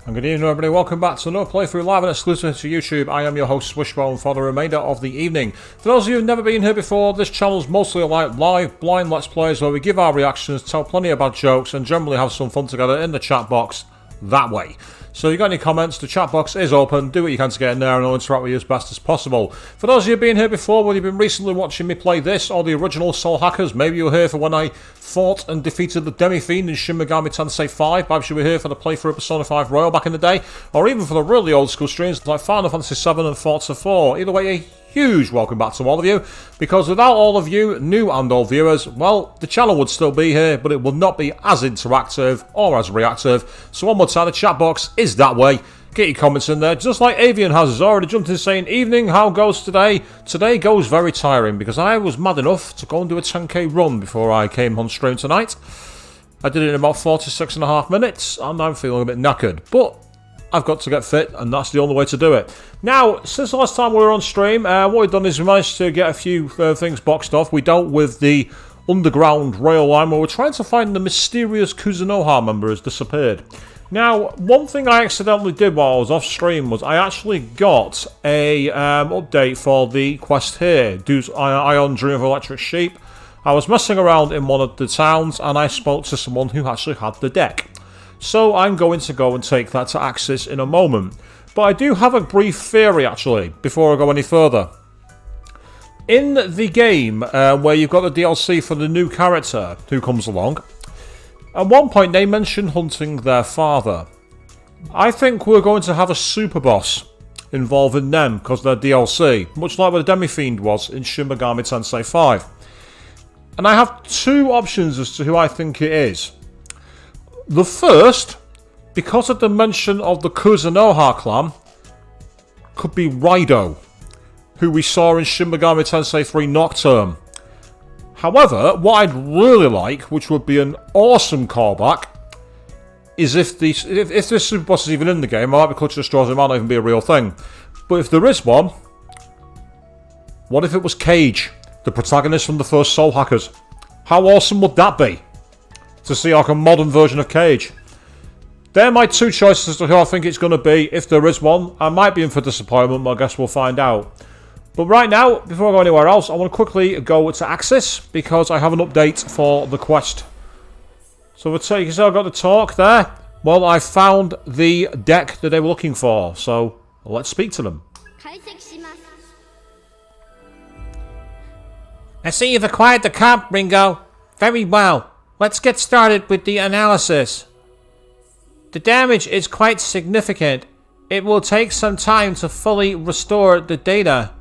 And good evening everybody, welcome back to another playthrough live and exclusive to YouTube. I am your host Swishbone for the remainder of the evening. For those of you who've never been here before, this channel is mostly like live, blind Let's Plays where we give our reactions, tell plenty of bad jokes and generally have some fun together in the chat box that way. So if you got any comments, the chat box is open, do what you can to get in there and I'll interact with you as best as possible. For those of you who've been here before, whether you've been recently watching me play this or the original Soul Hackers, maybe you were here for when I fought and defeated the Demi-Fiend in Shin Megami Tensei 5, perhaps you were here for the playthrough of Persona 5 Royal back in the day, or even for the really old school streams like Final Fantasy 7 and Forza 4. Either way, a huge welcome back to all of you, because without all of you, new and old viewers, well, the channel would still be here, but it would not be as interactive or as reactive. So one more time, the chat box is that way. Get your comments in there, just like Avian has already jumped in saying, evening, how goes today? Today goes very tiring, because I was mad enough to go and do a 10k run before I came on stream tonight. I did it in about 46.5 minutes, and I'm feeling a bit knackered, but I've got to get fit, and that's the only way to do it. Now, since the last time we were on stream, what we've done is we managed to get a few things boxed off. We dealt with the underground rail line where we're trying to find the mysterious Kuzunoha member who's disappeared. Now, one thing I accidentally did while I was off stream was I actually got a update for the quest here, Du's Ion Dream of Electric Sheep. I was messing around in one of the towns and I spoke to someone who actually had the deck. So I'm going to go and take that to Axis in a moment. But I do have a brief theory actually, before I go any further. In the game where you've got the DLC for the new character who comes along, at one point they mention hunting their father. I think we're going to have a super boss involving them because they're DLC, much like what the Demi-Fiend was in Shin Megami Tensei 5. And I have two options as to who I think it is. The first, because of the mention of the Kuzunoha clan, could be Raido, who we saw in Shin Megami Tensei 3 Nocturne. However, what I'd really like, which would be an awesome callback, is if this super boss is even in the game. I might be clutching at straws, it might not even be a real thing. But if there is one, what if it was Cage, the protagonist from the first Soul Hackers? How awesome would that be? To see like a modern version of Cage. They're my two choices as to who I think it's going to be. If there is one, I might be in for disappointment, but I guess we'll find out. But right now, before I go anywhere else, I want to quickly go to Axis, because I have an update for the quest. So you can see I got the talk there. Well, I found the deck that they were looking for, so let's speak to them. I see you've acquired the camp, Ringo. Very well. Let's get started with the analysis. The damage is quite significant. It will take some time to fully restore the data.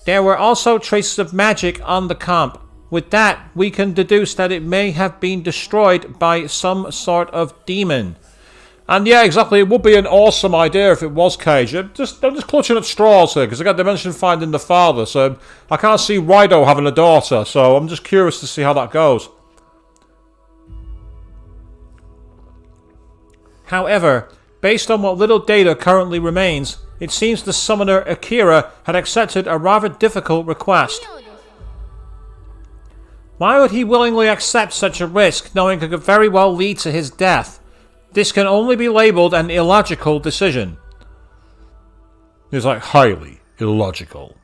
There were also traces of magic on the camp. With that, we can deduce that it may have been destroyed by some sort of demon. And yeah, exactly, it would be an awesome idea if it was Cage. I'm just clutching at straws here, because I got to mention finding the father, so I can't see Raido having a daughter, so I'm just curious to see how that goes. However, based on what little data currently remains, it seems the summoner Akira had accepted a rather difficult request. Why would he willingly accept such a risk, knowing it could very well lead to his death? This can only be labelled an illogical decision. It's like highly illogical.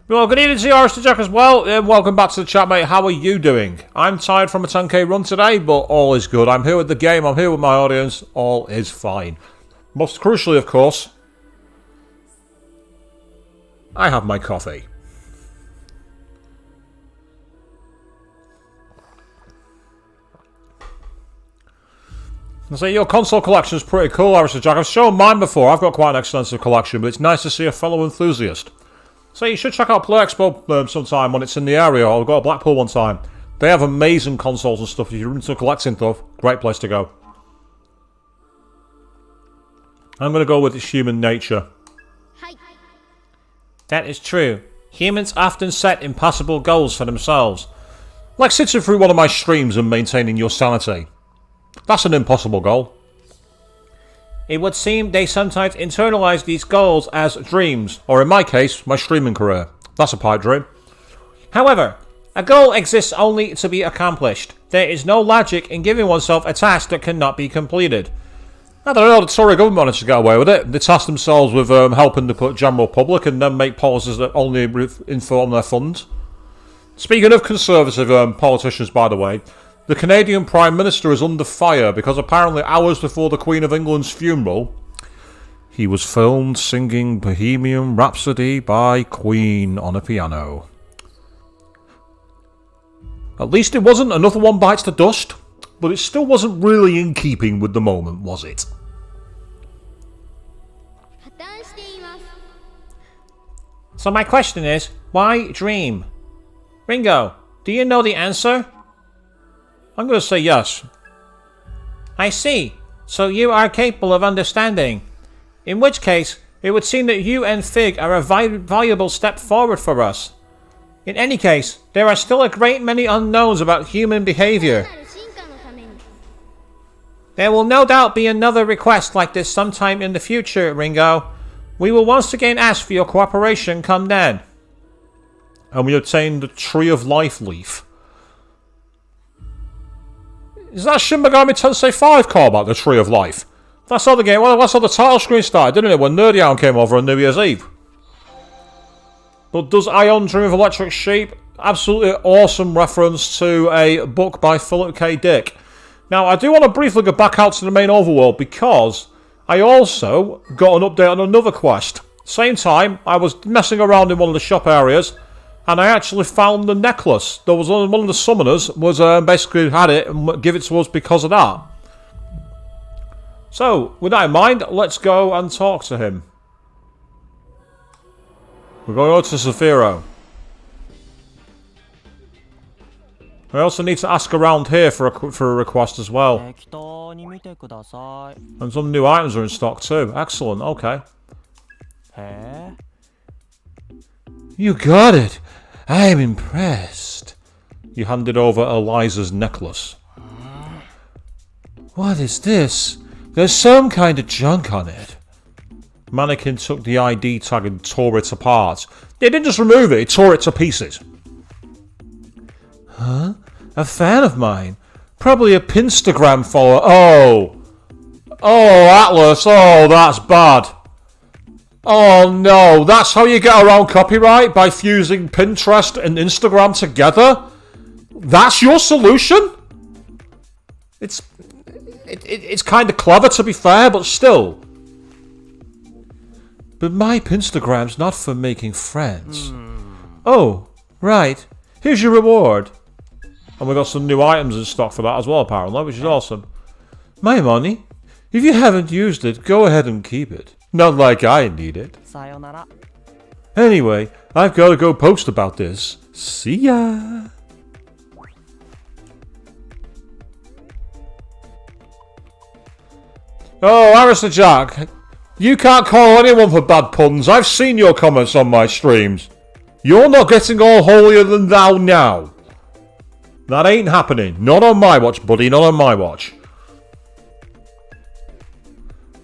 Well, good evening to you, Aristotle Jack, as well. Welcome back to the chat, mate. How are you doing? I'm tired from a 10k run today, but all is good. I'm here with the game. I'm here with my audience. All is fine. Most crucially, of course, I have my coffee. So your console collection is pretty cool, Aristotle Jack. I've shown mine before. I've got quite an extensive collection, but it's nice to see a fellow enthusiast. So you should check out Play Expo sometime when it's in the area. I'll go to Blackpool one time. They have amazing consoles and stuff. If you're into collecting stuff, great place to go. I'm going to go with its human nature. That is true. Humans often set impossible goals for themselves. Like sitting through one of my streams and maintaining your sanity. That's an impossible goal. It would seem they sometimes internalize these goals as dreams, or in my case, my streaming career. That's a pipe dream. However, A goal exists only to be accomplished. There is no logic in giving oneself a task that cannot be completed. I don't know, the Tory government managed to get away with it. They tasked themselves with helping the general public and then make policies that only inform their funds. Speaking of Conservative politicians, by the way, the Canadian Prime Minister is under fire because apparently hours before the Queen of England's funeral, he was filmed singing Bohemian Rhapsody by Queen on a piano. At least it wasn't Another One Bites the Dust, but it still wasn't really in keeping with the moment, was it? So my question is, why dream? Ringo, do you know the answer? I'm going to say yes. I see. So you are capable of understanding. In which case, it would seem that you and Fig are a valuable step forward for us. In any case, there are still a great many unknowns about human behavior. There will no doubt be another request like this sometime in the future, Ringo. We will once again ask for your cooperation come then. And we obtain the Tree of Life leaf. Is that Shin Megami Tensei 5 callback, the Tree of Life? That's how the game, well, that's how the title screen started, didn't it? When Nerdy Hound came over on New Year's Eve. But does Ion Dream of Electric Sheep? Absolutely awesome reference to a book by Philip K. Dick. Now, I do want to briefly go back out to the main overworld because I also got an update on another quest. Same time, I was messing around in one of the shop areas and I actually found the necklace. There was one of the summoners was basically had it and give it to us because of that. So, with that in mind, let's go and talk to him. We're going over to Zafiro. I also need to ask around here for a request as well. And some new items are in stock too. Excellent, okay. You got it! I'm impressed. You handed over Eliza's necklace. What is this? There's some kind of junk on it. Mannequin took the ID tag and tore it apart. They didn't just remove it, he tore it to pieces. Huh? A fan of mine? Probably a Pinstagram follower. Oh! Oh, Atlas. Oh, that's bad. Oh, no. That's how you get around copyright? By fusing Pinterest and Instagram together? That's your solution? It's kind of clever, to be fair, but still. But my Pinstagram's not for making friends. Oh, right. Here's your reward. And we got some new items in stock for that as well, apparently, which is awesome. My money? If you haven't used it, go ahead and keep it. Not like I need it. Sayonara. Anyway, I've got to go post about this. See ya! Oh, Alistair Jack. You can't call anyone for bad puns. I've seen your comments on my streams. You're not getting all holier than thou now. That ain't happening. Not on my watch, buddy. Not on my watch.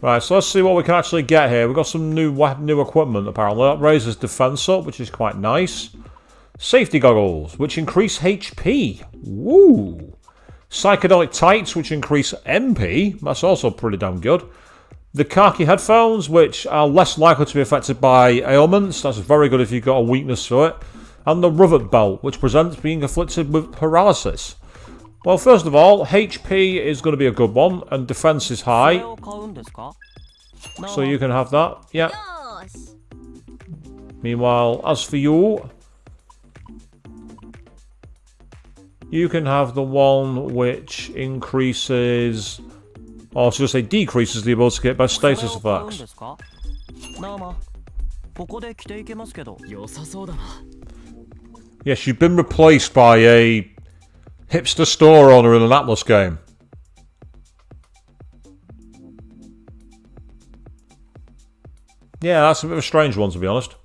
Right, so let's see what we can actually get here. We've got some new equipment, apparently. That raises defense up, which is quite nice. Safety goggles, which increase HP. Woo! Psychedelic tights, which increase MP. That's also pretty damn good. The khaki headphones, which are less likely to be affected by ailments. That's very good if you've got a weakness to it. And the rivet belt, which presents being afflicted with paralysis. Well, first of all, HP is going to be a good one, and defense is high. So you can have that, yeah. Meanwhile, as for you, you can have the one which increases, or should I say decreases the ability to get by status effects. Yes, you've been replaced by a hipster store owner in an Atlas game. Yeah, that's a bit of a strange one, to be honest.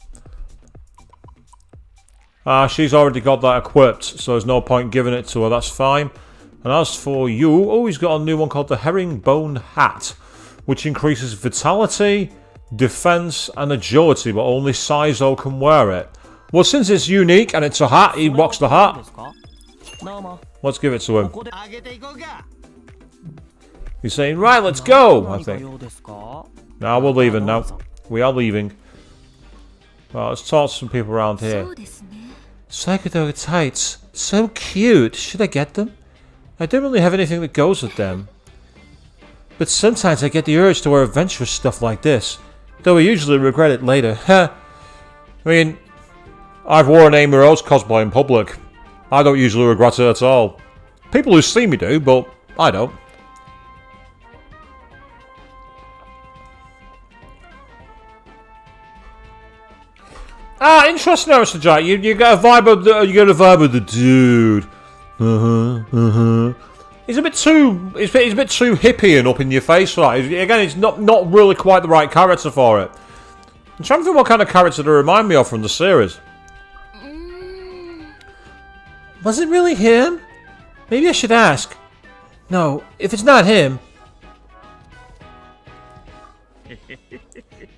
She's already got that equipped, so there's no point giving it to her, that's fine. And as for you, oh, he's got a new one called the Herringbone Hat, which increases vitality, defense, and agility, but only Saizo can wear it. Well, since it's unique and it's a hat, he rocks the hat. Let's give it to him. He's saying, right, let's go, I think. Now we're leaving now. We are leaving. Well, let's talk to some people around here. Psychedelic tights. So cute. Should I get them? I don't really have anything that goes with them. But sometimes I get the urge to wear adventurous stuff like this. Though I usually regret it later. I mean, I've worn Amy Rose cosplay in public. I don't usually regret it at all. People who see me do, but I don't. Ah, interesting, Mr. Jack. You get a vibe of the dude. He's a bit too hippie and up in your face, right? Again, it's not really quite the right character for it. I'm trying to think what kind of character to remind me of from the series. Was it really him? Maybe I should ask. No, if it's not him.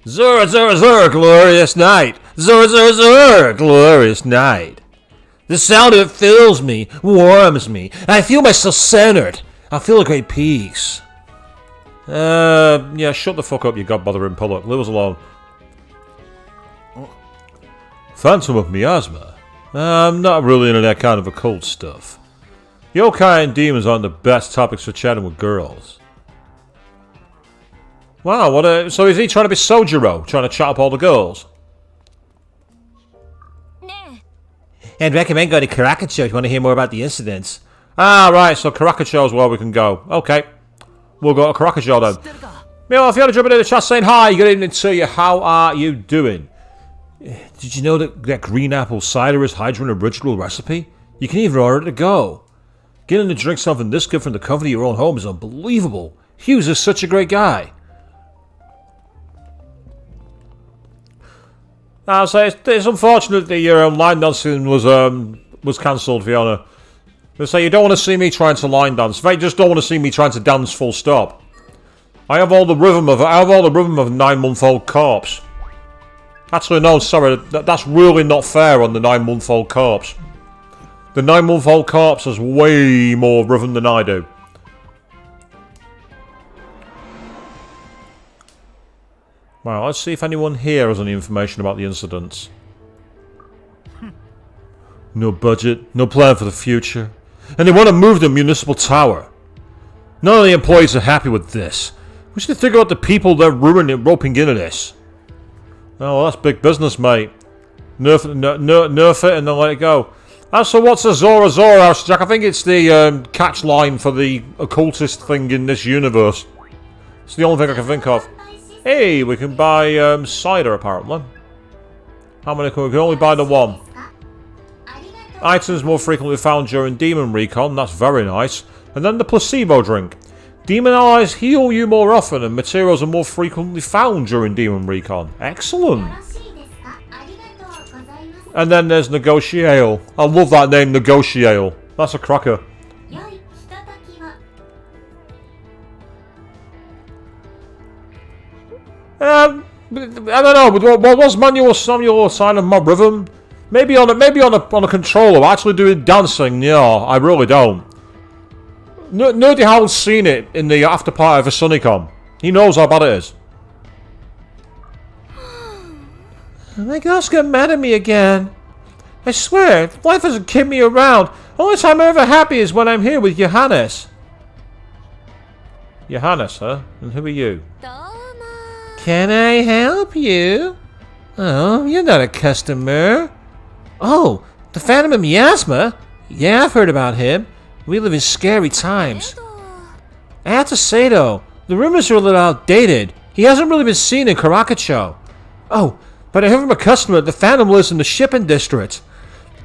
Zora, Zora, Zora, glorious night. Zora, Zora, Zora, glorious night. The sound of it fills me, warms me. I feel myself centered. I feel a great peace. Yeah, shut the fuck up, you god-bothering Pollock. Leave us alone. Phantom of Miasma? I'm not really into that kind of occult stuff. Yokai and demons aren't the best topics for chatting with girls. Wow, so is he trying to be Sojiro? Trying to chat up all the girls? I'd recommend going to Karakacho if you want to hear more about the incidents. Ah, right, so Karakacho's where we can go. Okay, we'll go to Karakacho then. Meanwhile, if you want to jump into the chat saying hi, good evening to you, how are you doing? Did you know that green apple cider is Hydra original recipe? You can even order it to go. Getting to drink something this good from the comfort of your own home is unbelievable. Hughes is such a great guy. So it's unfortunate that your line dancing was cancelled, Fiona. They say you don't want to see me trying to line dance. They just don't want to see me trying to dance full stop. I have all the rhythm of a 9-month-old corpse. Actually, no, sorry, that's really not fair on the 9-month-old corpse. The 9-month-old corpse has way more rhythm than I do. Well, let's see if anyone here has any information about the incidents. No budget, no plan for the future. And they want to move the municipal tower. None of the employees are happy with this. We should figure out the people they're roping into this. Oh, well, that's big business, mate. Nerf it and then let it go. So what's a Zora Zora House, Jack? I think it's the catch line for the occultist thing in this universe. It's the only thing I can think of. Hey, we can buy cider apparently. How many can we only buy the one? Items more frequently found during Demon Recon, that's very nice. And then the placebo drink. Demon allies heal you more often and materials are more frequently found during Demon Recon. Excellent! And then there's Negotiale. I love that name, Negotiale. That's a cracker. I don't know. What was Manuel Samuel sign of Mob Rhythm? Maybe on a controller. Actually doing dancing? No, I really don't. Nerdy Howl's seen it in the after party of a Sunnycon. He knows how bad it is. My girls got mad at me again. I swear, life hasn't kicked me around. Only time I'm ever happy is when I'm here with Johannes. Johannes, huh? And who are you? Can I help you? Oh, you're not a customer. Oh, the Phantom of Miasma? Yeah, I've heard about him. We live in scary times. I have to say though, the rumors are a little outdated. He hasn't really been seen in Karakacho. Oh, but I heard from a customer that the Phantom lives in the shipping district.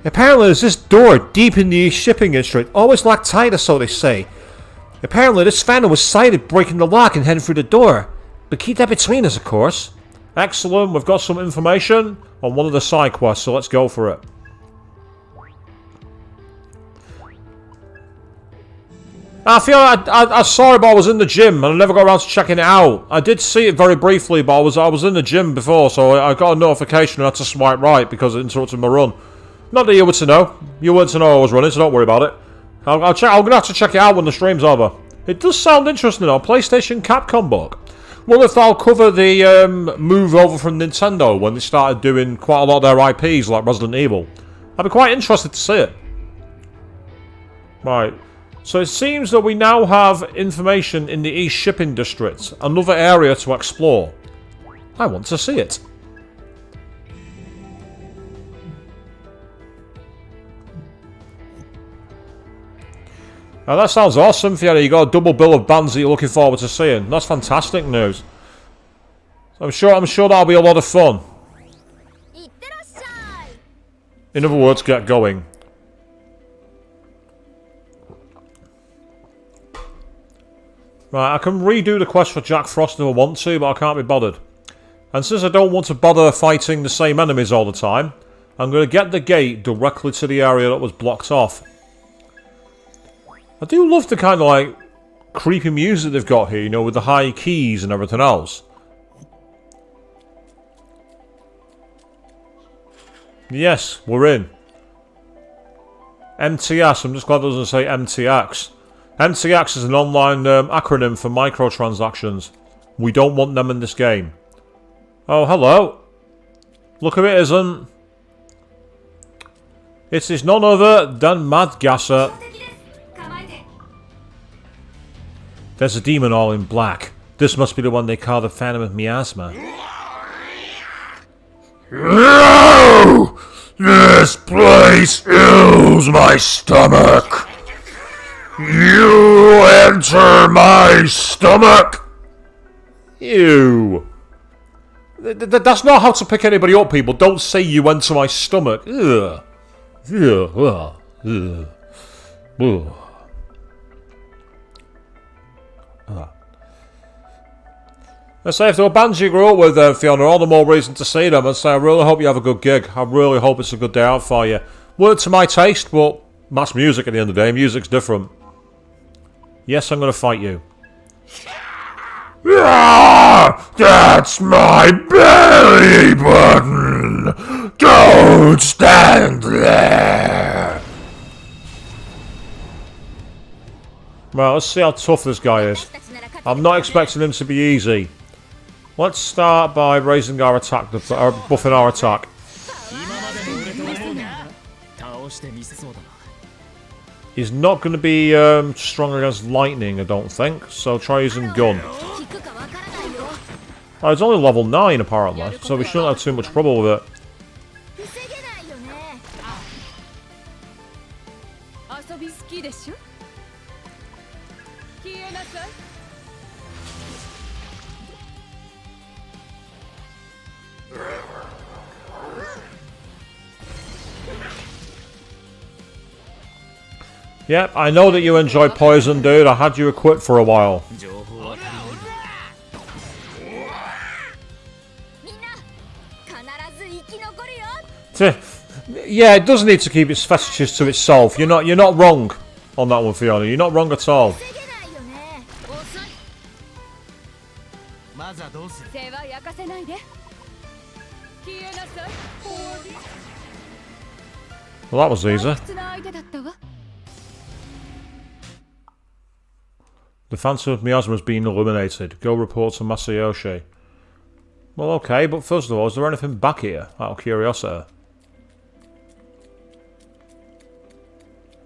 Apparently there's this door deep in the shipping district, always locked tight or so they say. Apparently this Phantom was sighted breaking the lock and heading through the door. But keep that between us, of course. Excellent, we've got some information on one of the side quests, so let's go for it. I feel I saw it, but I was in the gym, and I never got around to checking it out. I did see it very briefly, but I was in the gym before, so I got a notification and I had to swipe right because it interrupted my run. Not that you were to know. You weren't to know I was running, so don't worry about it. I'll check. I'm gonna have to check it out when the stream's over. It does sound interesting, though. PlayStation Capcom book. Well, if they'll cover the move over from Nintendo when they started doing quite a lot of their IPs, like Resident Evil, I'd be quite interested to see it. Right. So it seems that we now have information in the East Shipping District, another area to explore. I want to see it. Now that sounds awesome, Fiona. You got a double bill of bands that you're looking forward to seeing. That's fantastic news. I'm sure that'll be a lot of fun. In other words, get going. Right, I can redo the quest for Jack Frost if I want to, but I can't be bothered. And since I don't want to bother fighting the same enemies all the time, I'm going to get the gate directly to the area that was blocked off. I do love the kind of, like, creepy music they've got here, you know, with the high keys and everything else. Yes, we're in. MTS, I'm just glad it doesn't say MTX. MTX is an online acronym for microtransactions. We don't want them in this game. Oh, hello. Look if it isn't. It is none other than Madgasser. There's a demon all in black. This must be the one they call the Phantom of Miasma. No! This place fills my stomach. You enter my stomach. Ew. That's not how to pick anybody up, people. Don't say you enter my stomach. Ugh. Ugh. Ugh. Ugh. I say, if there were bands you grew up with, Fiona, all the more reason to see them. I'd say, I really hope you have a good gig. I really hope it's a good day out for you. Weren't to my taste, but that's music at the end of the day. Music's different. Yes, I'm going to fight you. Ah, that's my belly button! Don't stand there! Well, let's see how tough this guy is. I'm not expecting him to be easy. Let's start by raising our attack, buffing our attack. He's not going to be strong against lightning, I don't think, so try using gun. Oh, it's only level 9 apparently, so we shouldn't have too much trouble with it. Yep, I know that you enjoy poison, dude. I had you equipped for a while. Yeah, it does need to keep its fetishes to itself. You're not wrong on that one, Fiona. You're not wrong at all. Well, that was easy. The Phantom of Miasma has been eliminated. Go report to Masayoshi. Well, okay, but first of all, is there anything back here? Out of curiosity.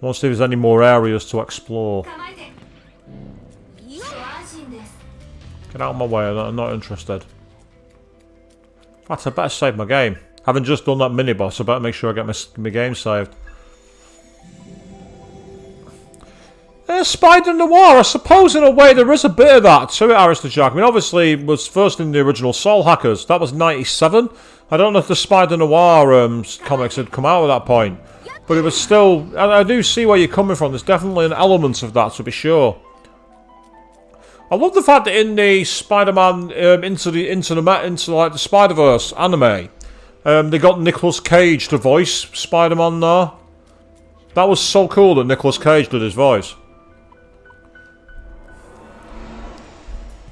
I want to see if there's any more areas to explore. Get out of my way, I'm not interested. In fact, I better save my game. Having just done that mini-boss, I better make sure I get my game saved. Spider Noir, I suppose in a way there is a bit of that to it, Arista Jack. I mean, obviously it was first in the original Soul Hackers. That was 97. I don't know if the Spider Noir comics had come out at that point. But it was still... I do see where you're coming from. There's definitely an element of that, to be sure. I love the fact that in the Spider-Man into like the Spider-Verse anime, they got Nicolas Cage to voice Spider-Man there. That was so cool that Nicolas Cage did his voice.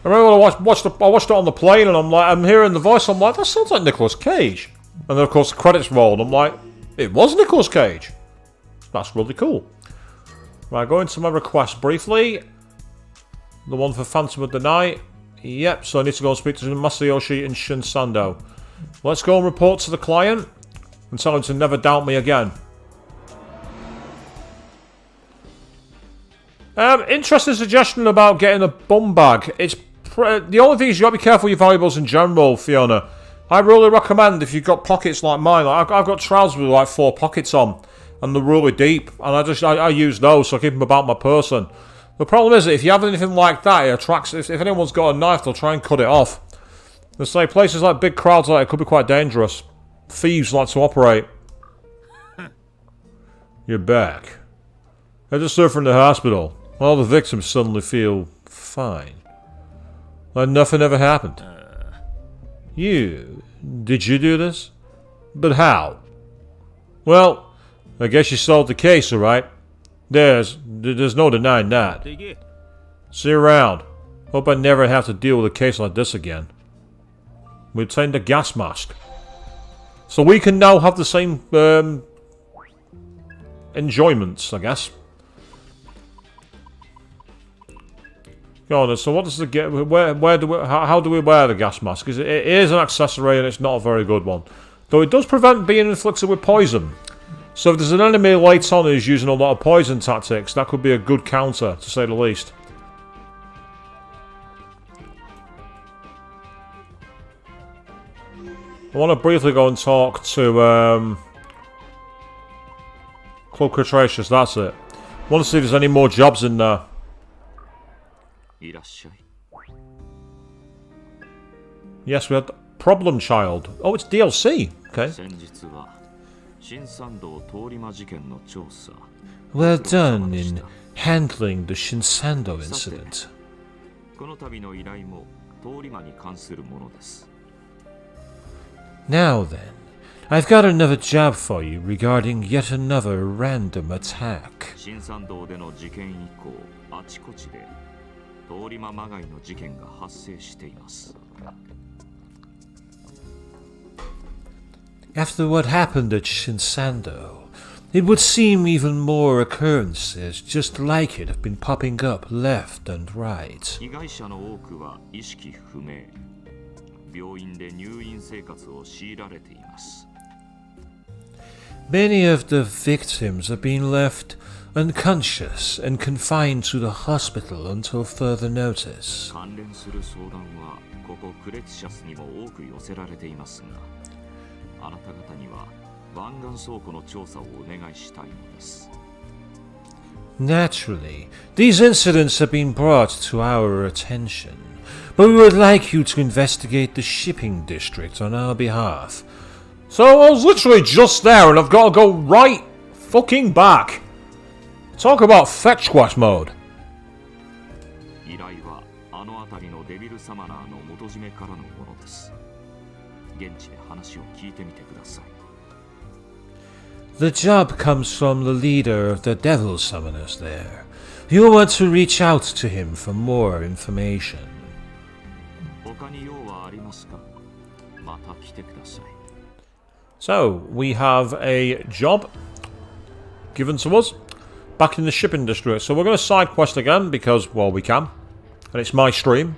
I remember when I watched it on the plane, and I'm hearing the voice. I'm like, that sounds like Nicolas Cage. And then of course the credits roll, and I'm like, it was Nicolas Cage. That's really cool. Right, go into my request briefly. The one for Phantom of the Night. Yep. So I need to go and speak to Masayoshi and Shinsando. Let's go and report to the client and tell him to never doubt me again. Interesting suggestion about getting a bum bag. It's the only thing is you got to be careful with your valuables in general, Fiona. I really recommend if you've got pockets like mine. Like I've got trousers with like 4 pockets on, and they're really deep, and I use those, so I keep them about my person. The problem is that if you have anything like that, it attracts. If anyone's got a knife, they'll try and cut it off. They say places like big crowds like it could be quite dangerous. Thieves like to operate. You're back. I just served from the hospital. All the victims suddenly feel fine. Like nothing ever happened. Did you do this? But how? Well, I guess you solved the case, alright? There's no denying that. See you around. Hope I never have to deal with a case like this again. We obtained a gas mask. So we can now have the same enjoyments, I guess. Go on then, so what does the get? How do we wear the gas mask? Because it is an accessory and it's not a very good one. Though it does prevent being inflicted with poison. So if there's an enemy later on who's using a lot of poison tactics, that could be a good counter, to say the least. I want to briefly go and talk to Club Cretaceous, that's it. I want to see if there's any more jobs in there. Yes, we had Problem Child. Oh, it's DLC. Okay. Well done in handling the Shinsando incident. Now then, I've got another job for you regarding yet another random attack. After what happened at Shinsando, it would seem even more occurrences just like it have been popping up left and right. Many of the victims have been left unconscious and confined to the hospital until further notice. Naturally, these incidents have been brought to our attention, but we would like you to investigate the shipping district on our behalf. So I was literally just there and I've got to go right fucking back. Talk about fetch quest mode. The job comes from the leader of the devil summoners there. You'll want to reach out to him for more information. So, we have a job given to us back in the shipping district. So we're going to side quest again because, well, we can. And it's my stream.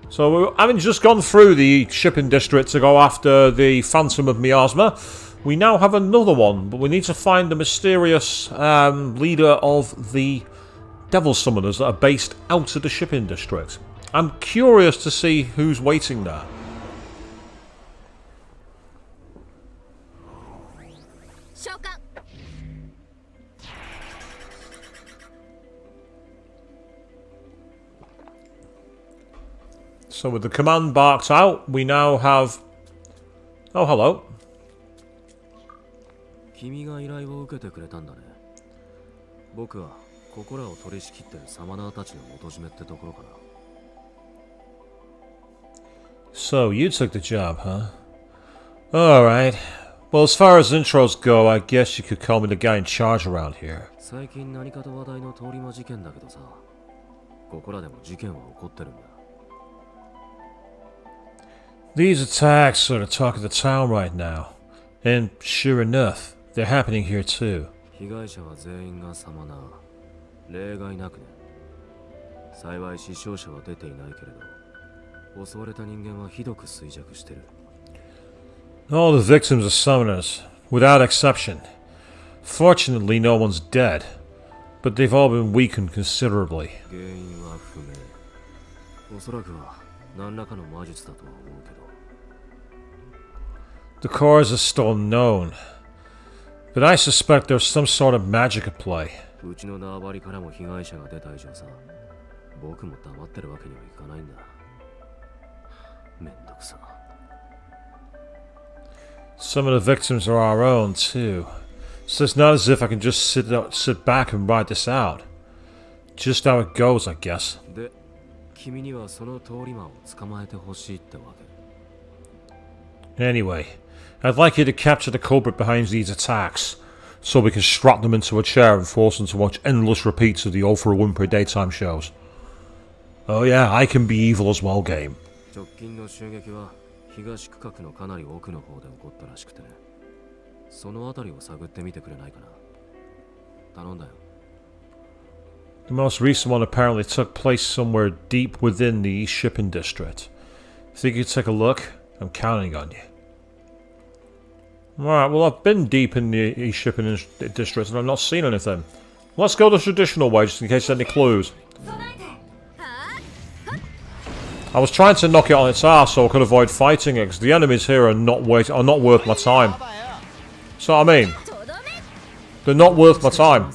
So, having just gone through the shipping district to go after the Phantom of Miasma, we now have another one, but we need to find the mysterious leader of the Devil Summoners that are based out of the shipping district. I'm curious to see who's waiting there. So with the command barked out, we now have... Oh, hello. So, you took the job, huh? Alright. Well, as far as intros go, I guess you could call me the guy in charge around here. These attacks are the talk of the town right now. And sure enough, they're happening here too. 被害者は全員が様な。例外なくね。幸い死傷者は出ていないけれど、襲われた人間はひどく衰弱してる。All the victims are summoners, without exception. Fortunately, no one's dead, but they've all been weakened considerably. 原因は不明。おそらくは何らかの魔術だとは思うけど。The cause is still unknown, but I suspect there's some sort of magic at play. うちの縄張りからも被害者が出た以上さ、僕も黙ってるわけにはいかないんだ。めんどくさ。Some of the victims are our own, too. So it's not as if I can just sit back and ride this out. Just how it goes, I guess. で、君にはその通り魔を捕まえてほしいってわけ。Anyway, I'd like you to capture the culprit behind these attacks, so we can strap them into a chair and force them to watch endless repeats of the Oprah Winfrey daytime shows. Oh yeah, I can be evil as well, game. 直近の襲撃は東区画のかなり奥の方で起こったらしくてね。そのあたりを探ってみてくれないかな。頼んだよ。The most recent one apparently took place somewhere deep within the East Shipping District. Think you could take a look? I'm counting on you. Alright, well I've been deep in the East Shipping District and I've not seen anything. Let's go the traditional way just in case there's any clues. I was trying to knock it on its ass so I could avoid fighting it because the enemies here are not worth my time. So I mean, they're not worth my time.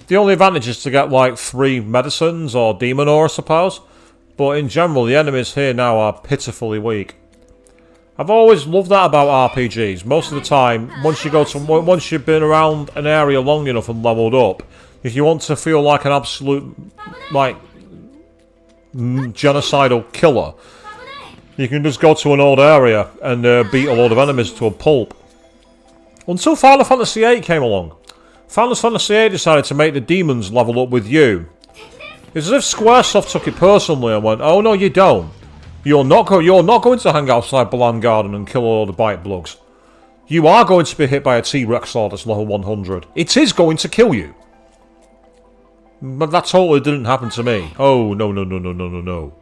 The only advantage is to get like 3 medicines or demon ore, I suppose. But in general, the enemies here now are pitifully weak. I've always loved that about RPGs. Most of the time, once you've been around an area long enough and leveled up, if you want to feel like an absolute like genocidal killer, you can just go to an old area and beat a load of enemies to a pulp. Until Final Fantasy VIII came along. Final Fantasy VIII decided to make the demons level up with you. It's as if Squaresoft took it personally and went, "Oh no, you don't. You're not going to hang outside Balan Garden and kill all the bite bugs. You are going to be hit by a T-Rex sword that's level 100. It is going to kill you." But that totally didn't happen to me. Oh no no no no no no no.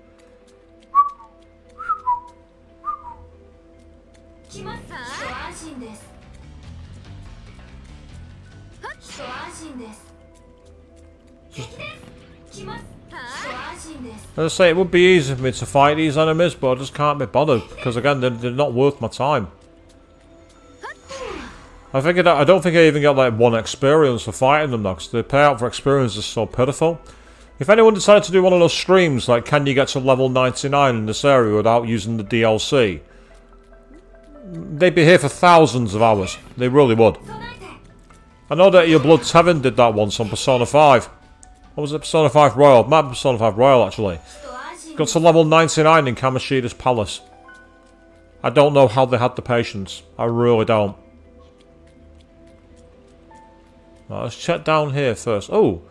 As I say, it would be easy for me to fight these enemies, but I just can't be bothered because again, they're not worth my time. I don't think I even get like 1 experience for fighting them though, because the payout for experience is so pitiful. If anyone decided to do one of those streams like can you get to level 99 in this area without using the DLC, they'd be here for thousands of hours. They really would. I know that Your Blood Tevin did that once on Persona 5. What was it? Persona 5 Royal? Might be Persona 5 Royal actually. Got to level 99 in Kamoshida's Palace. I don't know how they had the patience. I really don't. Right, let's check down here first. Oh!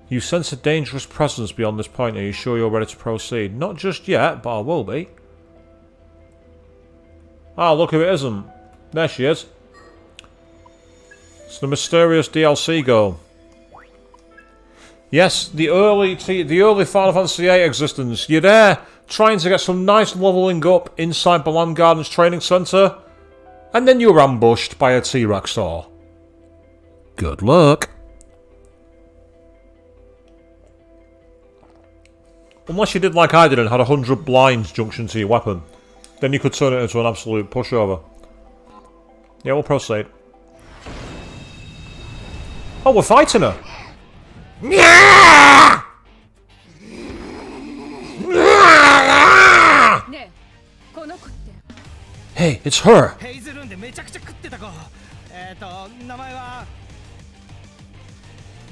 You sense a dangerous presence beyond this point. Are you sure you're ready to proceed? Not just yet, but I will be. Ah, look who it isn't. There she is. It's the mysterious DLC girl. Yes, the early Final Fantasy VIII existence. You're there, trying to get some nice leveling up inside Balan Gardens Training Centre, and then you're ambushed by a T-Rex saw. Good luck. Unless you did like I did and had 100 blinds junction to your weapon, then you could turn it into an absolute pushover. Yeah, we'll proceed. Oh, we're fighting her! Hey, it's her!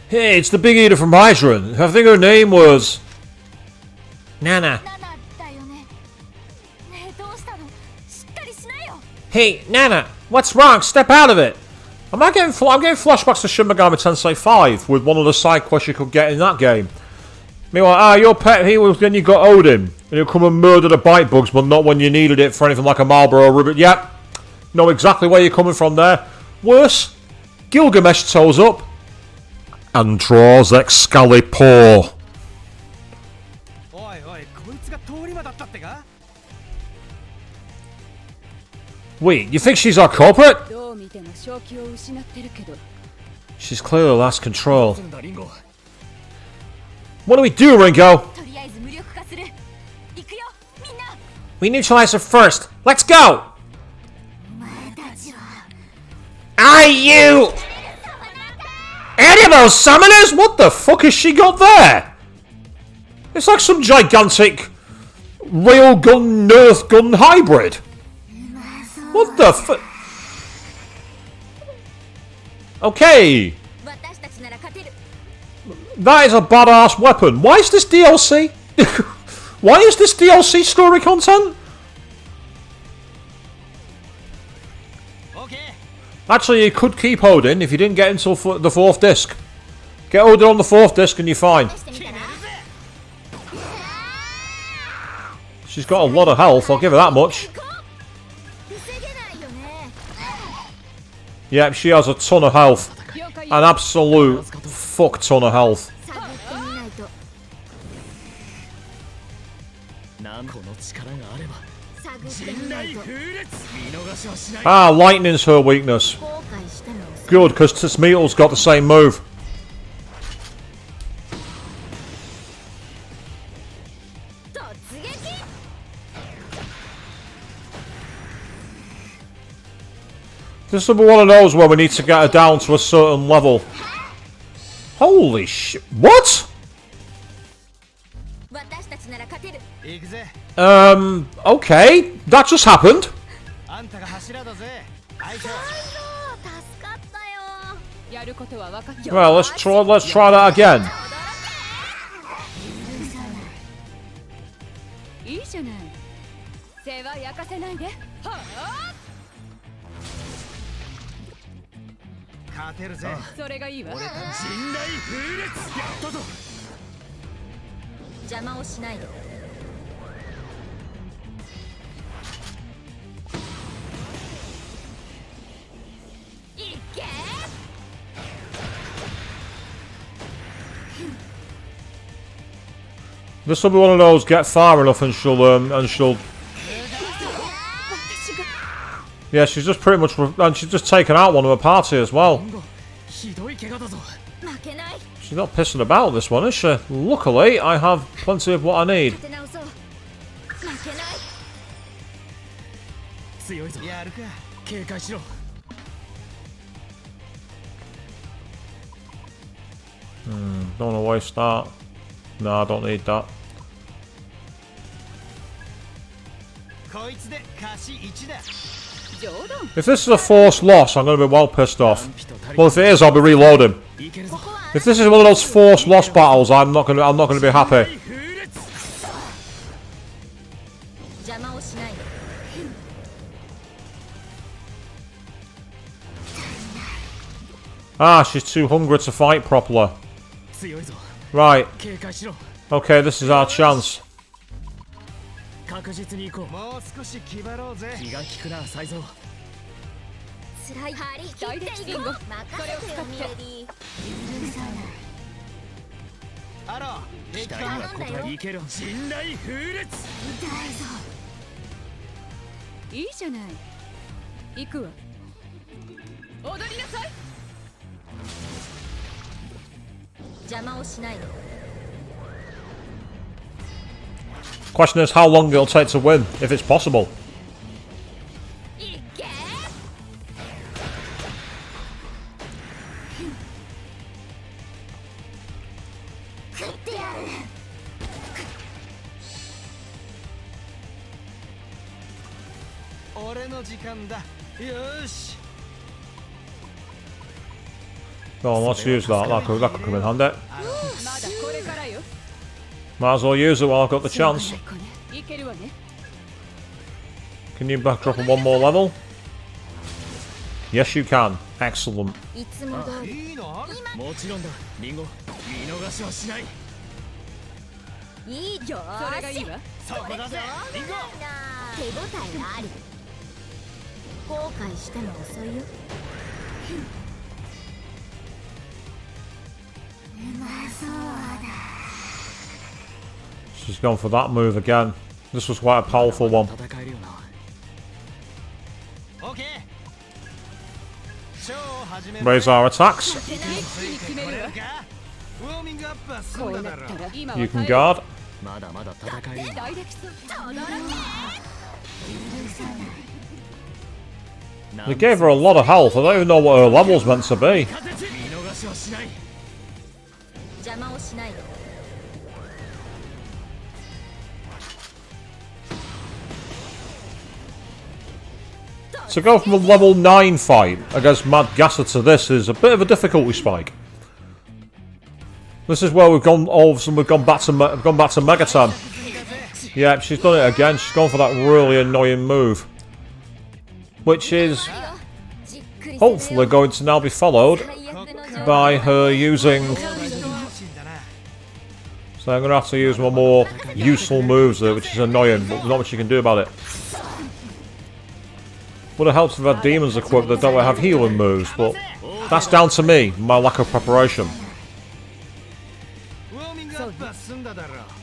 Hey, it's the Big Eater from Hydron. I think her name was... Nana. Hey, Nana, what's wrong? Step out of it! I'm getting flashbacks to Shin Megami Tensei 5 with one of the side quests you could get in that game. Meanwhile, your pet healer, then you got Odin. And he'll come and murder the bite bugs, but not when you needed it for anything like a Marlboro ribbon. Yep. Know exactly where you're coming from there. Worse, Gilgamesh toes up and draws Excalibur. Wait, you think she's our culprit? She's clearly lost control. What do we do, Ringo? We neutralize her first. Let's go! Are you any of those summoners? What the fuck has she got there? It's like some gigantic railgun, nerf gun hybrid. What the fuck? Okay. That is a badass weapon. Why is this DLC? Why is this DLC story content? Actually, you could keep Odin if you didn't get into the 4th disc. Get Odin on the 4th disc and you're fine. She's got a lot of health, I'll give her that much. Yep, she has a ton of health. An absolute fuck ton of health. Ah, lightning's her weakness. Good, because Tismetal's got the same move. This will be one of those where we need to get her down to a certain level. Holy shit. What? Okay. That just happened. Well, let's try that again. This will be one of those, get far enough and she'll yeah, she's just pretty much, and she's just taken out one of her party as well. She's not pissing about this one, is she? Luckily, I have plenty of what I need. Don't want to waste that. No, I don't need that. If this is a forced loss, I'm going to be well pissed off. Well, if it is, I'll be reloading. If this is one of those forced loss battles, I'm not going to be happy. Ah, she's too hungry to fight properly. Right. Okay, this is our chance. Question is how long it'll take to win, if it's possible. Go on, let's use that. That could come in handy. Might as well use it while I've got the chance. Can you backdrop on one more level? Yes, you can. Excellent. いいよそれがいいわそこだぜリンゴ手応えがある後悔しても遅いようまそうだ She's gone for that move again. This was quite a powerful one. Raise our attacks. You can guard. They gave her a lot of health. I don't even know what her level's meant to be. To go from a level 9 fight against Mad Gasser to this is a bit of a difficulty spike. This is where we've gone. All of a sudden, we've gone back to Megaton. Yeah, she's done it again. She's gone for that really annoying move, which is hopefully going to now be followed by her using. So I'm going to have to use my more useful moves there, which is annoying, but there's not much you can do about it. Would have helped if I had demons equipped that don't have healing moves, but that's down to me, my lack of preparation. I'm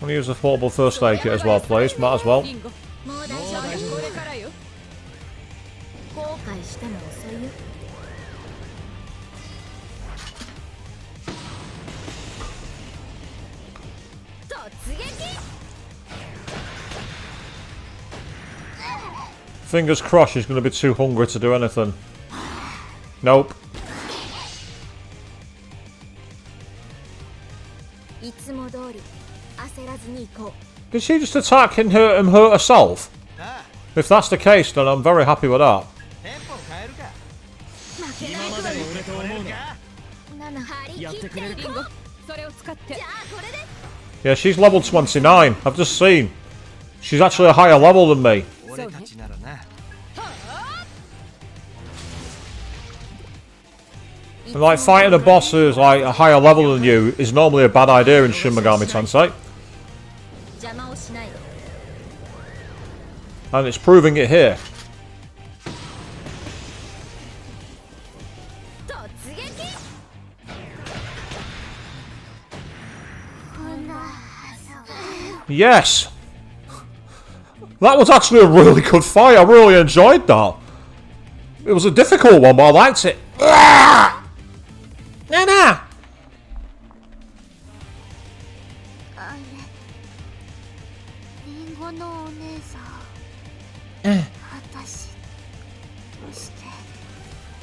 going to use the portable first aid kit as well, please. Might as well. Fingers crossed she's going to be too hungry to do anything. Nope. Did she just attack and hurt herself? If that's the case, then I'm very happy with that. Yeah, she's level 29. I've just seen. She's actually a higher level than me. And like fighting a boss who's like a higher level than you is normally a bad idea in Shin Megami Tensei. And it's proving it here. Yes! That was actually a really good fight. I really enjoyed that. It was a difficult one, but I liked it. Nana!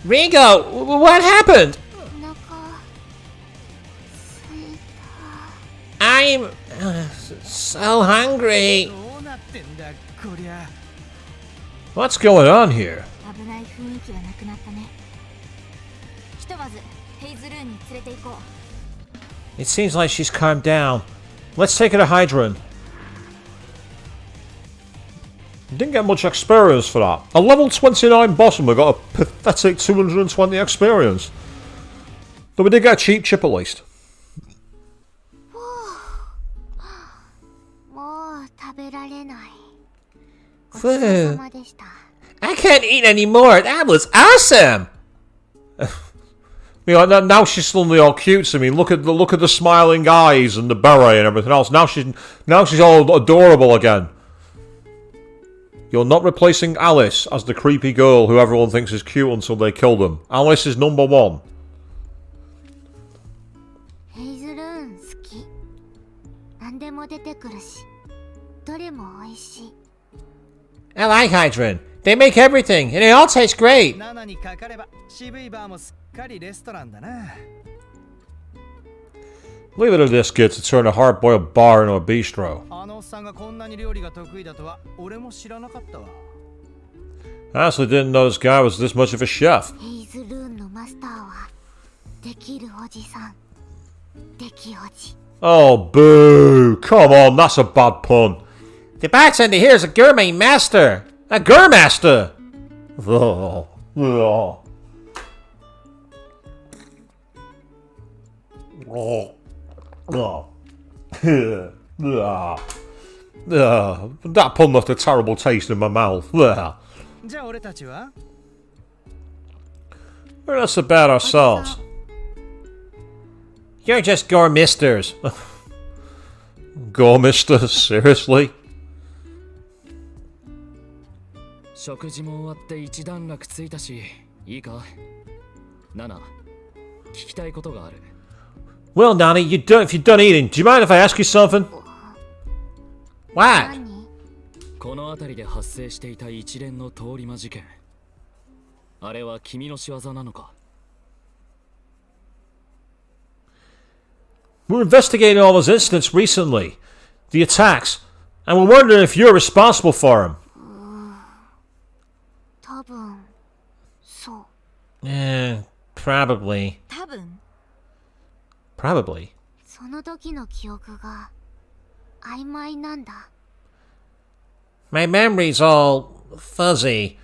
Ringo, what happened? I'm so hungry. What's going on here? It seems like she's calmed down. Let's take her to Hydron. Didn't get much experience for that. A level 29 boss and we got a pathetic 220 experience. But we did get a cheap chip at least. I can't eat anymore. That was awesome. You know, now she's suddenly all cute to me. Look at the smiling eyes and the beret and everything else. Now she's all adorable again. You're not replacing Alice as the creepy girl who everyone thinks is cute until they kill them. Alice is number one. I like Hydron. They make everything, and it all tastes great. Leave it to this kid to turn a hard-boiled bar into a bistro. I honestly didn't know this guy was this much of a chef. Oh, boo! Come on, that's a bad pun. The bartender here is a gourmet master! A gourmaster! Oh. Oh. Oh. Oh. Ugh. Ugh. That pun left a terrible taste in my mouth. Ugh. じゃあ俺たちは We're not so bad ourselves. You're just gormisters. Gormisters? Seriously? 食事も終わって一段落ついたし、いいか？ナナ、聞きたいことがある。Well, Nani, if you're done eating, do you mind if I ask you something? What? この辺りで発生していた一連の通り魔事件。あれは君の仕業なのか？ We're investigating all those incidents recently. The attacks. And we're wondering if you're responsible for them. 多分そう Probably. 多分 Probably. その時の記憶が曖昧なんだ My memory's all fuzzy.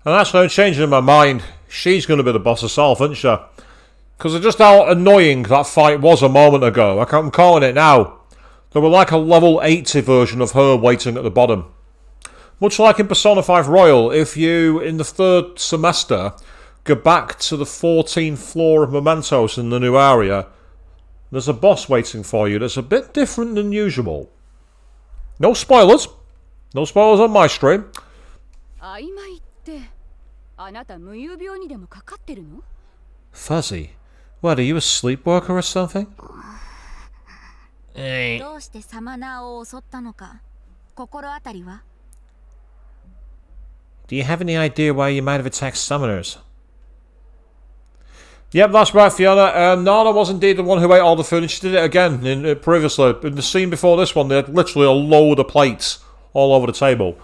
And that's no changing in my mind. She's going to be the boss herself, isn't she? Because of just how annoying that fight was a moment ago. I'm calling it now. There were like a level 80 version of her waiting at the bottom. Much like in Persona 5 Royal, if you, in the third semester, go back to the 14th floor of Mementos in the new area, there's a boss waiting for you that's a bit different than usual. No spoilers. No spoilers on my stream. 曖昧ってあなた無遊病にでもかかってるの？ Fuzzy. What, are you a sleepwalker or something? どうしてサマナーを襲ったのか心当たりは Do you have any idea why you might have attacked summoners? Yep, that's right, Fiona. Nana was indeed the one who ate all the food, and she did it again previously. In the scene before this one, they had literally a load of plates all over the table.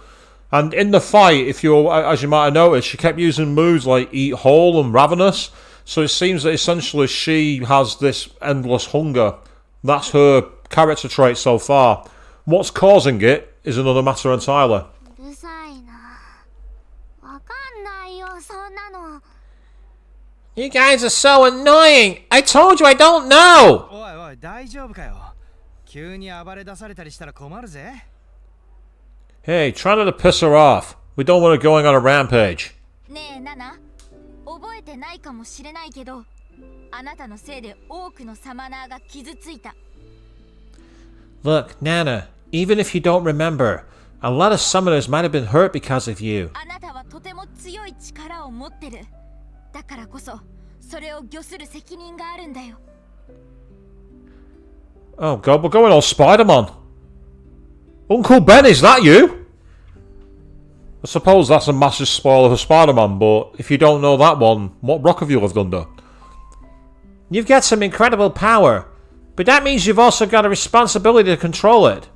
And in the fight, if you, as you might have noticed, she kept using moves like Eat Whole and Ravenous. So it seems that essentially she has this endless hunger. That's her character trait so far. What's causing it is another matter entirely. うるさいなわかんないよそんなの You guys are so annoying! I told you I don't know! おいおい大丈夫かよ急に暴れ出されたりしたら困るぜ Hey, try not to piss her off. We don't want her going on a rampage. ねえナナ覚えてないかもしれないけどあなたのせいで多くのサマナーが傷ついた Look, Nana, even if you don't remember, a lot of summoners might have been hurt because of you. あなたはとても強い力を持ってるだからこそそれを御する責任があるんだよ Oh god, we're going all Spider-Man. Uncle Ben, is that you? I suppose that's a massive spoiler for Spider-Man, but if you don't know that one, what rock have you lived under? You've got some incredible power, but that means you've also got a responsibility to control it.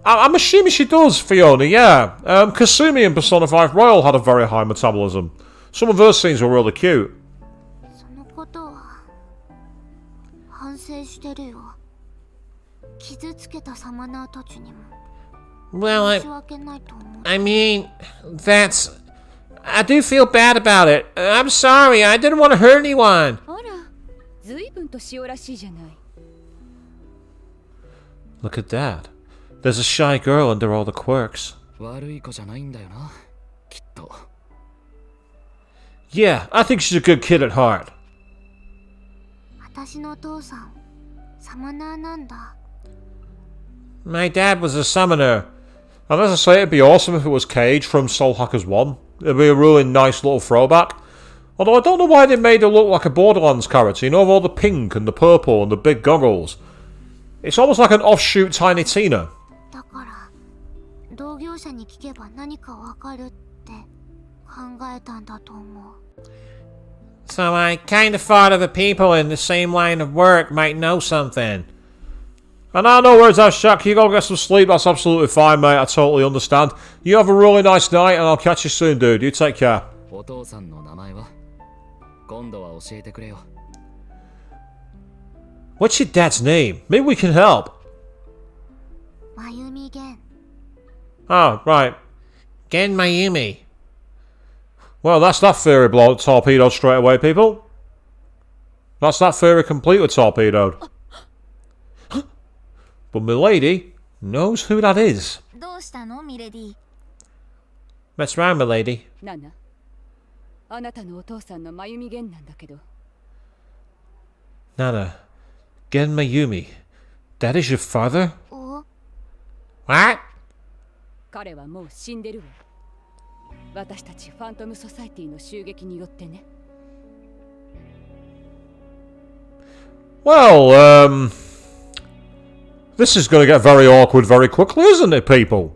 I'm assuming she does, Fiona, yeah. Kasumi in Persona 5 Royal had a very high metabolism. Some of her scenes were really cute. そのことは反省してるよ傷つけたサマナーたちにも Well, 申し訳ないと思う I mean, that's... I do feel bad about it. I'm sorry, I didn't want to hurt anyone. あら、随分と塩らしいじゃない。Look at that. There's a shy girl under all the quirks. 悪い子じゃないんだよな、きっと。Yeah, I think she's a good kid at heart. 私のお父さんサマナーなんだ My dad was a summoner. And as I say, it'd be awesome if it was Cage from Soul Hackers 1. It'd be a really nice little throwback. Although I don't know why they made her look like a Borderlands character, you know, with all the pink and the purple and the big goggles. It's almost like an offshoot Tiny Tina. だから同業者に聞けば何かわかるって考えたんだと思う So I kind of thought other people in the same line of work might know something. And I know where's that shack, you go get some sleep, that's absolutely fine, mate, I totally understand. You have a really nice night and I'll catch you soon, dude. You take care. お父さんの名前は今度は教えてくれよ。What's your dad's name? Maybe we can help. まゆみげん Oh, right. Gen Mayumi. Well, that's that theory torpedoed straight away, people. That's that theory completely torpedoed. But milady knows who that is. どうしたのミレディ？ What's wrong, milady? ナナ、あなたのお父さんの真由美源なんだけど。 Nana, Gen Mayumi, that is your father? お What? 彼はもう死んでるわ。私たちファントムソサイティの襲撃によってね。 Well, this is going to get very awkward very quickly, isn't it, people?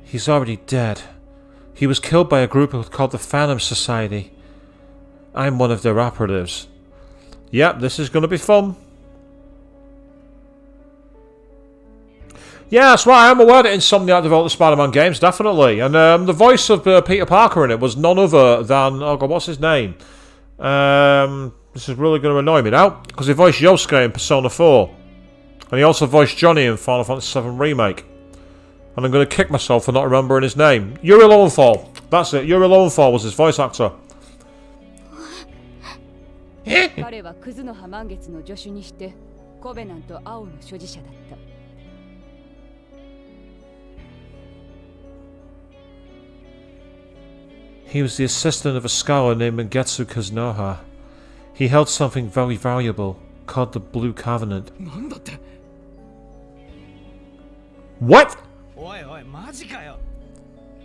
He's already dead. He was killed by a group called the Phantom Society. I'm one of their operatives. Yep, this is going to be fun. Yeah, that's right. I'm aware that Insomniac developed the Spider-Man games, definitely. And the voice of Peter Parker in it was none other than... Oh, God, what's his name? This is really going to annoy me now. Because he voiced Yosuke in Persona 4. And he also voiced Johnny in Final Fantasy VII Remake. And I'm going to kick myself for not remembering his name. Yuri Lowenthal. That's it. Yuri Lowenthal was his voice actor. 彼はクズの葉満月の助手にしてコベナント青の所持者だった。 He was the assistant of a scholar named Mangetsu Kazunoha. He held something very valuable, called the Blue Covenant. なんだって What? おいおいマジかよ。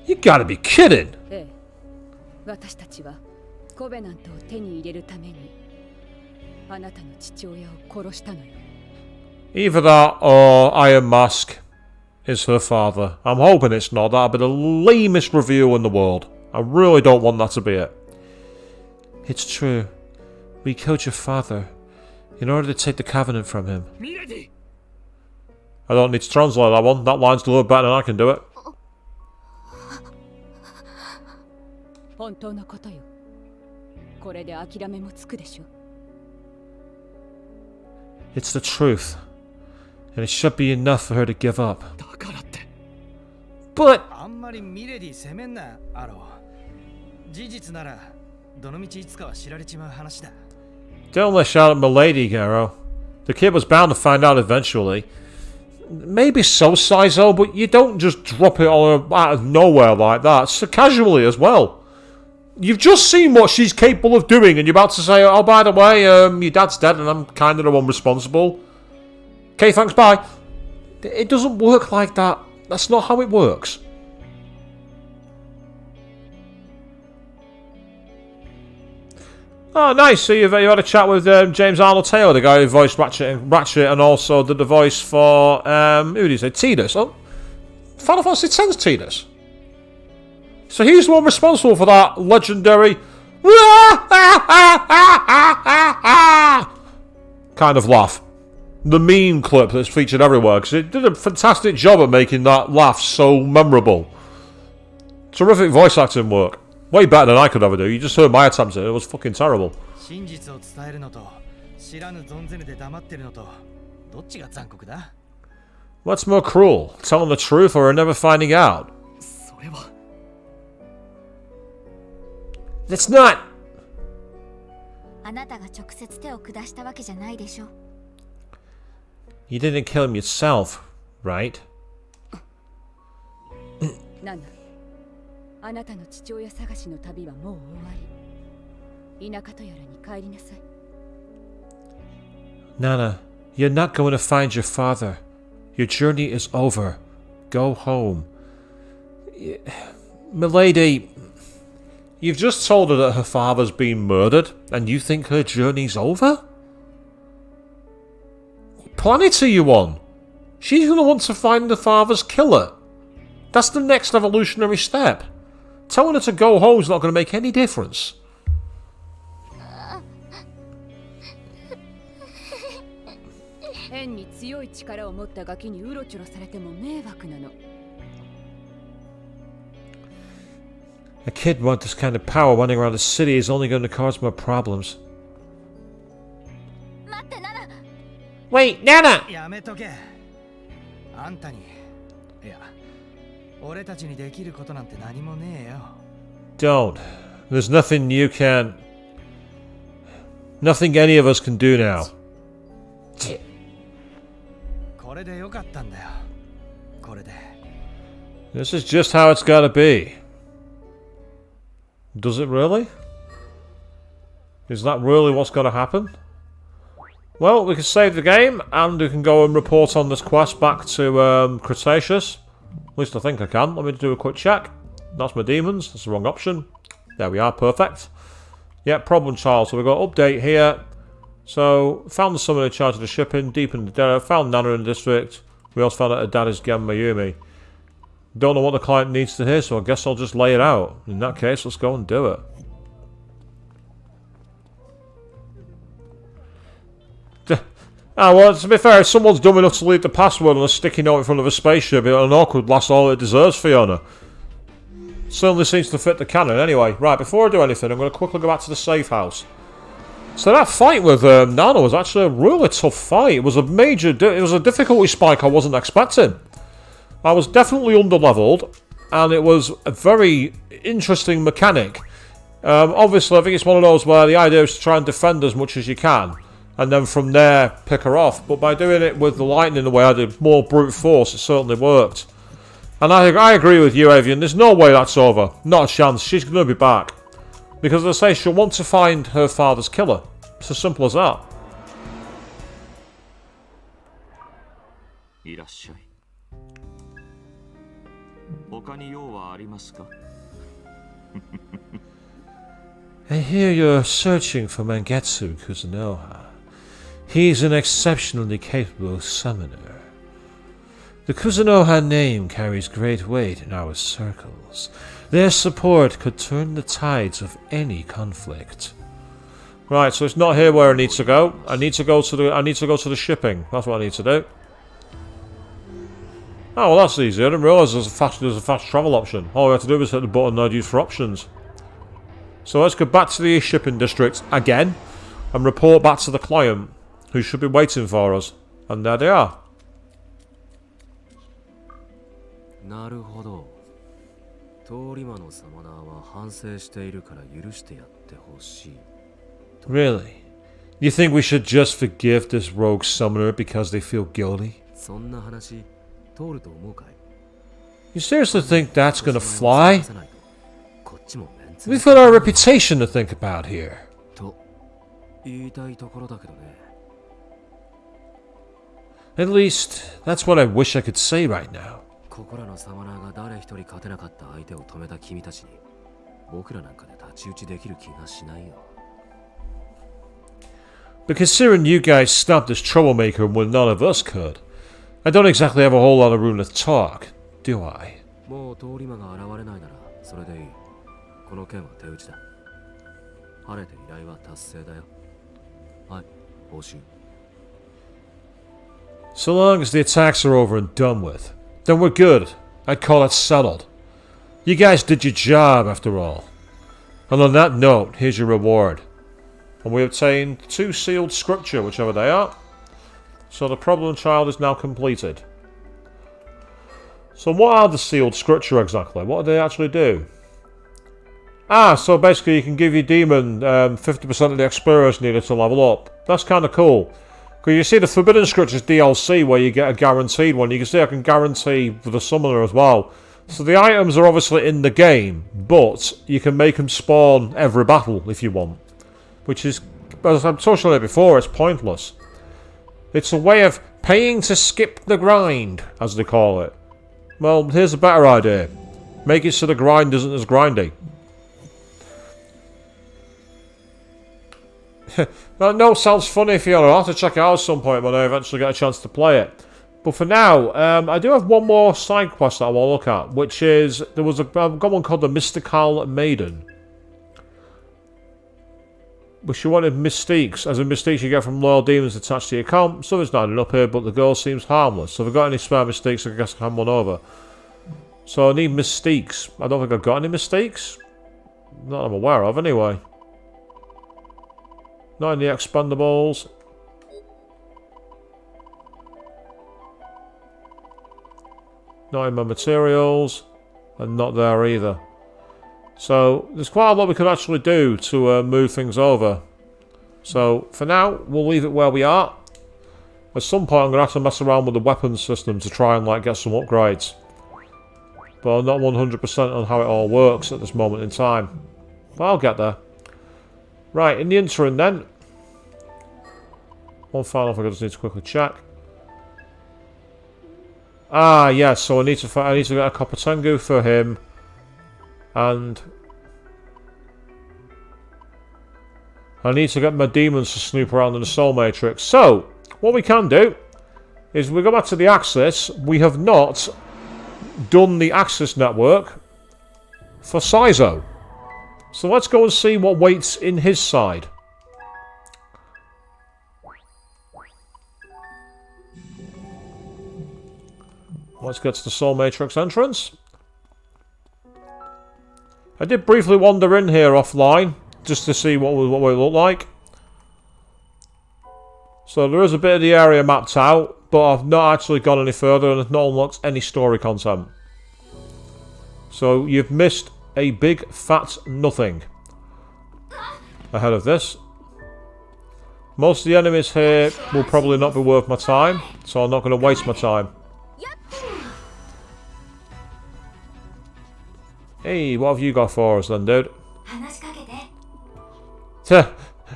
You gotta be kidding! ええ、私たちはコベナントを手に入れるためにあなたの父親を殺したのよ。 Either that or Iron Mask is her father. I'm hoping it's not. That'd be the lamest review in the world. I really don't want that to be it. It's true. We killed your father in order to take the Covenant from him. ミレディ I don't need to translate that one. That line's a little better than I can do it. 本当のことよ。これで諦めもつくでしょ。 It's the truth. And it should be enough for her to give up. だからって But あんまりミレディ責めんな、アロー。事実なら、どのみちいつかは知られちまう話だ。 don't let shout at Milady, Garo. The kid was bound to find out eventually. Maybe so, Saizo, but you don't just drop it on her out of nowhere like that. So casually as well. You've just seen what she's capable of doing, and you're about to say, oh, by the way, your dad's dead and I'm kind of the one responsible. Okay, thanks, bye. It doesn't work like that. That's not how it works. Oh, nice. So you had a chat with James Arnold Taylor, the guy who voiced Ratchet and also did the voice for, who did he say? Tidus. Oh, Final Fantasy X's Tidus. So he's the one responsible for that legendary kind of laugh. The meme clip that's featured everywhere, because it did a fantastic job at making that laugh so memorable. Terrific voice acting work. Way better than I could ever do. You just heard my attempt at it. It was fucking terrible. 真実を伝えるのと、知らぬ存ぜぬで黙ってるのと、どっちが残酷だ？ What's more cruel? Telling the truth or never finding out? それは It's not. あなたが直接手を下したわけじゃないでしょ。 You didn't kill him yourself, right? ナナ、あなたの父親探しの旅はもう終わり。田舎とやらに帰りなさい。 Nana, you're not going to find your father. Your journey is over. Go home. Milady, you've just told her that her father's been murdered, and you think her journey's over? What planet are you on? She's going to want to find the father's killer. That's the next evolutionary step. Telling her to go home is not going to make any difference. 変に強い力を持ったガキにうろちょろされても迷惑なの。 A kid with this kind of power running around the city is only going to cause more problems. 待ってナナ。 Wait, Nana! やめとけ。あんたに、いや、俺たちにできることなんて何もねえよ。 Don't. There's nothing you can... Nothing any of us can do now. ここれでよかったんだよ。これで。This is just how it's gotta be. Does it really? Is that really what's gonna happen? Well, we can save the game, and we can go and report on this quest back to Cretaceous. At least I think I can. Let me do a quick check. That's my demons. That's the wrong option. There we are. Perfect. Yeah, problem child. So we've got update here. So, found the summoner in charge of the shipping, deep in the desert, found Nana in the district. We also found out her dad is Gen Mayumi. Don't know what the client needs to hear, so I guess I'll just lay it out. In that case, let's go and do it. Well, to be fair, if someone's dumb enough to leave the password on a sticky note in front of a spaceship, an awkward last all it deserves, Fiona. Certainly seems to fit the canon. Anyway, right, before I do anything, I'm going to quickly go back to the safe house. So that fight with Nana was actually a really tough fight. It was a it was a difficulty spike I wasn't expecting. I was definitely underleveled, and it was a very interesting mechanic. Obviously, I think it's one of those where the idea is to try and defend as much as you can, and then from there pick her off. But by doing it with the lightning the way I did, more brute force, it certainly worked. And I agree with you, Avian. There's no way that's over. Not a chance. She's going to be back. Because, as I say, she'll want to find her father's killer. It's as simple as that. いらっしゃい。他に用はありますか? I hear you're searching for Mangetsu Kuzunoha. He's an exceptionally capable summoner. The Kuzunoha name carries great weight in our circles. Their support could turn the tides of any conflict. Right, so it's not here where I need to go. I need to go to the shipping. That's what I need to do. Oh, well, that's easy. I didn't realise there's a fast travel option. All we have to do is hit the button I'd use for options. So let's go back to the shipping district again and report back to the client, who should be waiting for us. And there they are. なるほど。通り魔のサマナーは反省しているから許してやってほしい。Really? You think we should just forgive this rogue summoner because they feel guilty? そんな話通ると思うかい? You seriously think that's gonna fly? こっちもメンツ We've got our reputation to think about here. と言いたいところだけどね。At least, that's what I wish I could say right now. ここらのサマナーが誰一人勝てなかった相手を止めた君たちに僕らなんかで太刀打ちできる気がしないよ。But considering you guys stopped this troublemaker when none of us could, I don't exactly have a whole lot of room to talk, do I? もう通り魔が現れないならそれでいい。この件は手打ちだ。晴れて依頼は達成だよ。はい、報酬。So long as the attacks are over and done with, then we're good. I'd call it settled. You guys did your job after all. And on that note, here's your reward. And we obtained 2 sealed scripture, whichever they are. So the problem child is now completed. So what are the sealed scripture exactly? What do they actually do? Ah, so basically you can give your demon 50% of the experience needed to level up. That's kind of cool. Because you see the Forbidden Scriptures DLC where you get a guaranteed one. You can see I can guarantee for the summoner as well. So the items are obviously in the game, but you can make them spawn every battle if you want. Which is, as I've touched on it before, it's pointless. It's a way of paying to skip the grind, as they call it. Well, here's a better idea. Make it so the grind isn't as grindy. That note sounds funny, Fiona. I'll have to check it out at some point when I eventually get a chance to play it. But for now, I do have one more side quest that I want to look at, which is, I've got one called the Mystical Maiden. But she wanted mystiques, as in mystiques you get from loyal demons attached to your account. Something's not up here, but the girl seems harmless. So if I've got any spare mystiques, I guess I can hand one over. So I need mystiques. I don't think I've got any mystiques. Not that I'm aware of, anyway. Not in the expendables. Not in my materials. And not there either. So, there's quite a lot we could actually do to move things over. So, for now, we'll leave it where we are. At some point I'm going to have to mess around with the weapons system to try and like get some upgrades. But I'm not 100% on how it all works at this moment in time. But I'll get there. Right, in the interim then. One final thing I just need to quickly check. Ah, yes, so I need to get a copper tengu for him. And I need to get my demons to snoop around in the soul matrix. So, what we can do is we go back to the Axis. We have not done the Axis network for Saizo. So let's go and see what waits in his side. Let's get to the Soul Matrix entrance. I did briefly wander in here offline, just to see what it looked like. So there is a bit of the area mapped out, but I've not actually gone any further and I've not unlocked any story content. So you've missed a big fat nothing ahead of this. Most of the enemies here will probably not be worth my time, so I'm not going to waste my time. Hey, what have you got for us then, dude?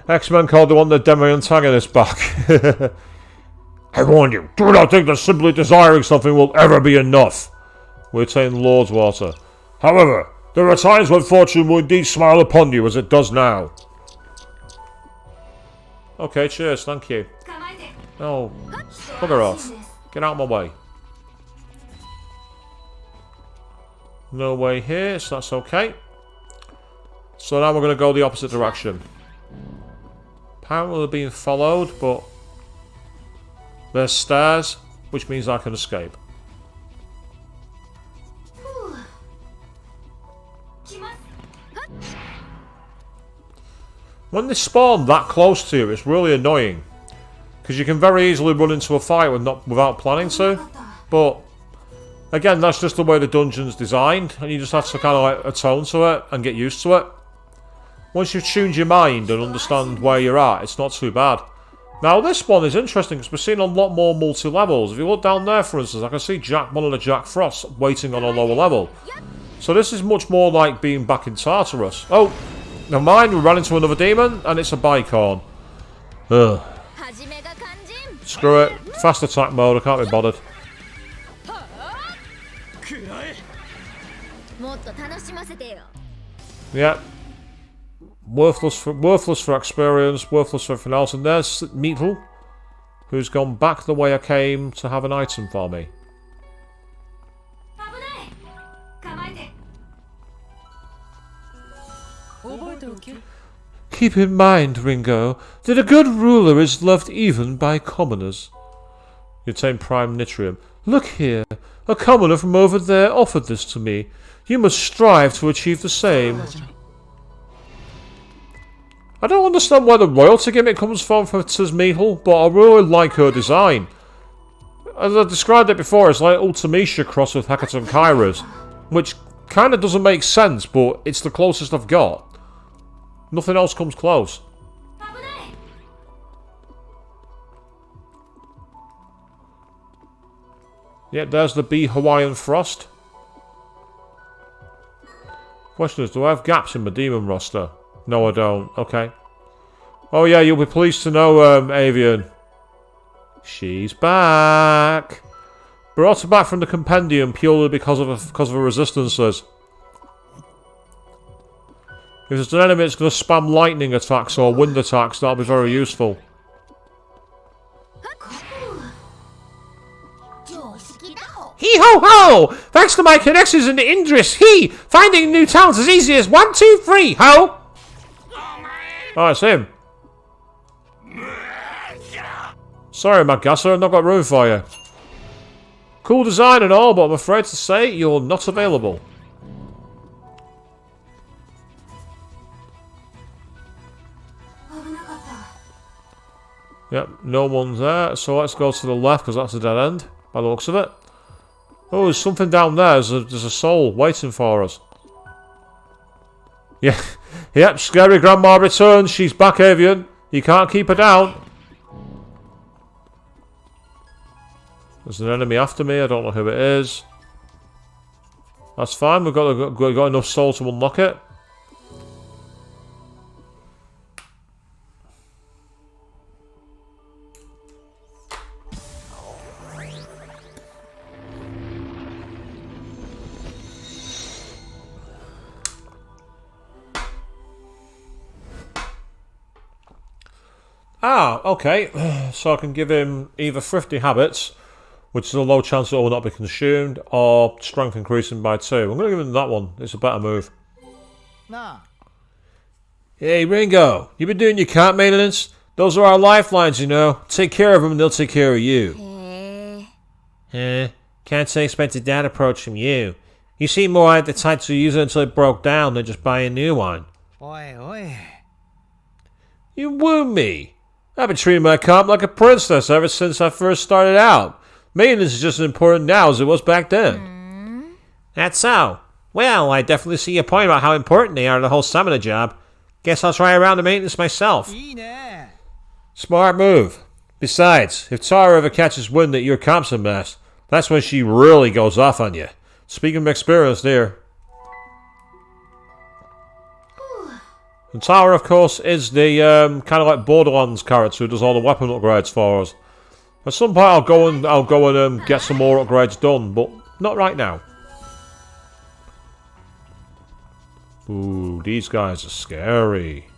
X-Men called the one the demi-antagonist back. I warn you, do not think that simply desiring something will ever be enough. We attain Lord's Water. However, there are times when fortune will indeed smile upon you as it does now. Okay, cheers, thank you. Oh, bugger off. Get out of my way. No way here, so that's okay. So now we're going to go the opposite direction. Apparently they're being followed, but there's stairs, which means I can escape. When they spawn that close to you, it's really annoying. Because you can very easily run into a fight without planning to. But again, that's just the way the dungeon's designed, and you just have to kind of like atone to it and get used to it. Once you've tuned your mind and understand where you're at, it's not too bad. Now this one is interesting because we're seeing a lot more multi-levels. If you look down there, for instance, I can see one of the Jack Frosts waiting on a lower level. So this is much more like being back in Tartarus. Oh, never mind, we ran into another demon, and it's a bicorn. Ugh. Screw it. Fast attack mode, I can't be bothered. Yeah. Worthless for experience, worthless for everything else. And there's Meetle, who's gone back the way I came to have an item for me. Keep in mind, Ringo, that a good ruler is loved even by commoners. You obtain Prime Nitrium. Look here, a commoner from over there offered this to me. You must strive to achieve the same. I don't understand where the royalty gimmick comes from for Meetle, but I really like her design. As I described it before, it's like Ultimecia crossed with Hecaton Kairas, which kind of doesn't make sense, but it's the closest I've got. Nothing else comes close. Yeah, there's the B Hawaiian Frost. Question is, do I have gaps in my demon roster? No, I don't. Okay. Oh yeah, you'll be pleased to know, Avian. She's back. Brought her back from the compendium purely because of her resistances. If there's an enemy that's going to spam lightning attacks or wind attacks, that'll be very useful. Hee-ho-ho! Thanks to my connections in the Indris, finding new towns as easy as 1, 2, 3, ho! Oh, it's him. Sorry, Maggasser, I've not got room for you. Cool design and all, but I'm afraid to say you're not available. Yep, no one's there, so let's go to the left because that's a dead end, by the looks of it. Oh, there's something down there. There's a soul waiting for us. Yeah, yep, Scary Grandma returns. She's back, Avian. You can't keep her down. 「 Alright, it's him. お覚えておけ」 Sorry, Maggasser, I've not got room for you. Cool design and all, but I'm afraid to say you're not available. Yep, no one's there, so let's go to the left because that's a dead end, by the looks of it. Oh, there's something down there. There's a soul waiting for us. Yeah, Scary Grandma returns. She's back, Avian. You can't keep her down. There's an enemy after me. I don't know who it is. That's fine. We've got enough soul to unlock it. Ah, okay. So I can give him either Thrifty Habits, which is a low chance it will not be consumed, or Strength increasing by 2. I'm going to give him that one. It's a better move. Nah. Hey, Ringo. You been doing your camp maintenance? Those are our lifelines, you know. Take care of them and they'll take care of you. Can't expect that approach from you. You seem more like the type to use it until it broke down than just buy a new one. Oi, oi. You woo me. I've been treating my comp like a princess ever since I first started out. Maintenance is just as important now as it was back then. That's so. Well, I definitely see your point about how important they are to the whole summoner job. Guess I'll try around the maintenance myself. Smart move. Besides, if Tara ever catches wind that your comp's a mess, that's when she really goes off on you. Speaking of experience there. And Tara, of course, is the kind of like Borderlands character who does all the weapon upgrades for us. At some point, I'll go and get some more upgrades done, but not right now. Ooh, these guys are scary.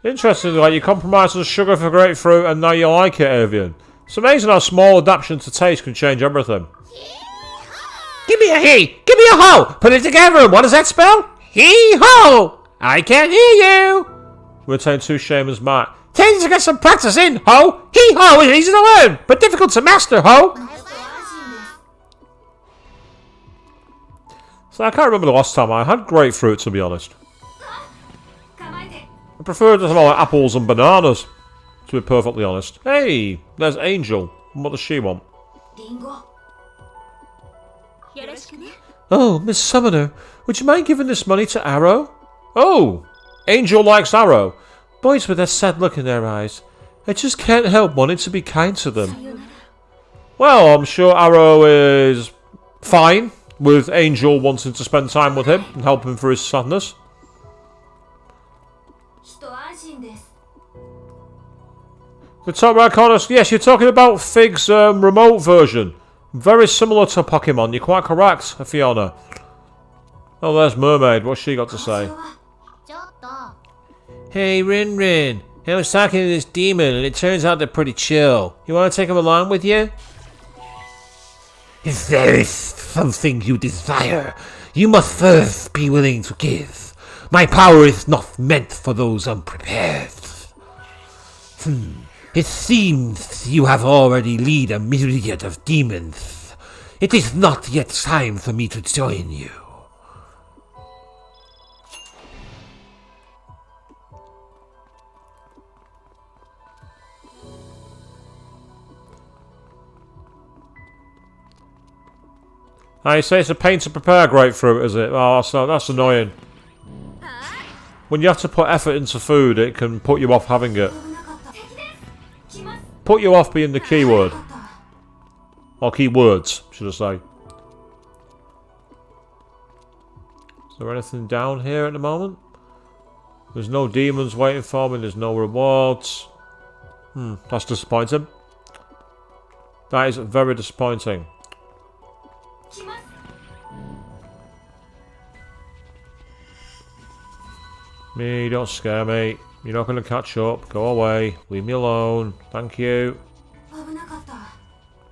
Interesting, like you compromise the sugar for grapefruit and now you like it, Avian. It's amazing how small adaptations to taste can change everything. Give me a he! Give me a ho! Put it together! What does that spell? Hee-ho! I can't hear you! Retain 2 Shaman's Mark. Tend to get some practice in, ho! Hee-ho is easy to learn, but difficult to master, ho! So I can't remember the last time I had grapefruit, to be honest. I prefer to have like apples and bananas, to be perfectly honest. Hey, there's Angel. What does she want? Oh, Miss Summoner, would you mind giving this money to Arrow? Oh, Angel likes Arrow. Boys with a sad look in their eyes. I just can't help wanting to be kind to them. Well, I'm sure Arrow is fine with Angel wanting to spend time with him and help him through his sadness. The top right corner, yes, you're talking about Fig's remote version. Very similar to Pokemon, you're quite correct, Fiona. Oh, there's Mermaid, what's she got to say? Hey, Rin. I was talking to this demon and it turns out they're pretty chill. You want to take him along with you? If there is something you desire, you must first be willing to give. My power is not meant for those unprepared. It seems you have already led a myriad of demons. It is not yet time for me to join you. I say it's a pain to prepare grapefruit, is it? Oh, so that's annoying. When you have to put effort into food, it can put you off having it. Put you off being the keyword. Or keywords, should I say. Is there anything down here at the moment? There's no demons waiting for me, there's no rewards. That's disappointing. That is very disappointing. Me, don't scare me. You're not going to catch up. Go away. Leave me alone. Thank you.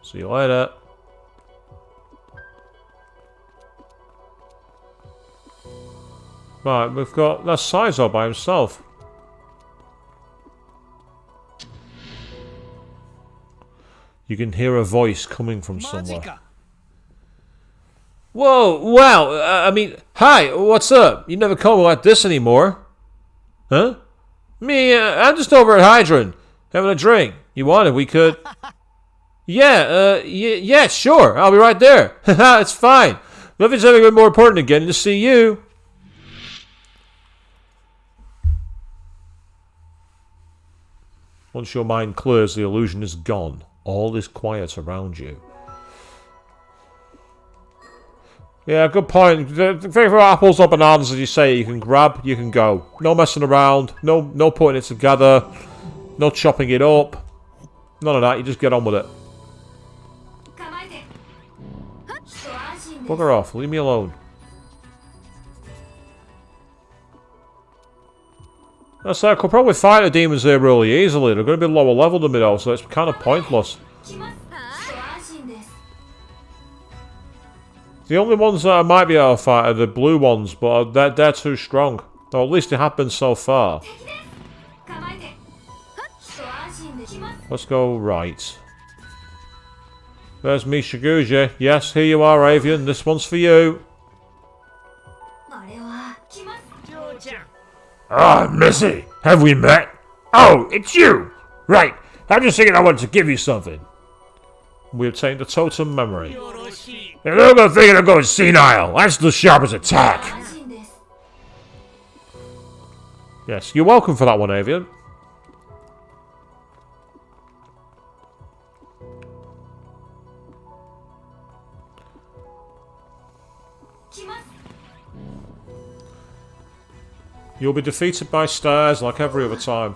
See you later. Right, we've got... That's Sizo by himself. You can hear a voice coming from somewhere. Whoa, wow, I mean, hi, what's up? You never call me like this anymore. Huh? Me, I'm just over at Hydron, having a drink. You wanted, we could... Yeah, sure, I'll be right there. Haha, it's fine. Nothing's ever been more important than getting to see you. Once your mind clears, the illusion is gone. All is quiet around you. Yeah, good point. The favourite apples or bananas, as you say, you can grab, you can go. No messing around, no putting it together, no chopping it up. None of that, you just get on with it. Bugger off, leave me alone. I say I could probably fight the demons here really easily. They're going to be lower level than me though, so it's kind of pointless. The only ones that I might be able to fight are the blue ones, but they're too strong. Or at least they have been so far. Let's go right. There's Mishaguji. Yes, here you are, Avian. This one's for you. Ah, Missy, have we met? Oh, it's you! Right, I'm just thinking I wanted to give you something. We obtained a totem memory. You're no good thinking I'm going senile. That's the sharpest attack. Yes, you're welcome for that one, Avian. You'll be defeated by stairs like every other time.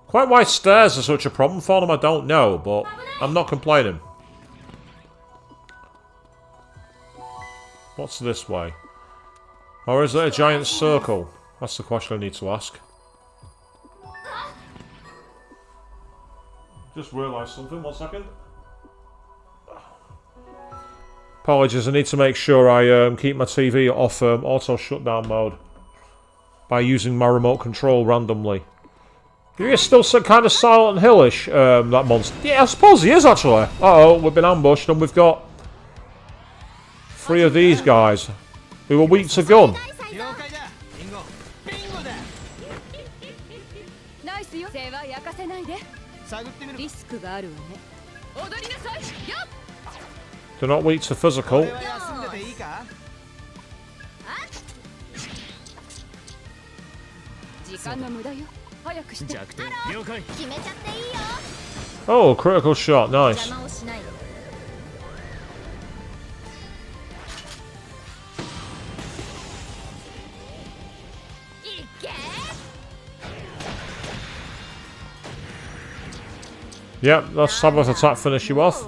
Quite why stairs are such a problem for them, I don't know, but I'm not complaining. What's this way? Or is it a giant circle? That's the question I need to ask. Just realised something, 1 second. Apologies, I need to make sure I keep my TV off auto shutdown mode by using my remote control randomly. He's still kind of Silent Hillish, that monster. Yeah, I suppose he is actually. Uh-oh, we've been ambushed and we've got 3 of these guys who are weak to gun. They're not weak to physical. Oh, critical shot, nice. Yep, that's Sabbath attack finish you off.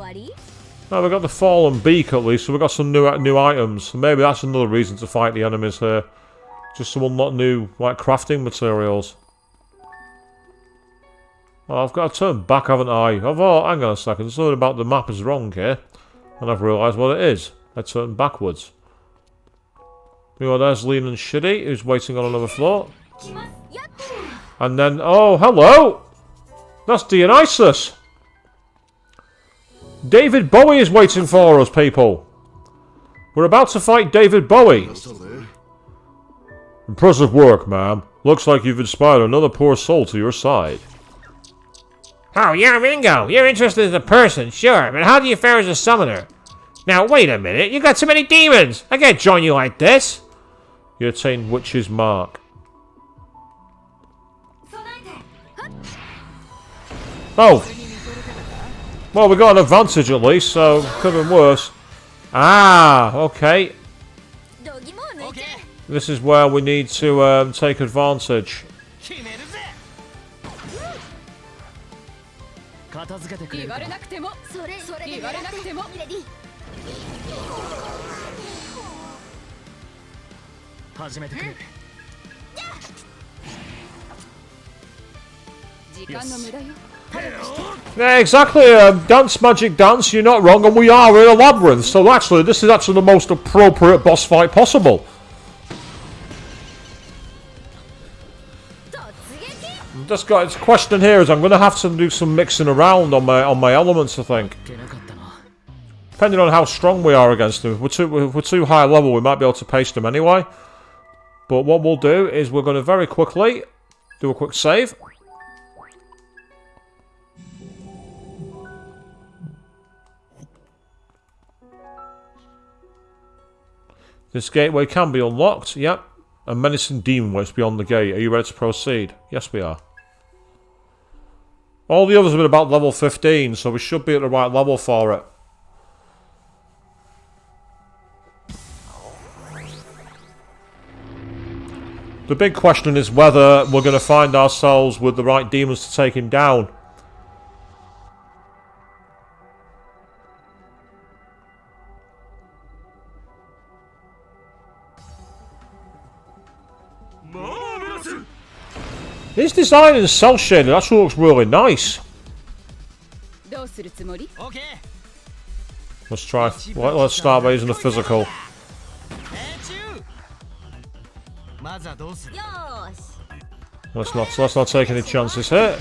Now we've got the fallen beak at least, so we've got some new items. Maybe that's another reason to fight the enemies here. Just to unlock new, like, crafting materials. Oh, I've got to turn back, haven't I? Oh, hang on a second, something about the map is wrong here. And I've realised what it is. I turned backwards. There's Lean and Shitty, who's waiting on another floor. And then, oh, hello! That's Dionysus! David Bowie is waiting for us, people! We're about to fight David Bowie! Impressive work, ma'am. Looks like you've inspired another poor soul to your side. Oh, you're Ringo. You're interested as a person, sure, but how do you fare as a summoner? Now, wait a minute. You got too many demons. I can't join you like this. You attained Witch's Mark. Oh! Well, we got an advantage at least, so could have been worse. Ah, okay. This is where we need to take advantage. Yeah, exactly. Dance, magic, dance. You're not wrong, and we are in a labyrinth. So actually, this is actually the most appropriate boss fight possible. Just got its question here is I'm going to have to do some mixing around on my elements. I think, depending on how strong we are against them. If we're too high level, we might be able to paste them anyway. But what we'll do is we're going to very quickly do a quick save. This gateway can be unlocked. Yep. A menacing demon waits beyond the gate. Are you ready to proceed? Yes, we are. All the others have been about level 15, so we should be at the right level for it. The big question is whether we're going to find ourselves with the right demons to take him down. His design is cell shaded. Actually looks really nice. Let's try. Let's start by using the physical. Let's not take any chances here.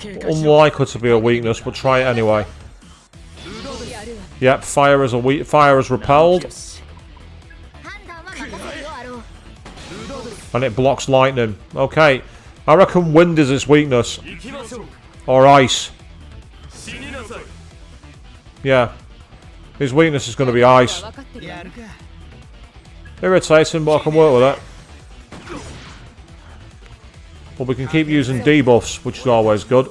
Unlikely to be a weakness, but try it anyway. Yep, fire is repelled. And it blocks lightning. Okay. I reckon wind is its weakness. Or ice. Yeah. His weakness is going to be ice. Irritating, but I can work with it. But we can keep using debuffs, which is always good.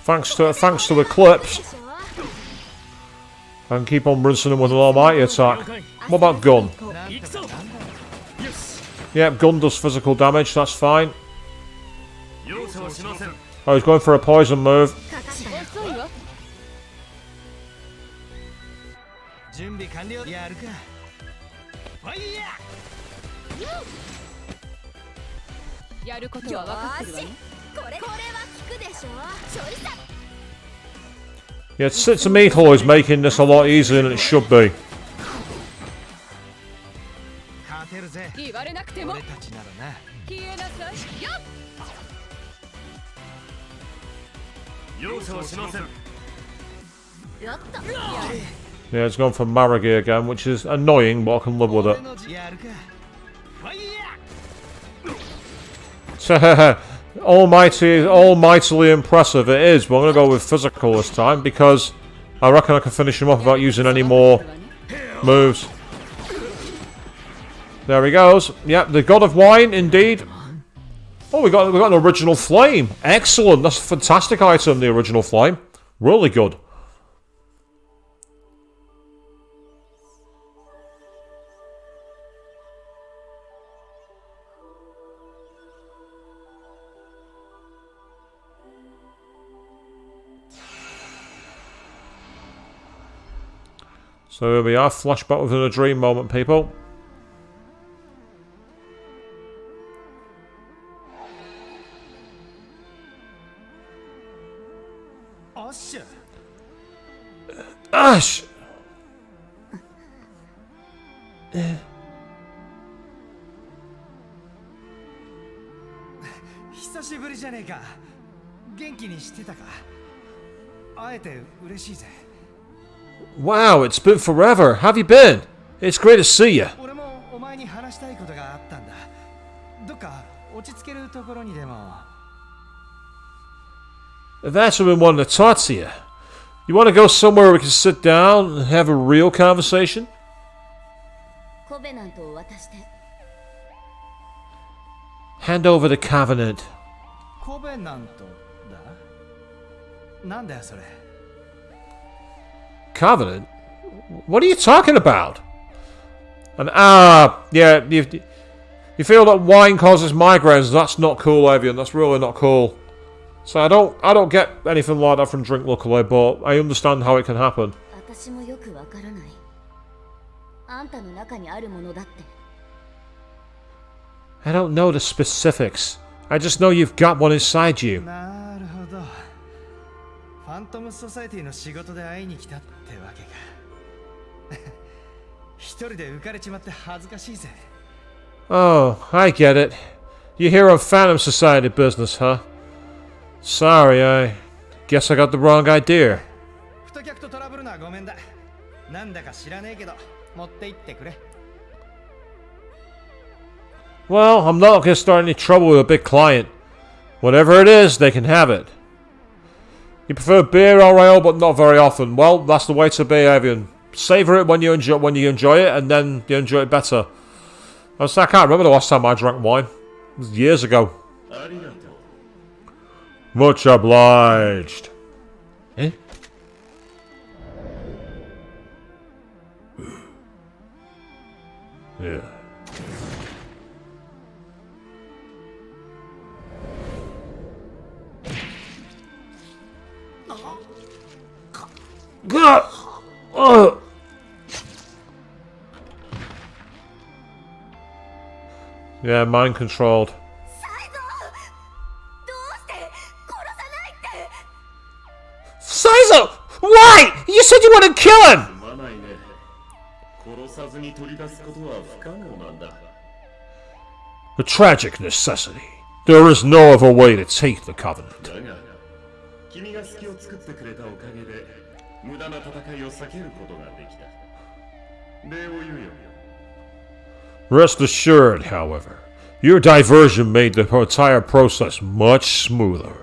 Thanks to Eclipse. I can keep on rinsing him with an almighty attack. What about gun? Yep, gun does physical damage, that's fine. Oh, he's going for a poison move. Yeah, Sitsumitol is making this a lot easier than it should be. Yeah, it's gone for Maragi again, which is annoying, but I can live with it. Almightily impressive it is, but I'm going to go with physical this time, because I reckon I can finish him off without using any more moves. There he goes. Yep, the God of Wine, indeed. Oh, we got an original flame. Excellent. That's a fantastic item, the original flame. Really good. So here we are, flashback within a dream moment, people. Ash! Wow, it's been forever. How have you been? It's great to see you. I've actually been wanting to talk to you. You want to go somewhere where we can sit down and have a real conversation? Hand over the Covenant. Covenant? What are you talking about? And yeah, you feel that wine causes migraines. That's not cool, Avian. That's really not cool. So I don't get anything like that from Drink Luckily, but I understand how it can happen. I don't know the specifics. I just know you've got one inside you. Oh, I get it. You're here on Phantom Society business, huh? Sorry, I guess I got the wrong idea. Well, I'm not going to start any trouble with a big client. Whatever it is, they can have it. You prefer beer or ale, but not very often. Well, that's the way to be, Avian. savor it when you enjoy it, and then you enjoy it better. I can't remember the last time I drank wine. It was years ago. Much obliged. Eh? Yeah. Yeah, mind controlled. Saizo! Why? You said you want to kill him! A tragic necessity. There is no other way to take the Covenant. Rest assured, however, your diversion made the entire process much smoother.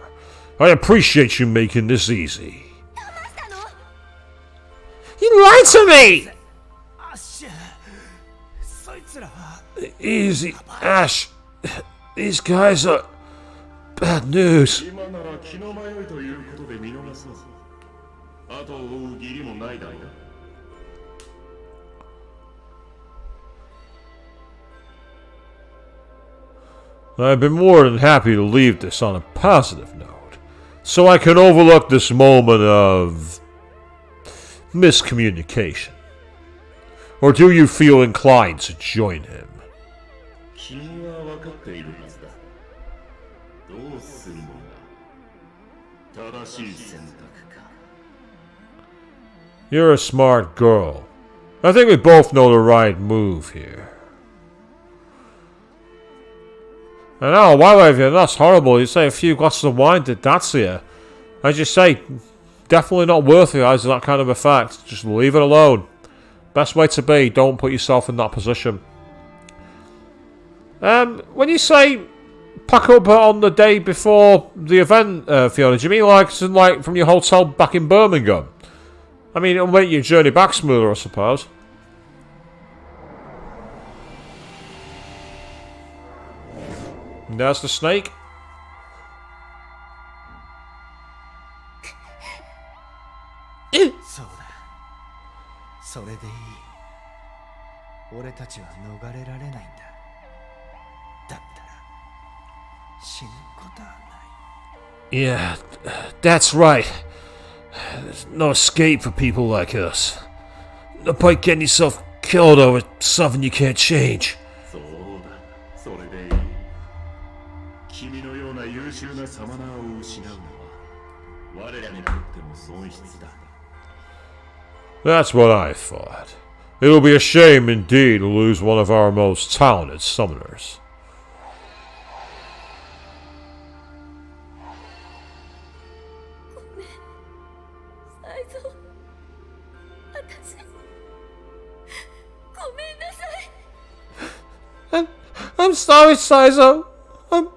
I appreciate you making this easy. You lied to me! Easy, Ash. These guys are bad news. I've been more than happy to leave this on a positive note, so I can overlook this moment of miscommunication. Or do you feel inclined to join him? You're a smart girl. I think we both know the right move here. I know, why would you? That's horrible. You say a few glasses of wine did that to you. I just say, definitely not worth it as that kind of effect. Just leave it alone. Best way to be, don't put yourself in that position. When you say pack up on the day before the event, Fiona, do you mean like from your hotel back in Birmingham? I mean, it'll make your journey back smoother, I suppose. And there's the snake. Yeah, that's right. There's no escape for people like us. No point getting yourself killed over something you can't change. That's what I thought. It'll be a shame indeed to lose one of our most talented summoners. I'm sorry, Saizo. I'm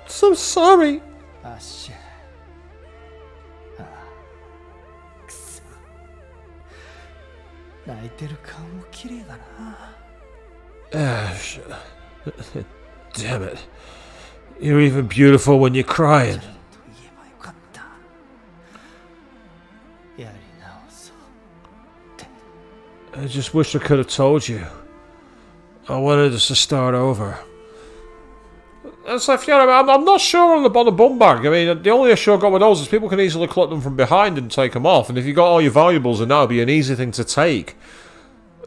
so sorry. Ash. Damn it. You're even beautiful when you're crying. I just wish I could have told you. I wanted us to start over. It's like, Fiona, I'm not sure on the bum bag. I mean, the only issue I've got with those is people can easily collect them from behind and take them off. And if you've got all your valuables, then that would be an easy thing to take.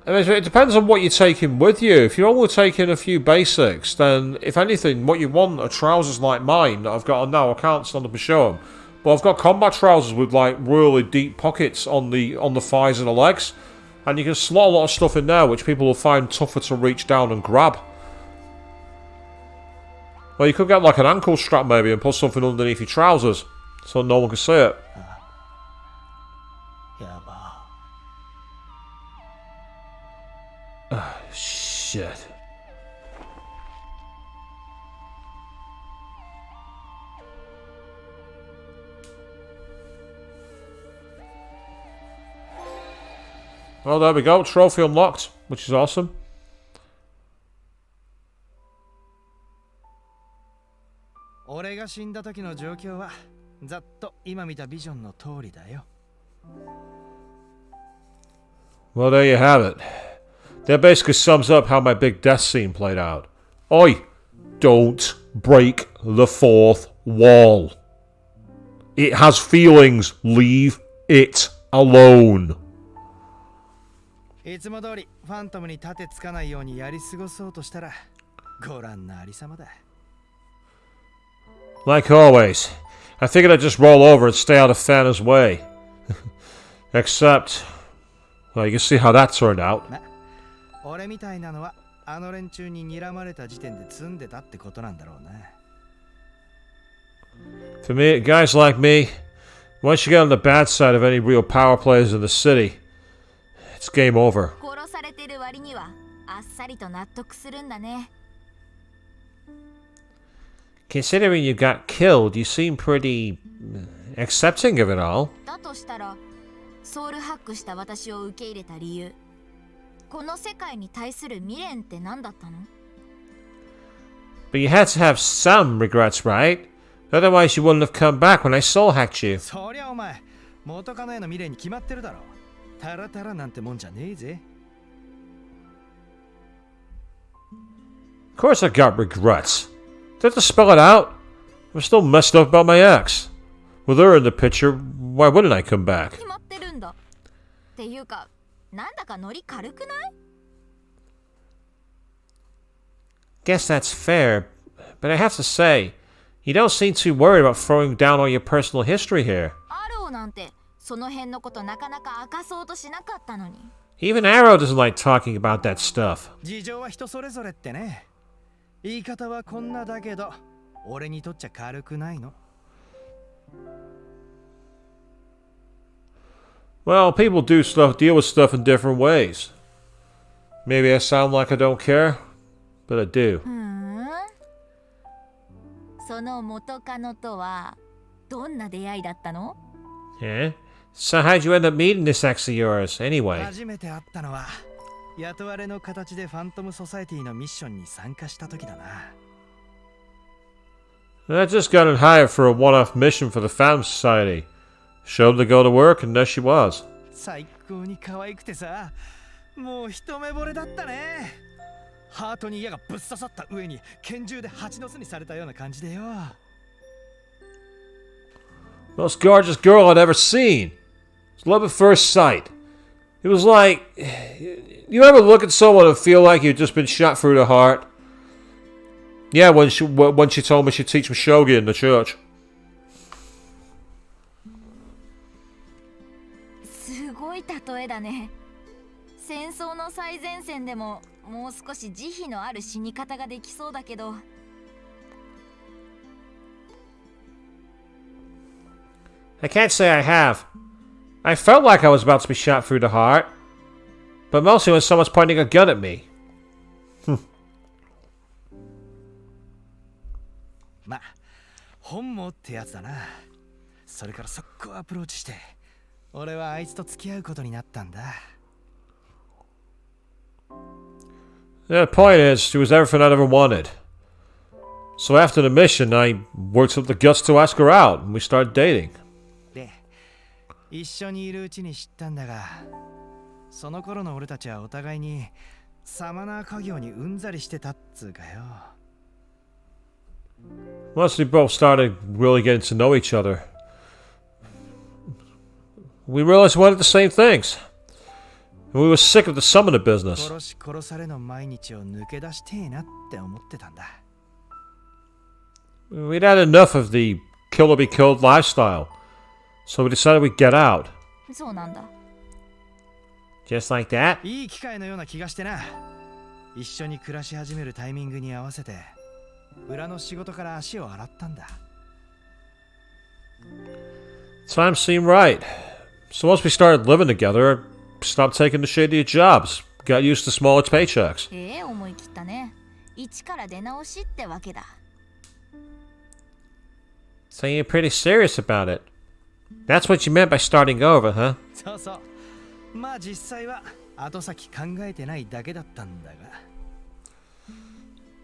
I mean, it depends on what you're taking with you. If you're only taking a few basics, then if anything, what you want are trousers like mine that I've got on now. I can't stand up and show them. But I've got combat trousers with like really deep pockets on the thighs and the legs. And you can slot a lot of stuff in there which people will find tougher to reach down and grab. Well, you could get like an ankle strap maybe and put something underneath your trousers so no one can see it. Shit. Oh, there we go. Trophy unlocked, which is awesome. 俺が死んだ時の状況はざっと今見たビジョンの通りだよ。 Well, there you have it. That basically sums up how my big death scene played out. Oi! Don't break the fourth wall. It has feelings. Leave it alone. いつも通りファントムに盾つかないようにやり過ごそうとしたらご覧のありさまだ。 Like always, I figured I'd just roll over and stay out of Thanos' way. Except, well, you can see how that turned out. 俺みたいなのはあの連中に睨まれた時点で積んでたってことなんだろうな。 For me, guys like me, once you get on the bad side of any real power players in the city, it's game over. 殺されてる割にはあっさりと納得するんだね。 Considering you got killed, you seem pretty accepting of it all. だとしたらソウルハックした私を受け入れた理由、この世界に対する未練って何だったの？ But you had to have some regrets, right? Otherwise you wouldn't have come back when I soul hacked you. そりゃお前元カノへの未練に決まってるだろ。タラタラなんてもんじゃねえぜ。 Of course I got regrets. Did I have to spell it out? I'm still messed up about my ex. With her in the picture, why wouldn't I come back? 決まってるんだ。っていうか、なんだかノリ軽くない？ Guess that's fair, but I have to say, you don't seem too worried about throwing down all your personal history here. アローなんてその辺のことなかなか明かそうとしなかったのに。 Even Arrow doesn't like talking about that stuff. 事情は人それぞれってね。言い方はこんなだけど、俺にとっちゃ軽くないの。 Well, people do deal with stuff in different ways. Maybe I sound like I don't care, but I do. その元カノとはどんな出会いだったの？ Yeah? So how'd you end up meeting this ex of yours, anyway? 初めて会ったのは雇われの形でファントムソサエティのミッションに参加した時だな。 I just got hired for a one-off mission for the Phantom Society. Showed to go to work, and there she was. 最高に可愛くてさ、もう一目惚れだったね。ハートに矢がぶっ刺さった上に拳銃で蜂の巣にされたような感じでよ。 Most gorgeous girl I'd ever seen. It's love at first sight. It was like, you ever look at someone and feel like you've just been shot through the heart? Yeah, when she told me she'd teach me shogi in the church. すごい例えだね。戦争の最前線でももう少し慈悲のある死に方ができそうだけど。 I can't say I have. I felt like I was about to be shot through the heart, but mostly when someone's pointing a gun at me. まあ、本望ってやつだな。それから速攻アプローチして、俺はあいつと付き合うことになったんだ。 The point is, she was everything I'd ever wanted. So after the mission, I worked up the guts to ask her out, and we started dating. で、一緒にいるうちに知ったんだが、その頃の俺たちはお互いにサマナー家業にうんざりしてたっつうかよ。 Once we both started really getting to know each other, we realized we wanted the same things. And we were sick of the summoner business. 殺し殺されの毎日を抜け出してえなって思ってたんだ。 We'd had enough of the kill or be killed lifestyle, so we decided we'd get out. そうなんだ。 Just like that? いい機会のような気がしてな。一緒に暮らし始めるタイミングに合わせて、裏の仕事から足を洗ったんだ。 Time seemed right. So once we started living together, I stopped taking the shadier jobs. Got used to smaller paychecks. 思い切ったね。一から出直しってわけだ。 So you're pretty serious about it. That's what you meant by starting over, huh? そうそう。まあ実際は後先考えてないだけだったんだが。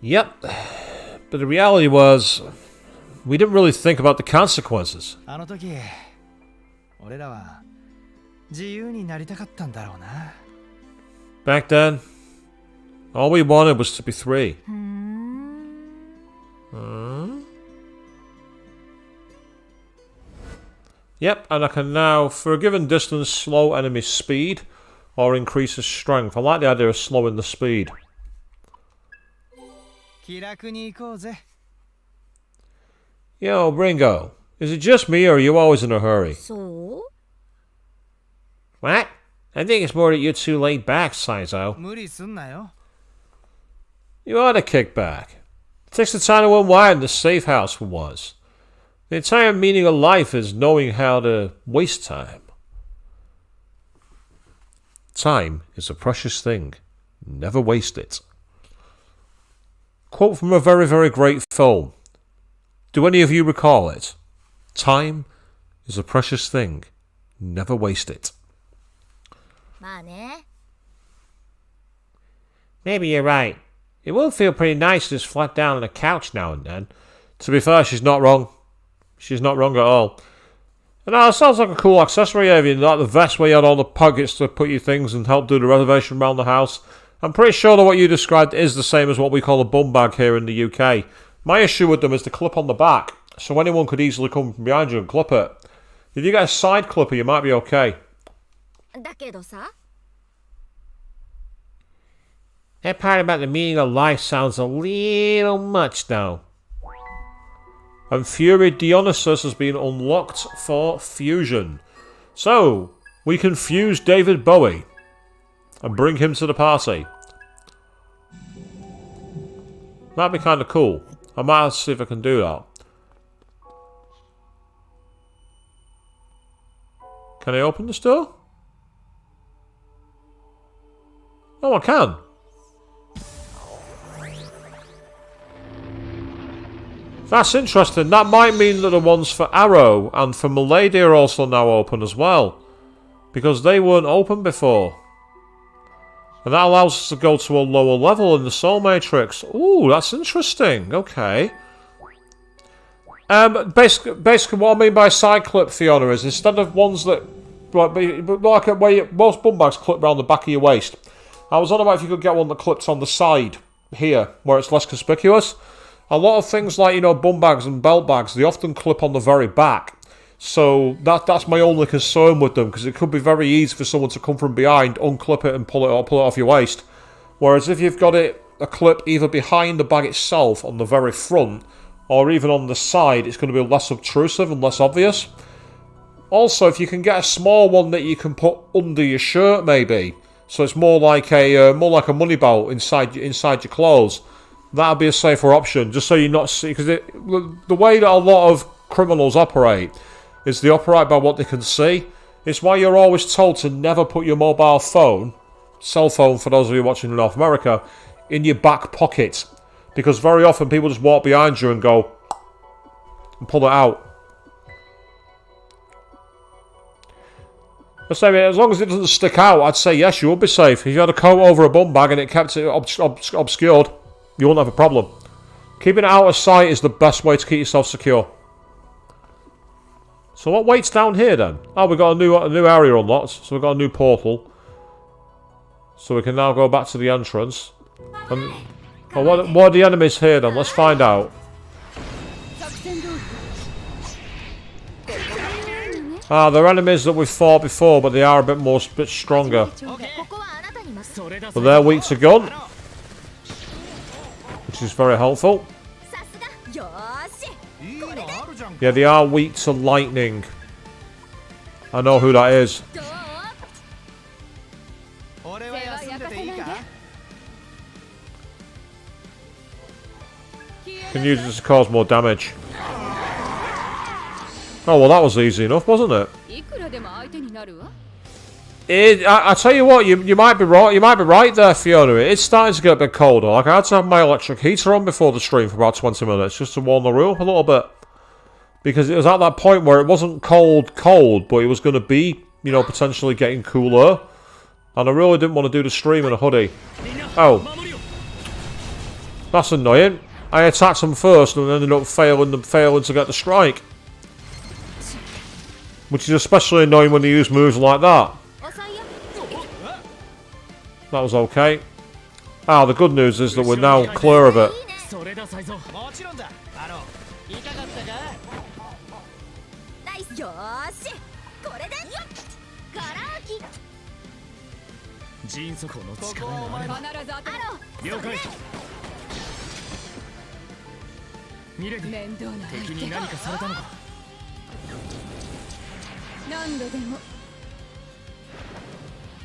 Yep. But the reality was, we didn't really think about the consequences. あの時俺らは自由になりたかったんだろうな。 Back then, all we wanted was to be free. Yep, and I can now, for a given distance, slow enemy speed or increase his strength. I like the idea of slowing the speed. 気楽に行こうぜ。 Yo, Ringo, is it just me or are you always in a hurry? そう What? I think it's more that you're too laid back, Saizo. 無理すんなよ。 You ought to kick back. It takes the time to unwind the safe house for once. The entire meaning of life is knowing how to waste time. Time is a precious thing. Never waste it. Quote from a very, very great film. Do any of you recall it? Time is a precious thing. Never waste it. まあね Maybe you're right. It will feel pretty nice to just flat down on the couch now and then. To be fair, she's not wrong. She's not wrong at all. And that sounds like a cool accessory, Avian, like the vest where you had all the pockets to put your things and help do the renovation around the house. I'm pretty sure that what you described is the same as what we call a bum bag here in the UK. My issue with them is the clip on the back, so anyone could easily come from behind you and clip it. If you get a side clipper, you might be okay. だけどさ That part about the meaning of life sounds a little much, though. And Fury Dionysus has been unlocked for fusion. So, we can fuse David Bowie and bring him to the party. That'd be kind of cool. I might have to see if I can do that. Can I open this door? Oh, I can. That's interesting. That might mean that the ones for Arrow and for Milady are also now open as well. Because they weren't open before. And that allows us to go to a lower level in the Soul Matrix. Ooh, that's interesting. Okay. Basically what I mean by side clip, Fiona, is instead of ones that... like where most bum bags clip around the back of your waist. I was on about if you could get one that clips on the side here, where it's less conspicuous. A lot of things like, you know, bum bags and belt bags, they often clip on the very back. So that's my only concern with them, because it could be very easy for someone to come from behind, unclip it and pull it off your waist. Whereas if you've got a clip either behind the bag itself on the very front, or even on the side, it's going to be less obtrusive and less obvious. Also, if you can get a small one that you can put under your shirt, maybe, so it's more like a money belt inside your clothes. That'd be a safer option, just so you're not see, because the way that a lot of criminals operate is they operate by what they can see. It's why you're always told to never put your mobile phone, cell phone for those of you watching in North America, in your back pocket, because very often people just walk behind you and go and pull it out. I say, as long as it doesn't stick out, I'd say yes, you would be safe. If you had a coat over a bum bag and it kept it obscured, you won't have a problem. Keeping it out of sight is the best way to keep yourself secure. So what waits down here then? Oh, we've got a new area unlocked, so we've got a new portal. So we can now go back to the entrance. And what are the enemies here then? Let's find out. Ah, they're enemies that we've fought before, but they are a bit stronger. But they're weak to gun, which is very helpful. Yeah, they are weak to lightning. I know who that is. Can use this to cause more damage. Oh, well, that was easy enough, wasn't it? I tell you what, you might be right. You might be right there, Fiona. It's starting to get a bit colder. Like, I had to have my electric heater on before the stream for about 20 minutes just to warm the room up a little bit, because it was at that point where it wasn't cold, but it was going to be, you know, potentially getting cooler. And I really didn't want to do the stream in a hoodie. Oh. That's annoying. I attacked him first and ended up failing to get the strike. Which is especially annoying when you use moves like that. That was okay. Ah, the good news is that we're now clear of it.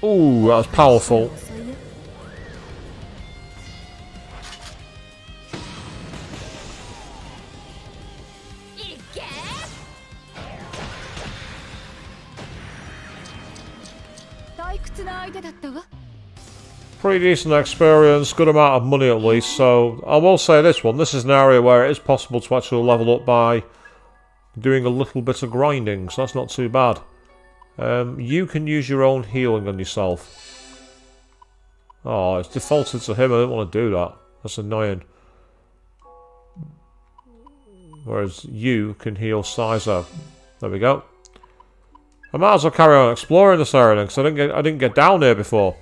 Ooh, that was powerful. Pretty decent experience, good amount of money at least, so I will say this one, this is an area where it is possible to actually level up by doing a little bit of grinding, so that's not too bad. You can use your own healing on yourself. Oh, it's defaulted to him, I don't want to do that. That's annoying. Whereas you can heal Sizer. There we go. I might as well carry on exploring this area then, because I didn't get down here before.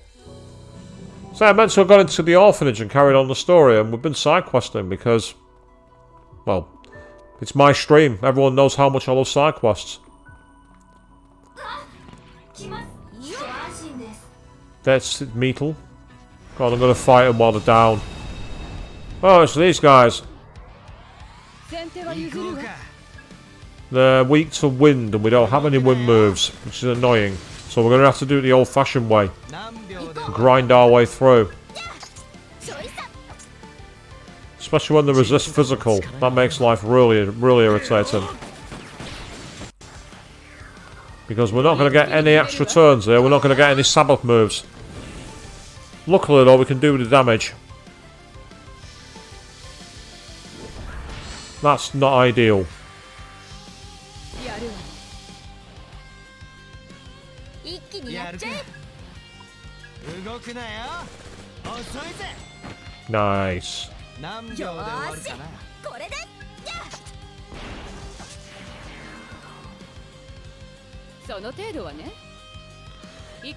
So I meant to have gone into the orphanage and carried on the story, and we've been side questing because, well, it's my stream. Everyone knows how much I love side quests. That's Meetle. God, I'm going to fight them while they're down. Oh, it's these guys. They're weak to wind, and we don't have any wind moves, which is annoying. So we're going to have to do it the old-fashioned way. Grind our way through. Especially when they resist physical. That makes life really, really irritating. Because we're not going to get any extra turns here. We're not going to get any Sabbath moves. Luckily though, we can do the damage. That's not ideal. Nice.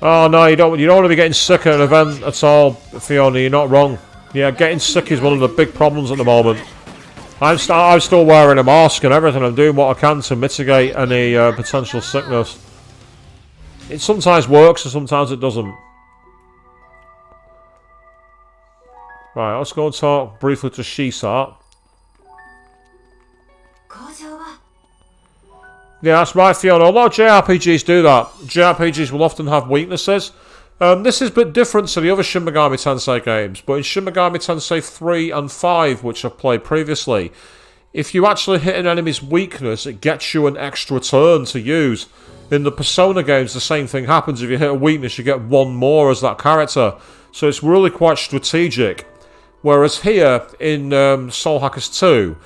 Oh no, you don't want to be getting sick at an event at all, Fiona. You're not wrong. Yeah, getting sick is one of the big problems at the moment. I'm still wearing a mask and everything. I'm doing what I can to mitigate any potential sickness. It sometimes works and sometimes it doesn't. Right, let's go and talk briefly to Shisart. Yeah, that's right, Fiona. A lot of JRPGs do that. JRPGs will often have weaknesses. This is a bit different to the other Shin Megami Tensei games, but in Shin Megami Tensei 3 and 5, which I've played previously, if you actually hit an enemy's weakness, it gets you an extra turn to use. In the Persona games, the same thing happens. If you hit a weakness, you get one more as that character. So it's really quite strategic. Whereas here, in Soul Hackers 2,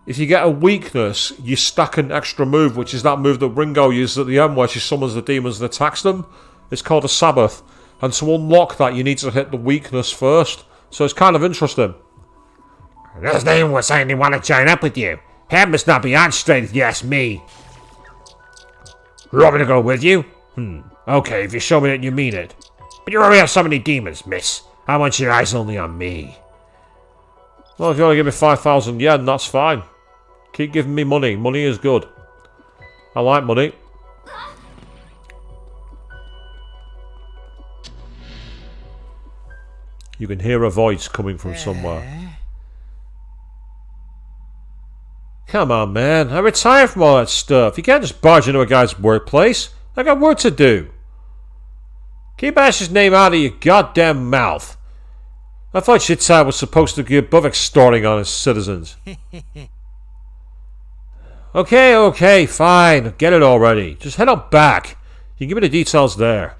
if you get a weakness, you stack an extra move, which is that move that Ringo uses at the end where she summons the demons and attacks them. It's called a Sabbath. And to unlock that, you need to hit the weakness first. So it's kind of interesting. This name was saying they want to join up with you. Head must not be on straight if you ask me. You want me to go with you? Okay, if you show me that you mean it. But you already have so many demons, miss. I want your eyes only on me. Well, if you only give me 5,000 yen, that's fine. Keep giving me money. Money is good. I like money. You can hear a voice coming from somewhere. Come on, man. I retired from all that stuff. You can't just barge into a guy's workplace. I got work to do. Keep Ash's name out of your goddamn mouth. I thought Shitai was supposed to be above extorting on his citizens. Okay, fine. Get it already. Just head up back. You can give me the details there.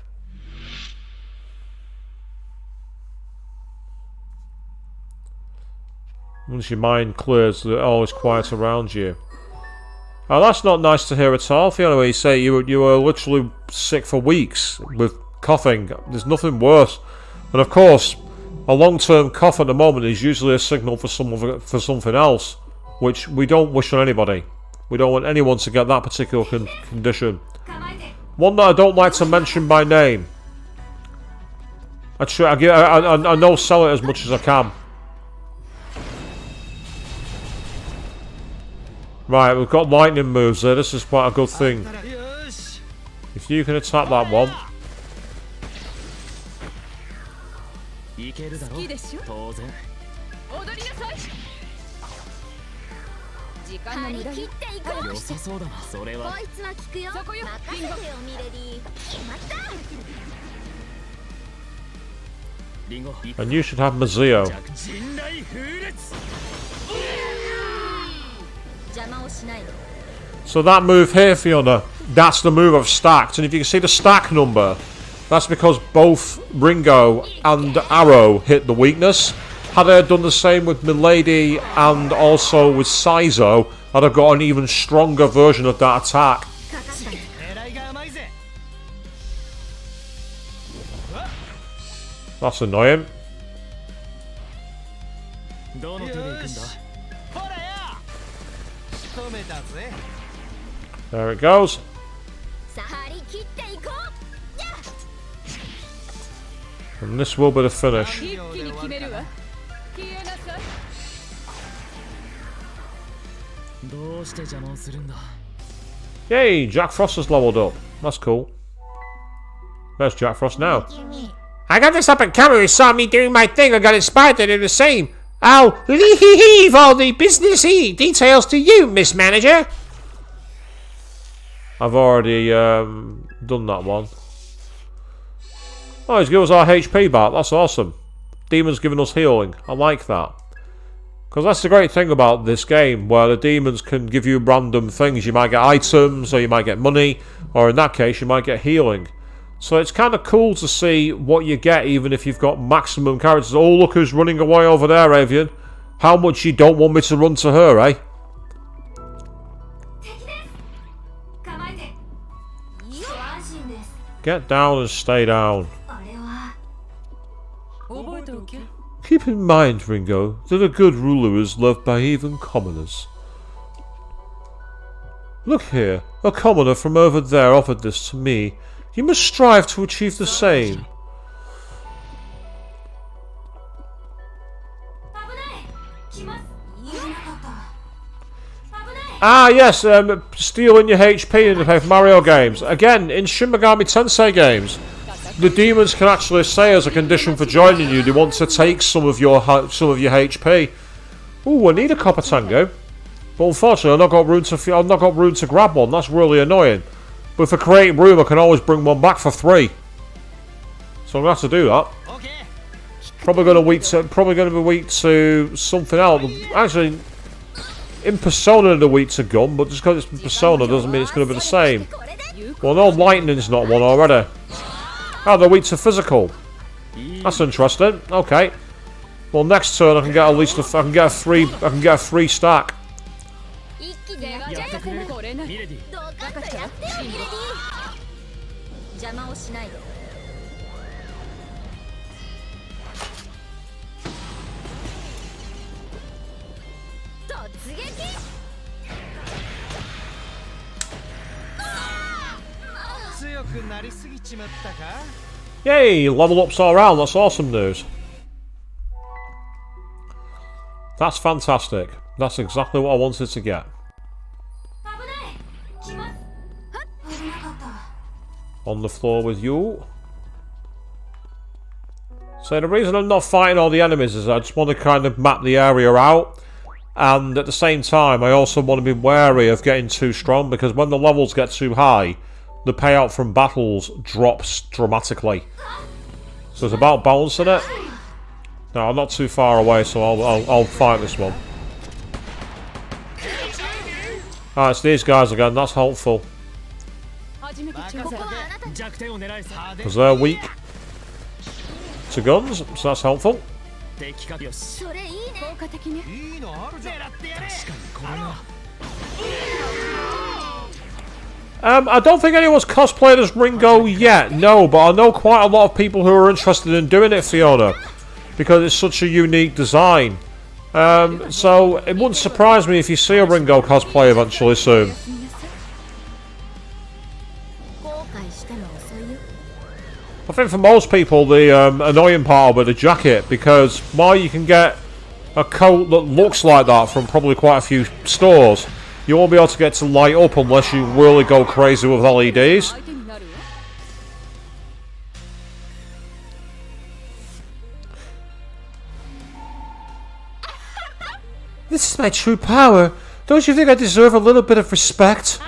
Once your mind clears, all is quiet around you. Oh, that's not nice to hear at all, Fiona. You say you were literally sick for weeks with coughing. There's nothing worse. And of course, a long-term cough at the moment is usually a signal for something else, which we don't wish on anybody. We don't want anyone to get that particular condition. One that I don't like to mention by name. I know sell it as much as I can. Right, we've got lightning moves there. This is quite a good thing. If you can attack that one. And you should have Mazio. So that move here, Fiona, that's the move I've stacked. And if you can see the stack number, that's because both Ringo and Arrow hit the weakness. Had I done the same with Milady and also with Saizo, I'd have got an even stronger version of that attack. That's annoying. There it goes. And this will be the finish. Yay, Jack Frost has leveled up. That's cool. Where's Jack Frost now? I got this up on camera. You saw me doing my thing. I got inspired to do the same. I'll leave all the business details to you, Miss Manager. I've already done that one. Oh, he's given us our HP back. That's awesome. Demon's giving us healing. I like that. Because that's the great thing about this game, where the demons can give you random things. You might get items, or you might get money, or in that case, you might get healing. So it's kind of cool to see what you get, even if you've got maximum characters. Oh, look who's running away over there, Avian. How much you don't want me to run to her, eh? Get down and stay down. Keep in mind, Ringo, that a good ruler is loved by even commoners. Look here, a commoner from over there offered this to me. You must strive to achieve the same. Ah, yes, stealing your HP in the Paper Mario games. Again, in Shin Megami Tensei games, the demons can actually say as a condition for joining you, they want to take some of your HP. Ooh, I need a Copper Tango, but unfortunately, I've not got room to grab one. That's really annoying. But for creating room, I can always bring one back for 3. So I'm gonna have to do that. Probably gonna be weak to something else. Actually, in Persona they're weak to gun, but just because it's in Persona doesn't mean it's gonna be the same. Well, no, lightning's not one already. Oh, they're weak to physical. That's interesting. Okay. Well, next turn I can get at least I can get a 3 stack. Yay! Level ups all around. That's awesome news. That's fantastic. That's exactly what I wanted to get. On the floor with you. So the reason I'm not fighting all the enemies is I just want to kind of map the area out. And at the same time, I also want to be wary of getting too strong, because when the levels get too high, the payout from battles drops dramatically. So it's about balancing it. No, I'm not too far away, so I'll fight this one. Ah, it's these guys again. That's helpful. Because they're weak to guns, so that's helpful. I don't think anyone's cosplayed as Ringo yet, no, but I know quite a lot of people who are interested in doing it, Fiona, because it's such a unique design. So it wouldn't surprise me if you see a Ringo cosplay eventually soon. I think for most people the annoying part of it, the jacket, because while you can get a coat that looks like that from probably quite a few stores, you won't be able to get to light up unless you really go crazy with LEDs. This is my true power. Don't you think I deserve a little bit of respect?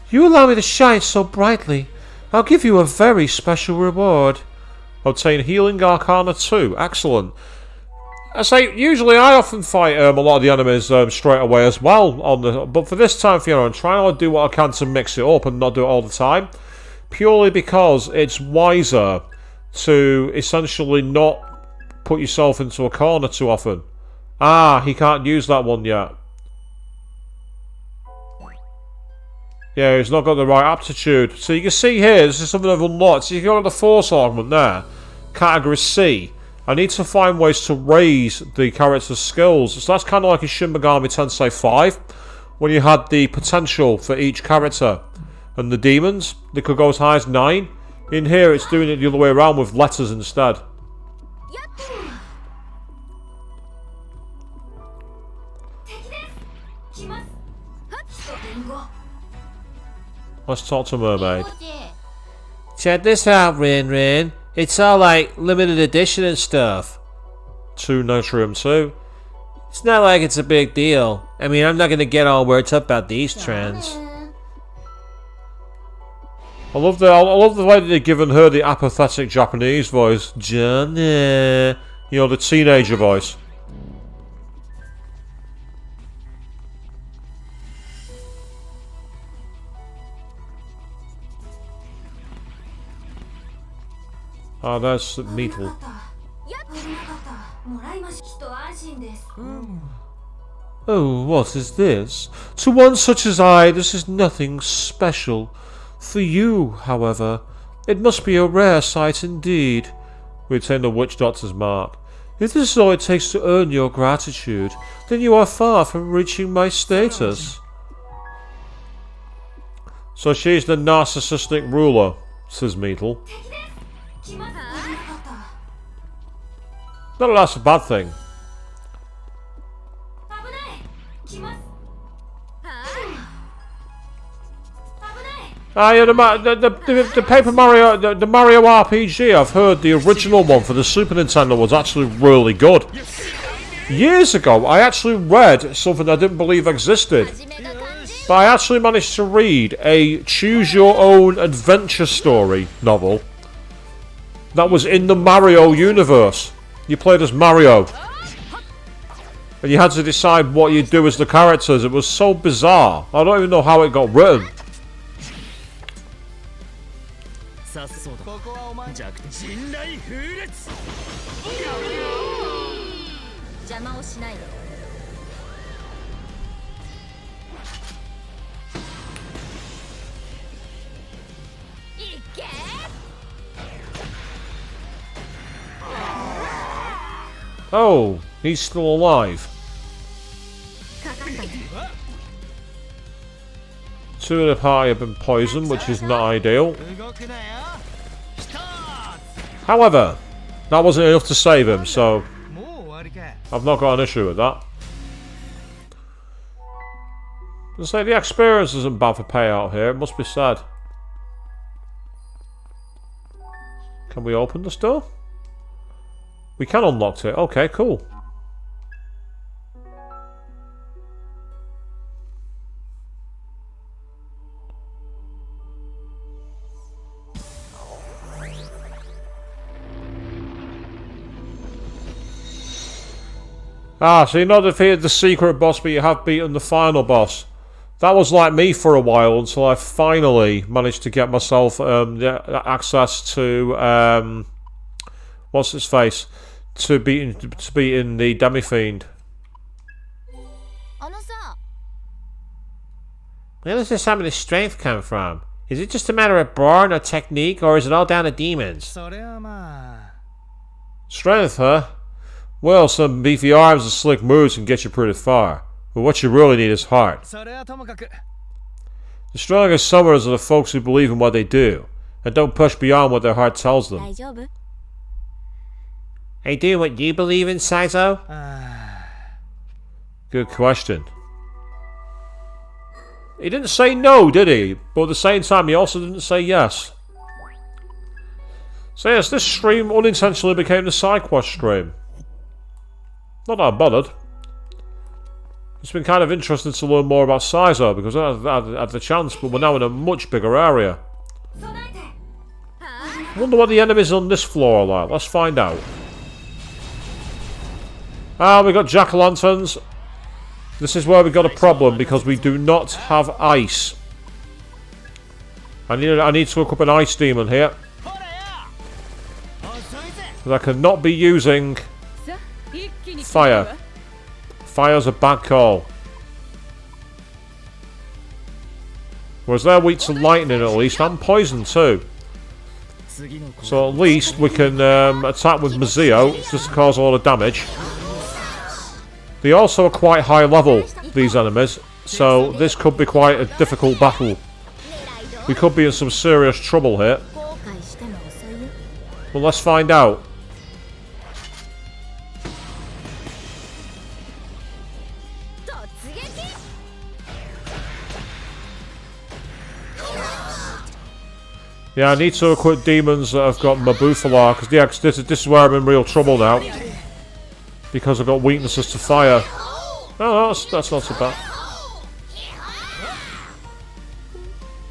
You allow me to shine so brightly. I'll give you a very special reward. Obtain Healing Arcana 2. Excellent. I say, usually I often fight a lot of the enemies straight away as well, but for this time, Fiona, I'm trying to do what I can to mix it up and not do it all the time. Purely because it's wiser to essentially not put yourself into a corner too often. Ah, he can't use that one yet. Yeah, he's not got the right aptitude. So you can see here, this is something I've unlocked. So you got the Force Augment there. Category C. I need to find ways to raise the character's skills. So that's kind of like in Shin Megami Tensei 5, when you had the potential for each character. And the demons, they could go as high as 9. In here, it's doing it the other way around with letters instead. Let's talk to Mermaid. Check this out, Rin Rin. It's all like limited edition and stuff. 2 Nitrium 2. It's not like it's a big deal. I mean, I'm not gonna get all worked up about these trends. I love the way that they've given her the apathetic Japanese voice. Johnny. You know, the teenager voice. Ah, that's Meetle. Oh, what is this? To one such as I, this is nothing special. For you, however, it must be a rare sight indeed. We obtain the Witch Doctor's mark. If this is all it takes to earn your gratitude, then you are far from reaching my status. So she's the narcissistic ruler, says Meetle. Not that that's a bad thing. Ah, yeah, the Paper Mario, the Mario RPG, I've heard the original one for the Super Nintendo was actually really good. Years ago, I actually read something I didn't believe existed. But I actually managed to read a choose-your-own adventure story novel that was in the Mario universe. You played as Mario. And you had to decide what you'd do as the characters. It was so bizarre. I don't even know how it got written. Oh, he's still alive. 2 of the party have been poisoned, which is not ideal. However, that wasn't enough to save him, so I've not got an issue with that. I'll say the experience isn't bad for payout here, it must be said. Can we open this door? We can unlock it. Okay, cool. Ah, so you not defeated the secret boss, but you have beaten the final boss. That was like me for a while until I finally managed to get myself access to what's his face to beating the Demi-Fiend. Where does this having the strength come from? Is it just a matter of born or technique, or is it all down to demons? それはまあ Strength, huh? Well, some beefy arms and slick moves can get you pretty far. But what you really need is heart. それはともかく The strongest summoners are the folks who believe in what they do, and don't push beyond what their heart tells them. 大丈夫？ I do what you believe in, Saizo? あ Good question. He didn't say no, did he? But at the same time, he also didn't say yes. So yes, this stream unintentionally became the side quest stream. Not that I'm bothered. It's been kind of interesting to learn more about Saizo because I had the chance, but we're now in a much bigger area. I wonder what the enemies on this floor are like. Let's find out. Ah, we got jack-o'-lanterns. This is where we got a problem because we do not have ice. I need to look up an ice demon here. Because I cannot be using さ一気に fire. Fire's a bad call. Whereas they're weak to lightning at least, and poison too. So at least we can attack with Mazio just to cause a lot of damage. They also are quite high level, these enemies, so this could be quite a difficult battle. We could be in some serious trouble here. 後悔しても遅いよ。 Well, let's find out. Yeah, I need to equip demons that have got Mabufala, because yeah, this is where I'm in real trouble now. Because I've got weaknesses to fire. No, that's not so bad.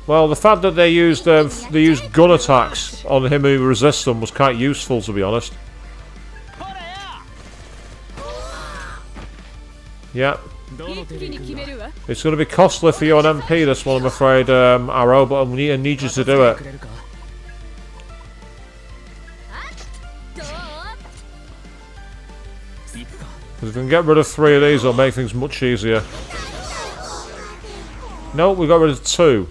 Well, the fact that they used gun attacks on him who resists them was quite useful, to be honest. Yeah. 一気に決めるわ It's going to be costly for you on MP, this one, I'm afraid, Arrow, but I need you to do it. 'Cause if we can get rid of 3 of these, it'll make things much easier. No, we got rid of 2.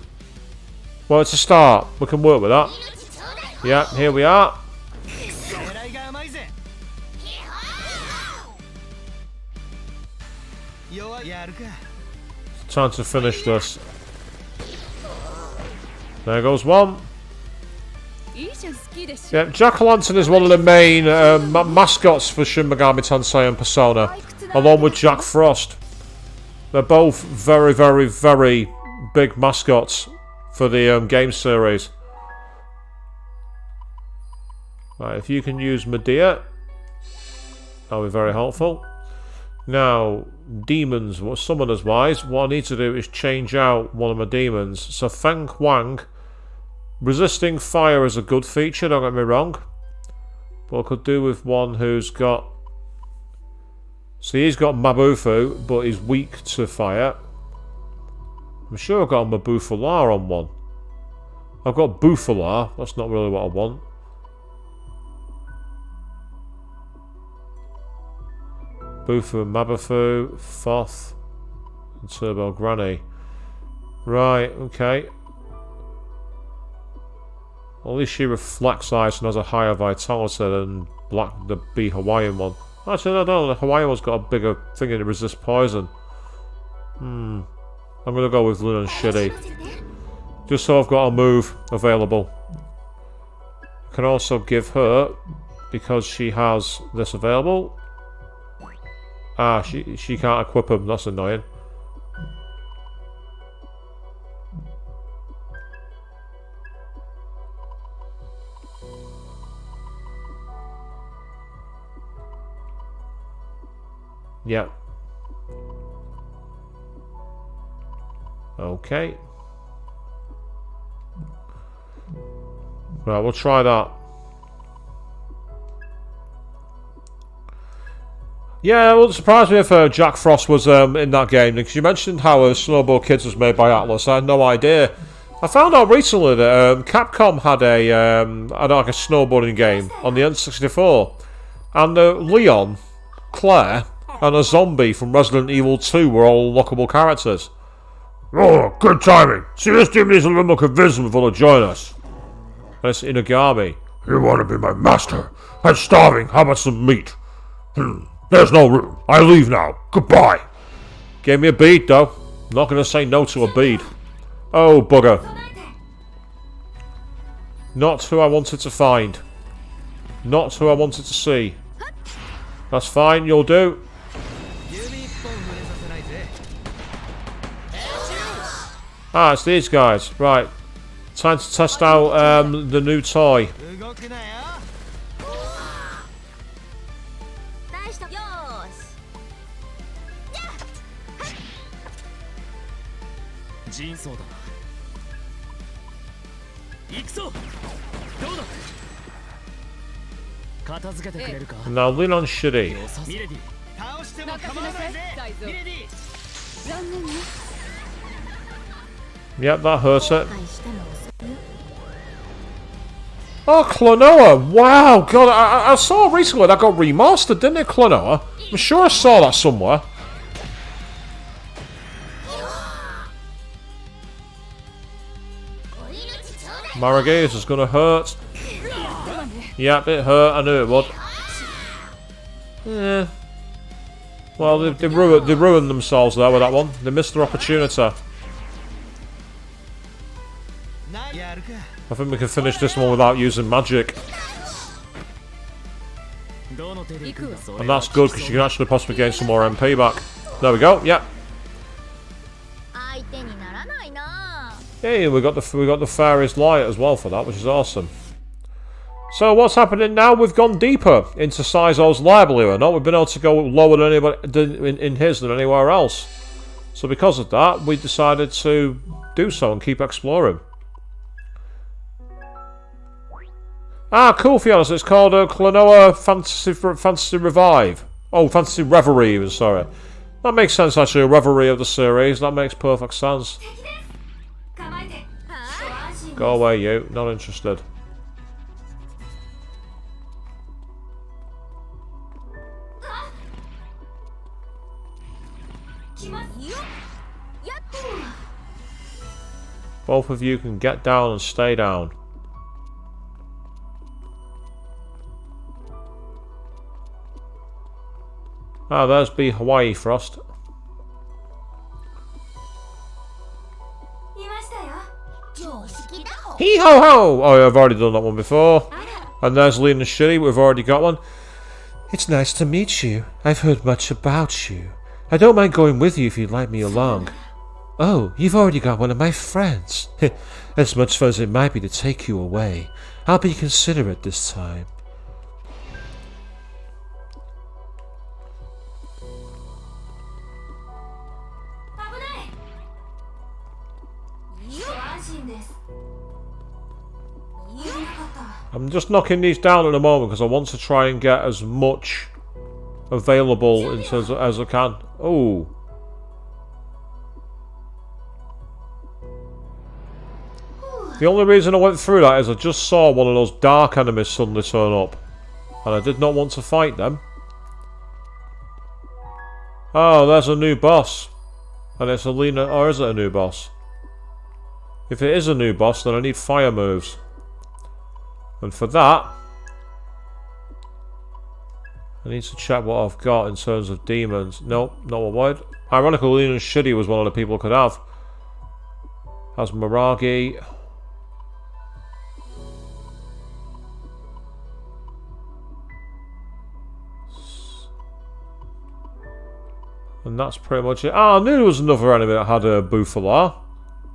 Well, it's a start. We can work with that. Yeah, here we are. 狙いが甘いぜ弱いやるか Time to finish this. There goes one. いいじゃん好きでしょ Yeah, Jack-o'-lantern is one of the main mascots for Shin Megami Tensei and Persona, along with Jack Frost. They're both very, very, very big mascots for the game series. Right, if you can use Medea, that'll be very helpful. Now, demons, summoners wise, what I need to do is change out one of my demons. So Feng Huang, resisting fire is a good feature, don't get me wrong. But I could do with one who's got... See, he's got Mabufu, but he's weak to fire. I'm sure I've got a Mabufala on one. I've got Bufala, that's not really what I want. Bufu and Mabufu, Foth, and Turbo Granny. Right, okay. At least she reflects ice and has a higher vitality than the B Hawaiian one. Actually, no, the Hawaiian one's got a bigger thing to resist poison. I'm gonna go with Luna and Shitty. Just so I've got a move available. I can also give her, because she has this available. Ah, she can't equip him, that's annoying. Yeah. Okay. Right, we'll try that. Yeah, it wouldn't surprise me if Jack Frost was in that game, because you mentioned how Snowball Kids was made by Atlas. I had no idea. I found out recently that Capcom had like a snowboarding game on the N64, and Leon, Claire, and a zombie from Resident Evil 2 were all unlockable characters. Oh, good timing. See, this dude needs a little more convincing before they join us. That's Inagami. You want to be my master? I'm starving. How about some meat? There's no room. I leave now. Goodbye. Gave me a bead, though. Not going to say no to a bead. Oh, bugger. Not who I wanted to find. Not who I wanted to see. That's fine, you'll do. Ah, it's these guys. Right. Time to test out the new toy. 人相だな。行くぞ。どうだ。片付けてくれるか。 Now lean on Shitty. ミレディ。倒しても構わないぜ。ミレディ。残念ね。 Yep, that hurts it. Oh, Klonoa! Wow, God, I saw recently that got remastered, didn't it, Klonoa? I'm sure I saw that somewhere. Maragaze is gonna hurt. Yep, it hurt. I knew it would. Yeah. Well, they ruined themselves there with that one. They missed their opportunity. I think we can finish this one without using magic. And that's good because you can actually possibly gain some more MP back. There we go. Yep. Hey, we got the Fairy's Light as well for that, which is awesome. So what's happening now? We've gone deeper into Saizo's lab, believe it or not. We've been able to go lower than anybody in his than anywhere else. So because of that, we decided to do so and keep exploring. Ah, cool, Fiona. So it's called Klonoa Fantasy Revive. Oh, Fantasy Reverie, even, sorry. That makes sense, actually, a reverie of the series. That makes perfect sense. Go away, you. Not interested. Both of you can get down and stay down. Ah, there's B Hawaii Frost. Hee ho ho! Oh, yeah, I've already done that one before. And there's Lean and Shitty, we've already got one. It's nice to meet you. I've heard much about you. I don't mind going with you if you'd like me along. Oh, you've already got one of my friends. As much fun as it might be to take you away. I'll be considerate this time. I'm just knocking these down at the moment because I want to try and get as much available in terms of, as I can. Oh. The only reason I went through that is I just saw one of those dark enemies suddenly turn up. And I did not want to fight them. Oh, there's a new boss. And it's Alina, or is it a new boss? If it is a new boss, then I need fire moves. And for that, I need to check what I've got in terms of demons. Nope, not what I would. Ironically, Lean and Shitty was one of the people I could have. Has Miragi. And that's pretty much it. Ah, I knew there was another enemy that had a Buffalar.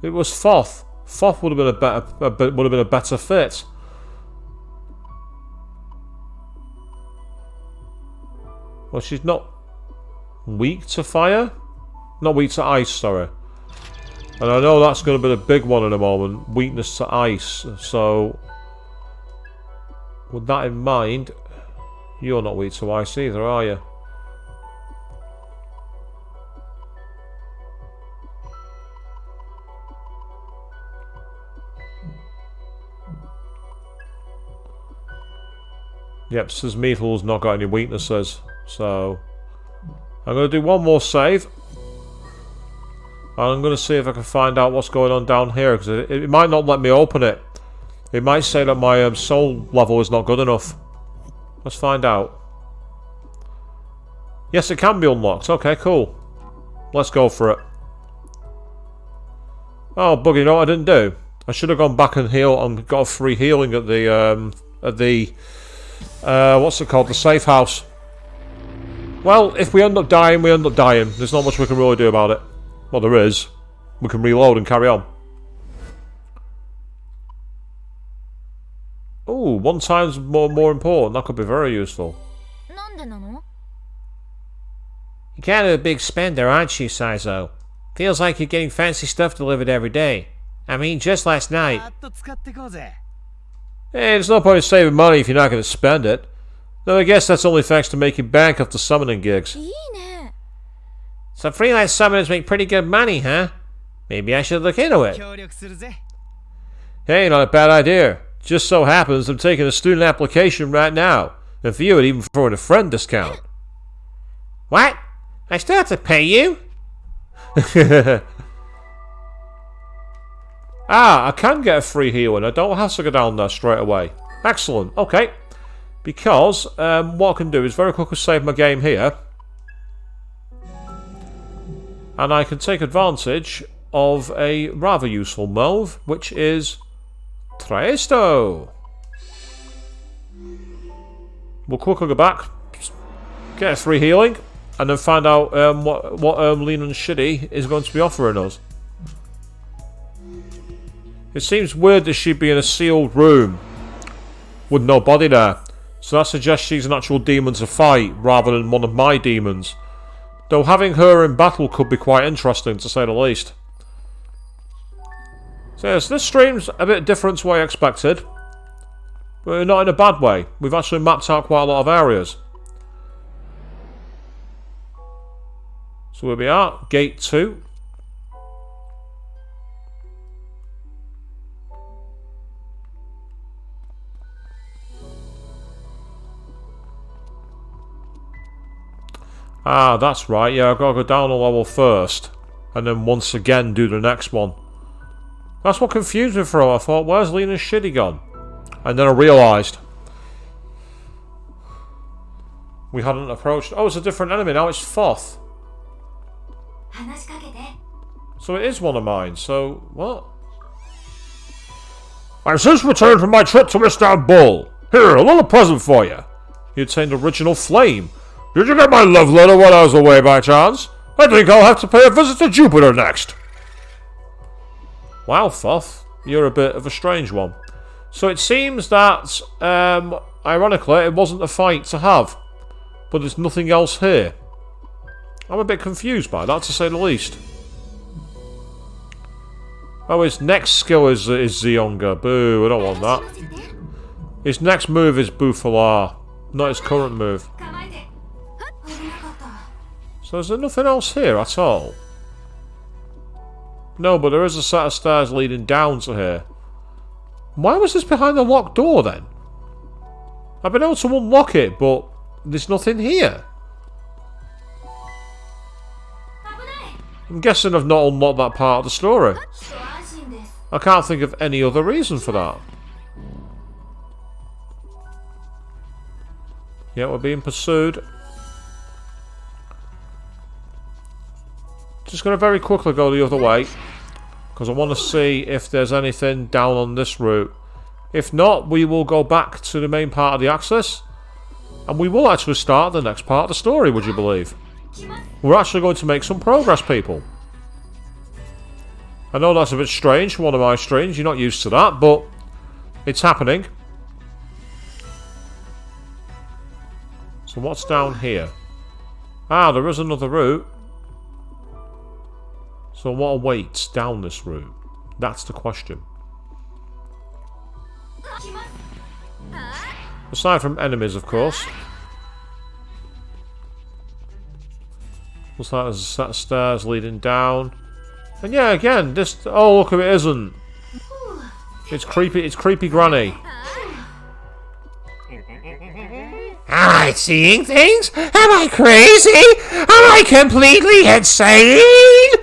It was Thoth. Thoth would have been a better fit. Well, she's not weak to fire? Not weak to ice, sorry. And I know that's going to be the big one in a moment. Weakness to ice. So, with that in mind, you're not weak to ice either, are you? Yep, says Meatle's not got any weaknesses. So, I'm going to do one more save. I'm going to see if I can find out what's going on down here, because it might not let me open it. It might say that my soul level is not good enough. Let's find out. Yes, it can be unlocked. Okay, cool. Let's go for it. Oh, bugger, you know what I didn't do? I should have gone back and heal and got a free healing at the what's it called? The safe house. Well, if we end up dying, we end up dying. There's not much we can really do about it. Well, there is. We can reload and carry on. Ooh, 1 time's more important. That could be very useful. なんでなの? You're kind of a big spender, aren't you, Saizo? Feels like you're getting fancy stuff delivered every day. I mean, just last night. パッと使ってこうぜ。 Hey, there's no point in saving money if you're not going to spend it. Though I guess that's only thanks to making bank off the summoning gigs. いいね。 So freelance summoners make pretty good money, huh? Maybe I should look into it. 協力するぜ。 Hey, not a bad idea. Just so happens I'm taking a student application right now. And for you, it even throwing a friend discount. What? I still have to pay you? Ah, I can get a free healing. I don't have to go down there straight away. Excellent. Okay. Because what I can do is very quickly save my game here. And I can take advantage of a rather useful move, which is Traisto. We'll quickly go back, get a free healing, and then find out what Lean and Shitty is going to be offering us. It seems weird that she'd be in a sealed room with nobody there. So that suggests she's an actual demon to fight rather than one of my demons. Though having her in battle could be quite interesting, to say the least. So yes, this stream's a bit different to what I expected. But not in a bad way. We've actually mapped out quite a lot of areas. So where we are, Gate 2. Ah, that's right. Yeah, I've got to go down a level first. And then once again do the next one. That's what confused me for a while. I thought, where's Lena's Shitty gone? And then I realised. We hadn't approached... Oh, it's a different enemy now. It's Foth. 話しかけて。 So it is one of mine. So, what? I've since returned from my trip to Istanbul. Here, a little present for you. You attained original flame. Did you get my love letter while I was away by chance? I think I'll have to pay a visit to Jupiter next. Wow, Foth. You're a bit of a strange one. So it seems that, ironically, it wasn't a fight to have. But there's nothing else here. I'm a bit confused by that, to say the least. Oh, his next skill is Zionga. Boo, I don't want that. His next move is Buffalar, not his current move. So is there nothing else here at all? No, but there is a set of stairs leading down to here. Why was this behind the locked door then? I've been able to unlock it, but there's nothing here. I'm guessing I've not unlocked that part of the story. I can't think of any other reason for that. Yeah, we're being pursued. Just going to very quickly go the other way. Because I want to see if there's anything down on this route. If not, we will go back to the main part of the axis. And we will actually start the next part of the story, would you believe? We're actually going to make some progress, people. I know that's a bit strange for one of my streams. You're not used to that, but it's happening. So what's down here? Ah, there is another route. So what awaits down this route? That's the question. Aside from enemies, of course. Looks like there's a set of stairs leading down. And yeah, again, this... Oh, look, it isn't. It's creepy Granny. Am I seeing things? Am I crazy? Am I completely insane?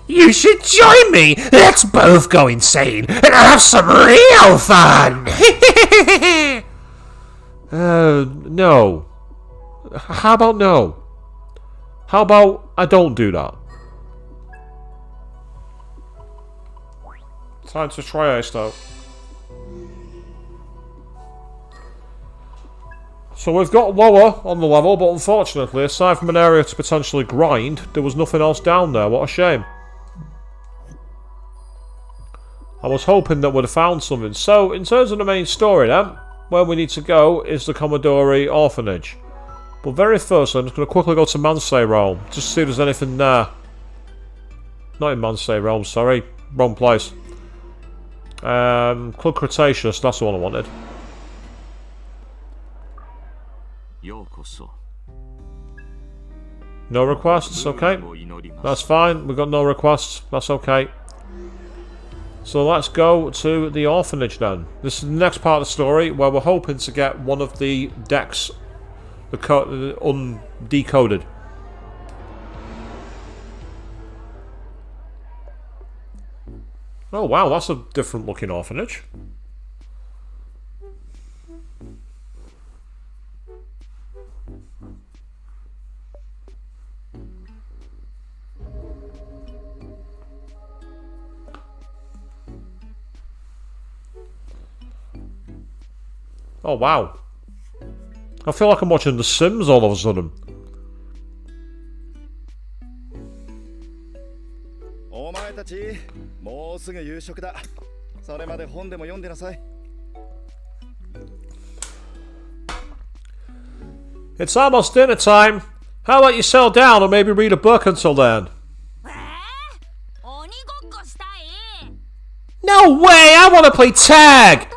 You should join me. Let's both go insane and have some real fun. No. How about no? How about I don't do that? Time to try ice though. So we've got lower on the level, but unfortunately, aside from an area to potentially grind, there was nothing else down there. What a shame. I was hoping that we'd have found something. So, in terms of the main story then, where we need to go is the Commodore Orphanage. But very first, I'm just going to quickly go to Mansay Realm, just to see if there's anything there. Not in Mansay Realm, sorry. Wrong place. Club Cretaceous, that's the one I wanted. No requests, okay. That's fine, we've got no requests, that's okay. So let's go to the orphanage then. This is the next part of the story where we're hoping to get one of the decks undecoded. Oh wow, that's a different looking orphanage. Oh wow. I feel like I'm watching The Sims all of a sudden. It's almost dinner time. How about you settle down and maybe read a book until then? No way! I want to play tag!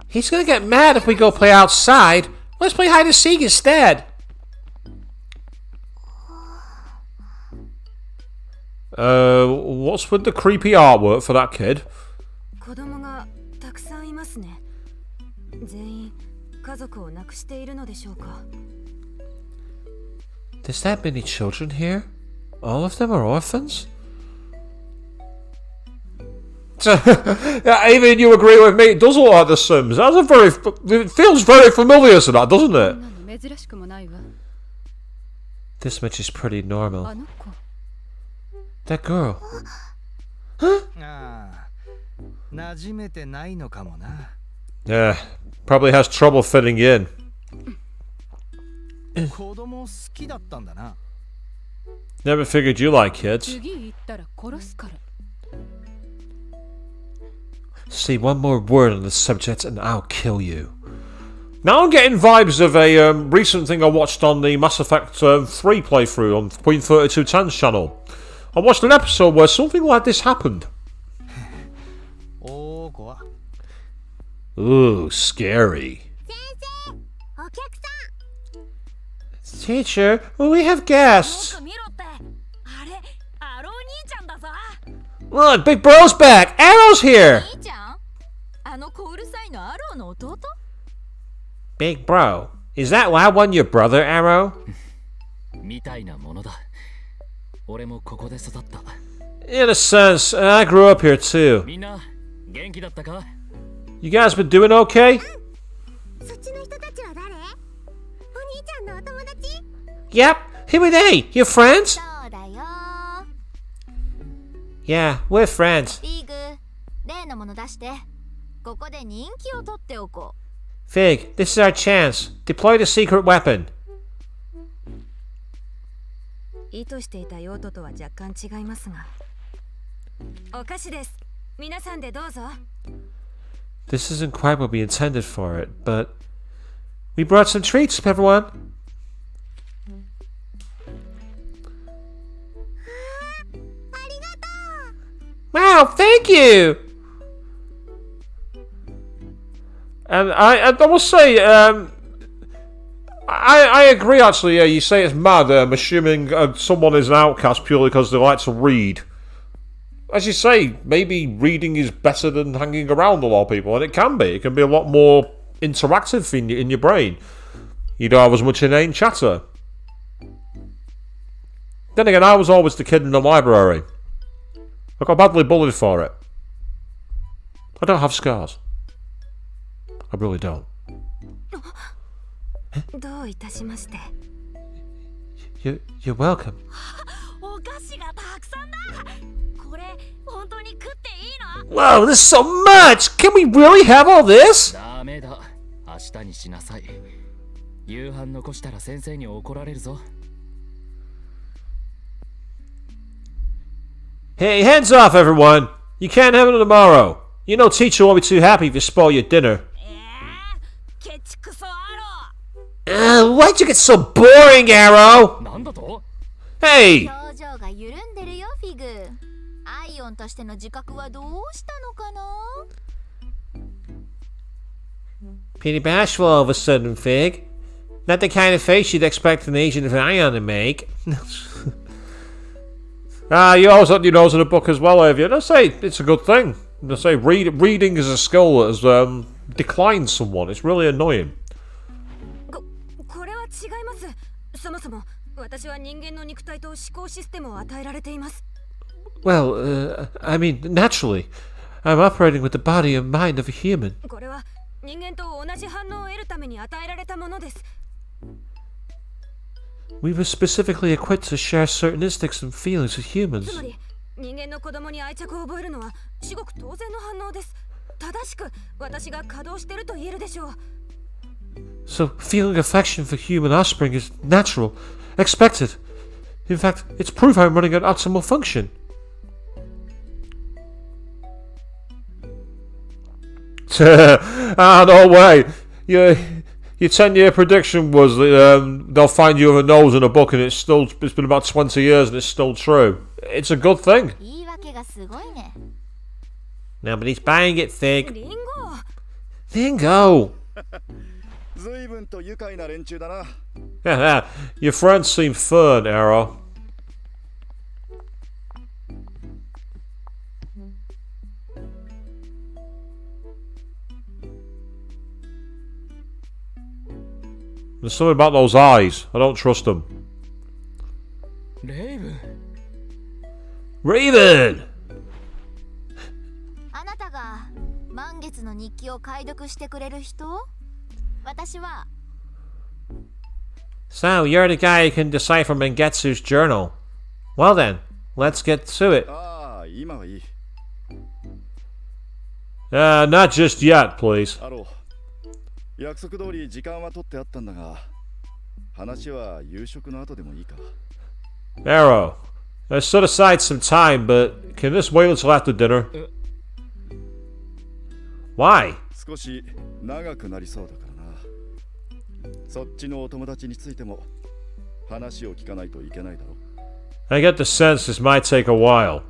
He's gonna get mad if we go play outside. Let's play hide and seek instead. What's with the creepy artwork for that kid? There's that many children here? All of them are orphans? Yeah, even you agree with me, it does look like The Sims. It feels very familiar to that, doesn't it? This much is pretty normal. That girl. Huh? Yeah, probably has trouble fitting in. Never figured you like kids. Say one more word on the subject and I'll kill you. Now I'm getting vibes of a recent thing I watched on the Mass Effect 3 playthrough on Queen 3210's channel. I watched an episode where something like this happened. Ooh, scary. Teacher, we have guests. Look, Big Bro's back. Arrow's here. Big Bro, is that why I won your brother, Arrow? In a sense, I grew up here too. You guys been doing okay? Yep, who are they? Your friends? Yeah, we're friends. Fig, this is our chance. Deploy the secret weapon. This isn't quite what we intended for it, but we brought some treats, everyone. Wow, thank you! And I will say, I agree actually, you say it's mad, assuming someone is an outcast purely because they like to read. As you say, maybe reading is better than hanging around a lot of people, and it can be. It can be a lot more interactive in your brain. You don't have as much inane chatter. Then again, I was always the kid in the library. I got badly bullied for it. I don't have scars. I really don't. どういたしまして。 You're welcome. お菓子がたくさんだ。これ本当に食っていいの？ Wow, this is so much! Can we really have all this? ダメだ。明日にしなさい。夕飯残したら先生に怒られるぞ。Hey, hands off, everyone! You can't have it tomorrow. You know teacher won't be too happy if you spoil your dinner. ケチクソアロ Why'd you get so boring, Arrow? なんだと？ Hey! 表情が緩んでるよ、フィグ。アイオンとしての自覚はどうしたのかな？ Pretty bashful all of a sudden, Fig. Not the kind of face you'd expect an agent of Ion to make. You always had your nose in a book as well, have you? I say it's a good thing. I say reading is a skill that has declined somewhat. It's really annoying. これは違います。そもそも私は人間の肉体と思考システムを与えられています。 Well, I mean, naturally. I'm operating with the body and mind of a human. これは人間と同じ反応を得るために与えられたものです。 We were specifically equipped to share certain instincts and feelings with humans. つまり人間の子供に愛着を覚えるのは至極当然の反応です。正しく私が稼働していると言えるでしょう。 So, feeling affection for human offspring is natural, expected. In fact, it's proof I'm running at optimal function. No way. Your 10-year prediction was that they'll find you with a nose in a book, and it's been about 20 years and it's still true. It's a good thing. 言い訳がすごいね。 Nobody's buying it, Fig. リンゴ。 Lingo! 随分と愉快な連中だな。 Your friends seem fun, Arrow. There's something about those eyes. I don't trust them. レイブン。 Raven! あなたが満月の日記を解読してくれる人？私は So, you're the guy who can decipher Mangetsu's journal. Well then, let's get to it. ああ、今はいい。 Not just yet, please. アロー、約束通り時間は取ってあったんだが、話は夕食の後でもいいか。 Arrow, I set aside some time, but can this wait until after dinner? Why? 少し長くなりそうだからな。そっちのお友達についても話を聞かないといけないだろう。 I get the sense this might take a while.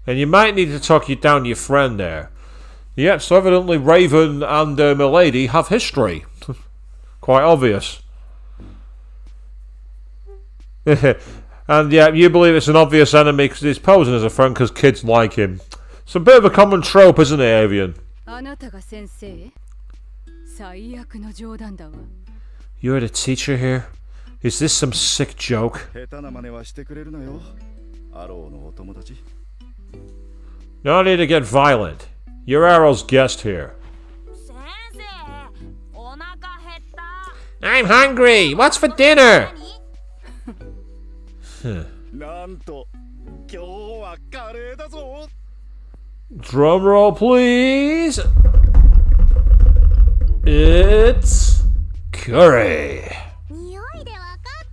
And you might need to talk you down to your friend there. Yep, so evidently Raven and Milady have history. Quite obvious. And yeah, you believe it's an obvious enemy because he's posing as a friend because kids like him. It's a bit of a common trope, isn't it, Avian? あなたが先生？最悪の冗談だわ。 You're the teacher here? Is this some sick joke? 下手な真似はしてくれるなよ。アローのお友達。 No need to get violent. You're Arrow's guest here. 先生、お腹減った。 I'm hungry! What's for dinner? なんと今日はカレーだぞ。 Drum roll, please. It's curry. 匂いでわかっ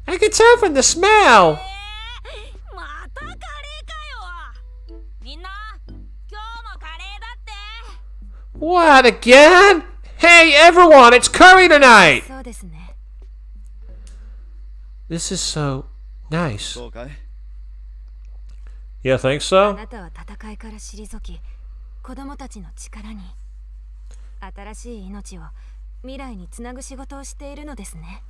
た。 I can tell from the smell! またカレーかよ。みんな、今日もカレーだって。 What again? Hey everyone, it's curry tonight! そうですね。 This is so nice. そうかい。 You think あ so? なたは戦いから退き、子供たちの力に新しい命を未来につなぐ仕事をしているのですね。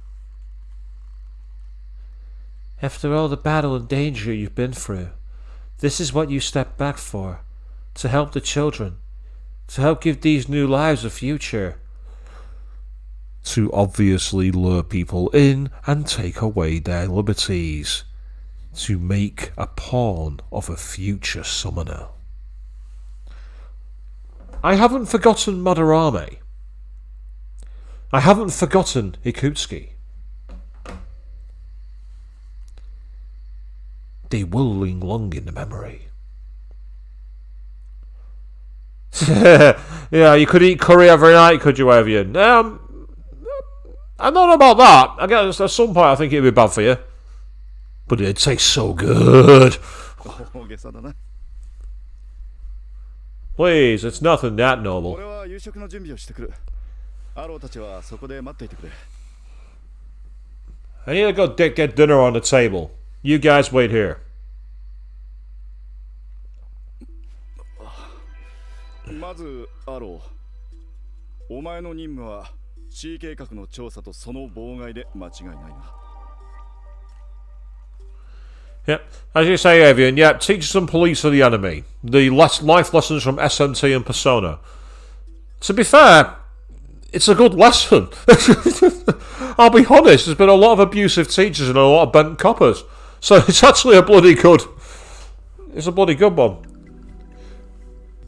After all the battle and danger you've been through, this is what you stepped back for. To help the children. To help give these new lives a future. to obviously lure people in and take away their liberties, to make a pawn of a future summoner. I haven't forgotten Madarame. I haven't forgotten Ikutsuki. They will ling long in the memory. Yeah, you could eat curry every night, could you, Avian? I don't know about that. I guess at some point I think it'd be bad for you. But it tastes so good. Please, it's nothing that noble. I need to go get dinner on the table. You guys wait here. まずアロー、お前の任務は C 計画の調査とその妨害で間違いないな。 Yep, as you say, Avian, yeah, teach some police of the enemy. The life lessons from SMT and Persona. To be fair, it's a good lesson. I'll be honest, there's been a lot of abusive teachers and a lot of bent coppers. So it's actually a bloody good... It's a bloody good one.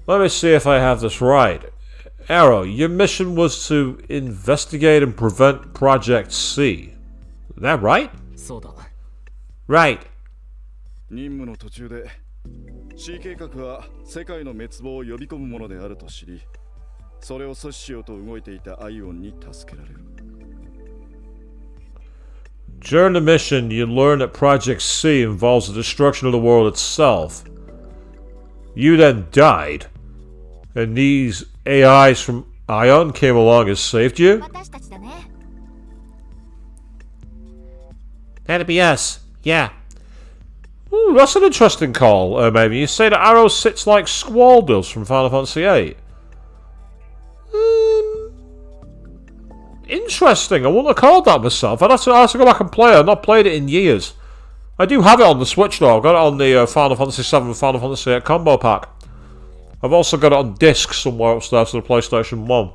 Let me see if I have this right. Arrow, your mission was to investigate and prevent Project C. Is that right? Right. 任務の途中で C 計画は世界の滅亡を呼び込むものであると知り、それを阻止しようと動いていたアイオンに助けられる。 During the mission, you learn that Project C involves the destruction of the world itself. You then died, and these AIs from Ion came along and saved you? That'd be us. Yeah. Ooh, that's an interesting call, maybe. You say that Arrow sits like Squall does from Final Fantasy VIII. Interesting. I wouldn't have called that myself. I'd have to go back and play it. I've not played it in years. I do have it on the Switch though. I've got it on the Final Fantasy VII and Final Fantasy VIII combo pack. I've also got it on disc somewhere upstairs to the PlayStation 1.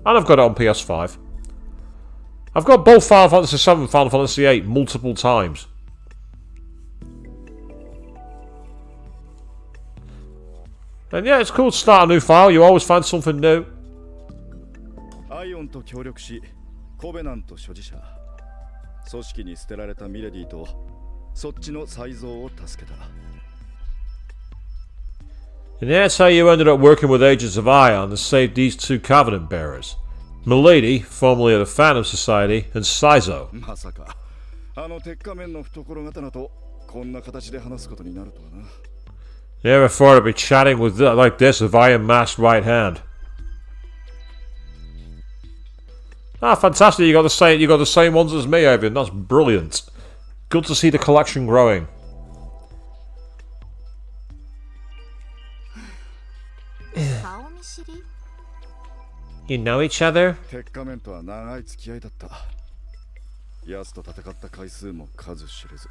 And I've got it on PS5. I've got both Final Fantasy VII and Final Fantasy VIII multiple times. And yeah, it's cool to start a new file. You always find something new. アイオンと協力し、コベナント所持者、組織に捨てられたミレディとそっちの才蔵を助けた。 And that's how you ended up working with Agents of Ion to save these two Covenant bearers. Milady, formerly of the Phantom Society, and Saizo. まさか、あの鉄仮面の懐刀とこんな形で話すことになるとはな。 Never thought I'd be chatting with like this with Iron Mask's right hand. Ah, fantastic! You got the same ones as me, Evan. That's brilliant. Good to see the collection growing. You know each other? 鉄仮面とは長い付き合いだった。ヤスと戦った回数も数知れず。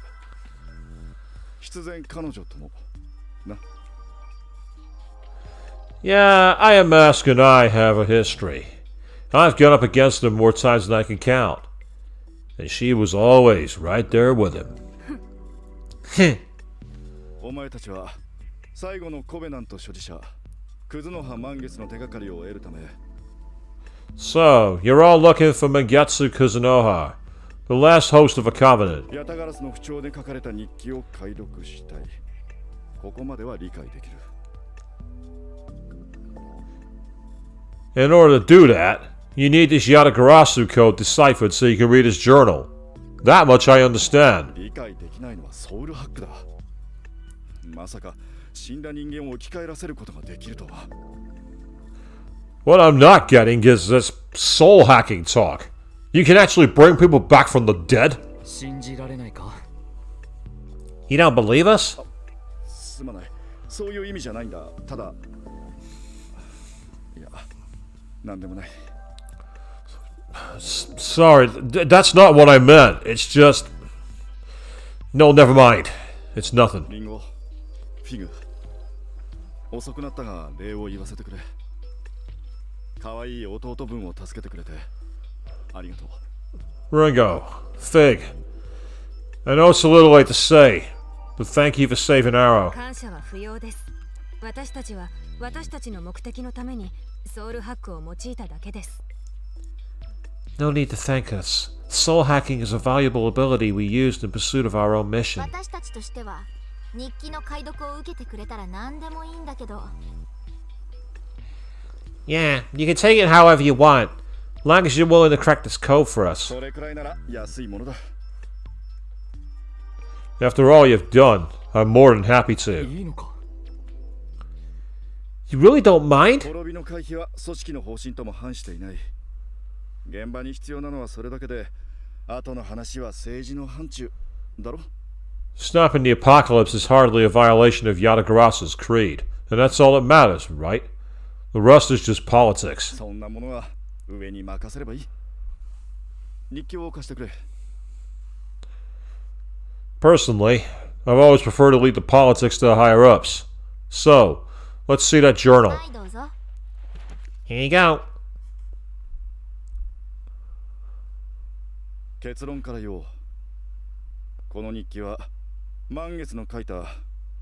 必然彼女ともな。 Yeah, Iron Mask and I have a history. I've gone up against her more times than I can count. And she was always right there with him. お前たちは最後のコベナント所持者、クズノハ満月の手がかりを得るため。 So, you're all looking for Mangetsu Kuzunoha, the last host of a covenant. ヤタガラスの不調で書かれた日記を解読したい。ここまでは理解できる。 In order to do that, you need this Yatagarasu code deciphered so you can read his journal. That much I understand. 理解できないのはソウルハックだ。まさか死んだ人間を生き返らせることができるとは。 What I'm not getting is this soul hacking talk. You can actually bring people back from the dead? You don't believe us? すまない。そういう意味じゃないんだ。ただ、いや、なんでもない。 Sorry, that's not what I meant. It's just... No, never mind. It's nothing. リンゴ、フィグ。遅くなったが礼を言わせてくれ。可愛い弟分を助けてくれてありがとう。 Ringo, Fig. I know it's a little late to say, but thank you for saving Arrow. 感謝は不要です。私たちは私たちの目的のためにソウルハックを用いただけです。 No need to thank us. Soul hacking is a valuable ability we used in pursuit of our own mission. 私たちとしては日記の解読を受けてくれたら何でもいいんだけど。 Yeah, you can take it however you want, long as you're willing to crack this code for us. それくらいなら安いものだ。 After all you've done, I'm more than happy to. いいのか。 You really don't mind? 滅びの回避は組織の方針とも反していない。現場に必要なのはそれだけで、後の話は政治の範疇だろ。 Stopping the apocalypse is hardly a violation of Yadagaras's creed, and that's all that matters, right? The rest is just politics. そんなものは上に任せればいい。日記を貸してくれ。 Personally, I've always preferred to leave the politics to the higher-ups. So, let's see that journal. はい、どうぞ。 Here you go. 結論から言おう。この日記は満月の書いた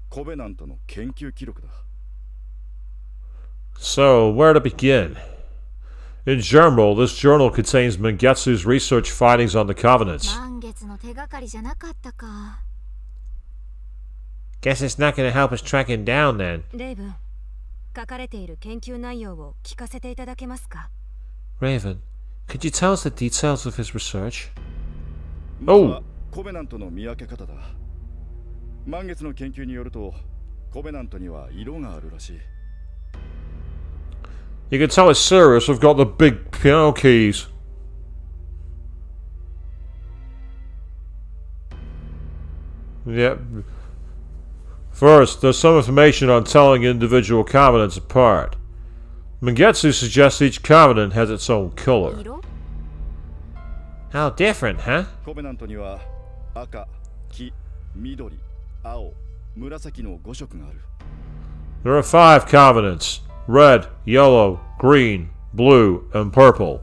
コベナントの研究記録だ。 So, where to begin? In general, this journal contains Mangetsu's research findings on the Covenants. 満月の手がかりじゃなかったか。 Guess it's not gonna help us track him down then. レイブン、書かれている研究内容を聞かせていただけますか。 Raven, could you tell us the details of his research? まずはコベナントの見分け方だ。満月の研究によると、コベナントには色があるらしい。 You can tell it's serious, we've got the big piano keys. Yep. First, there's some information on telling individual covenants apart. Mangetsu suggests each covenant has its own color. 色？ How different, huh? コベナントには赤、黄、緑、青、紫の5色がある。 There are 5 covenants: red, yellow, green, blue, and purple.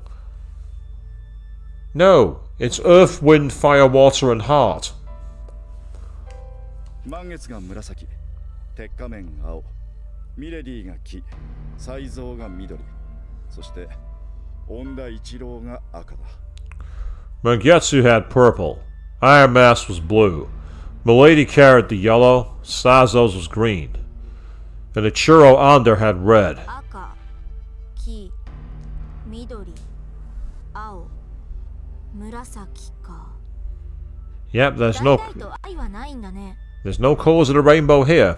No, it's earth, wind, fire, water, and heart. 満月が紫、鉄仮面青、ミレディが黄、才蔵が緑、そして恩田一郎が赤だ。 Mangetsu had purple. Iron Mask was blue. Milady carried the yellow. Sazos was green. And the Churro Onder had red. 赤、黄、緑、青、紫か。 Yep, 大体と愛はないんだね。 there's no colors of the rainbow here.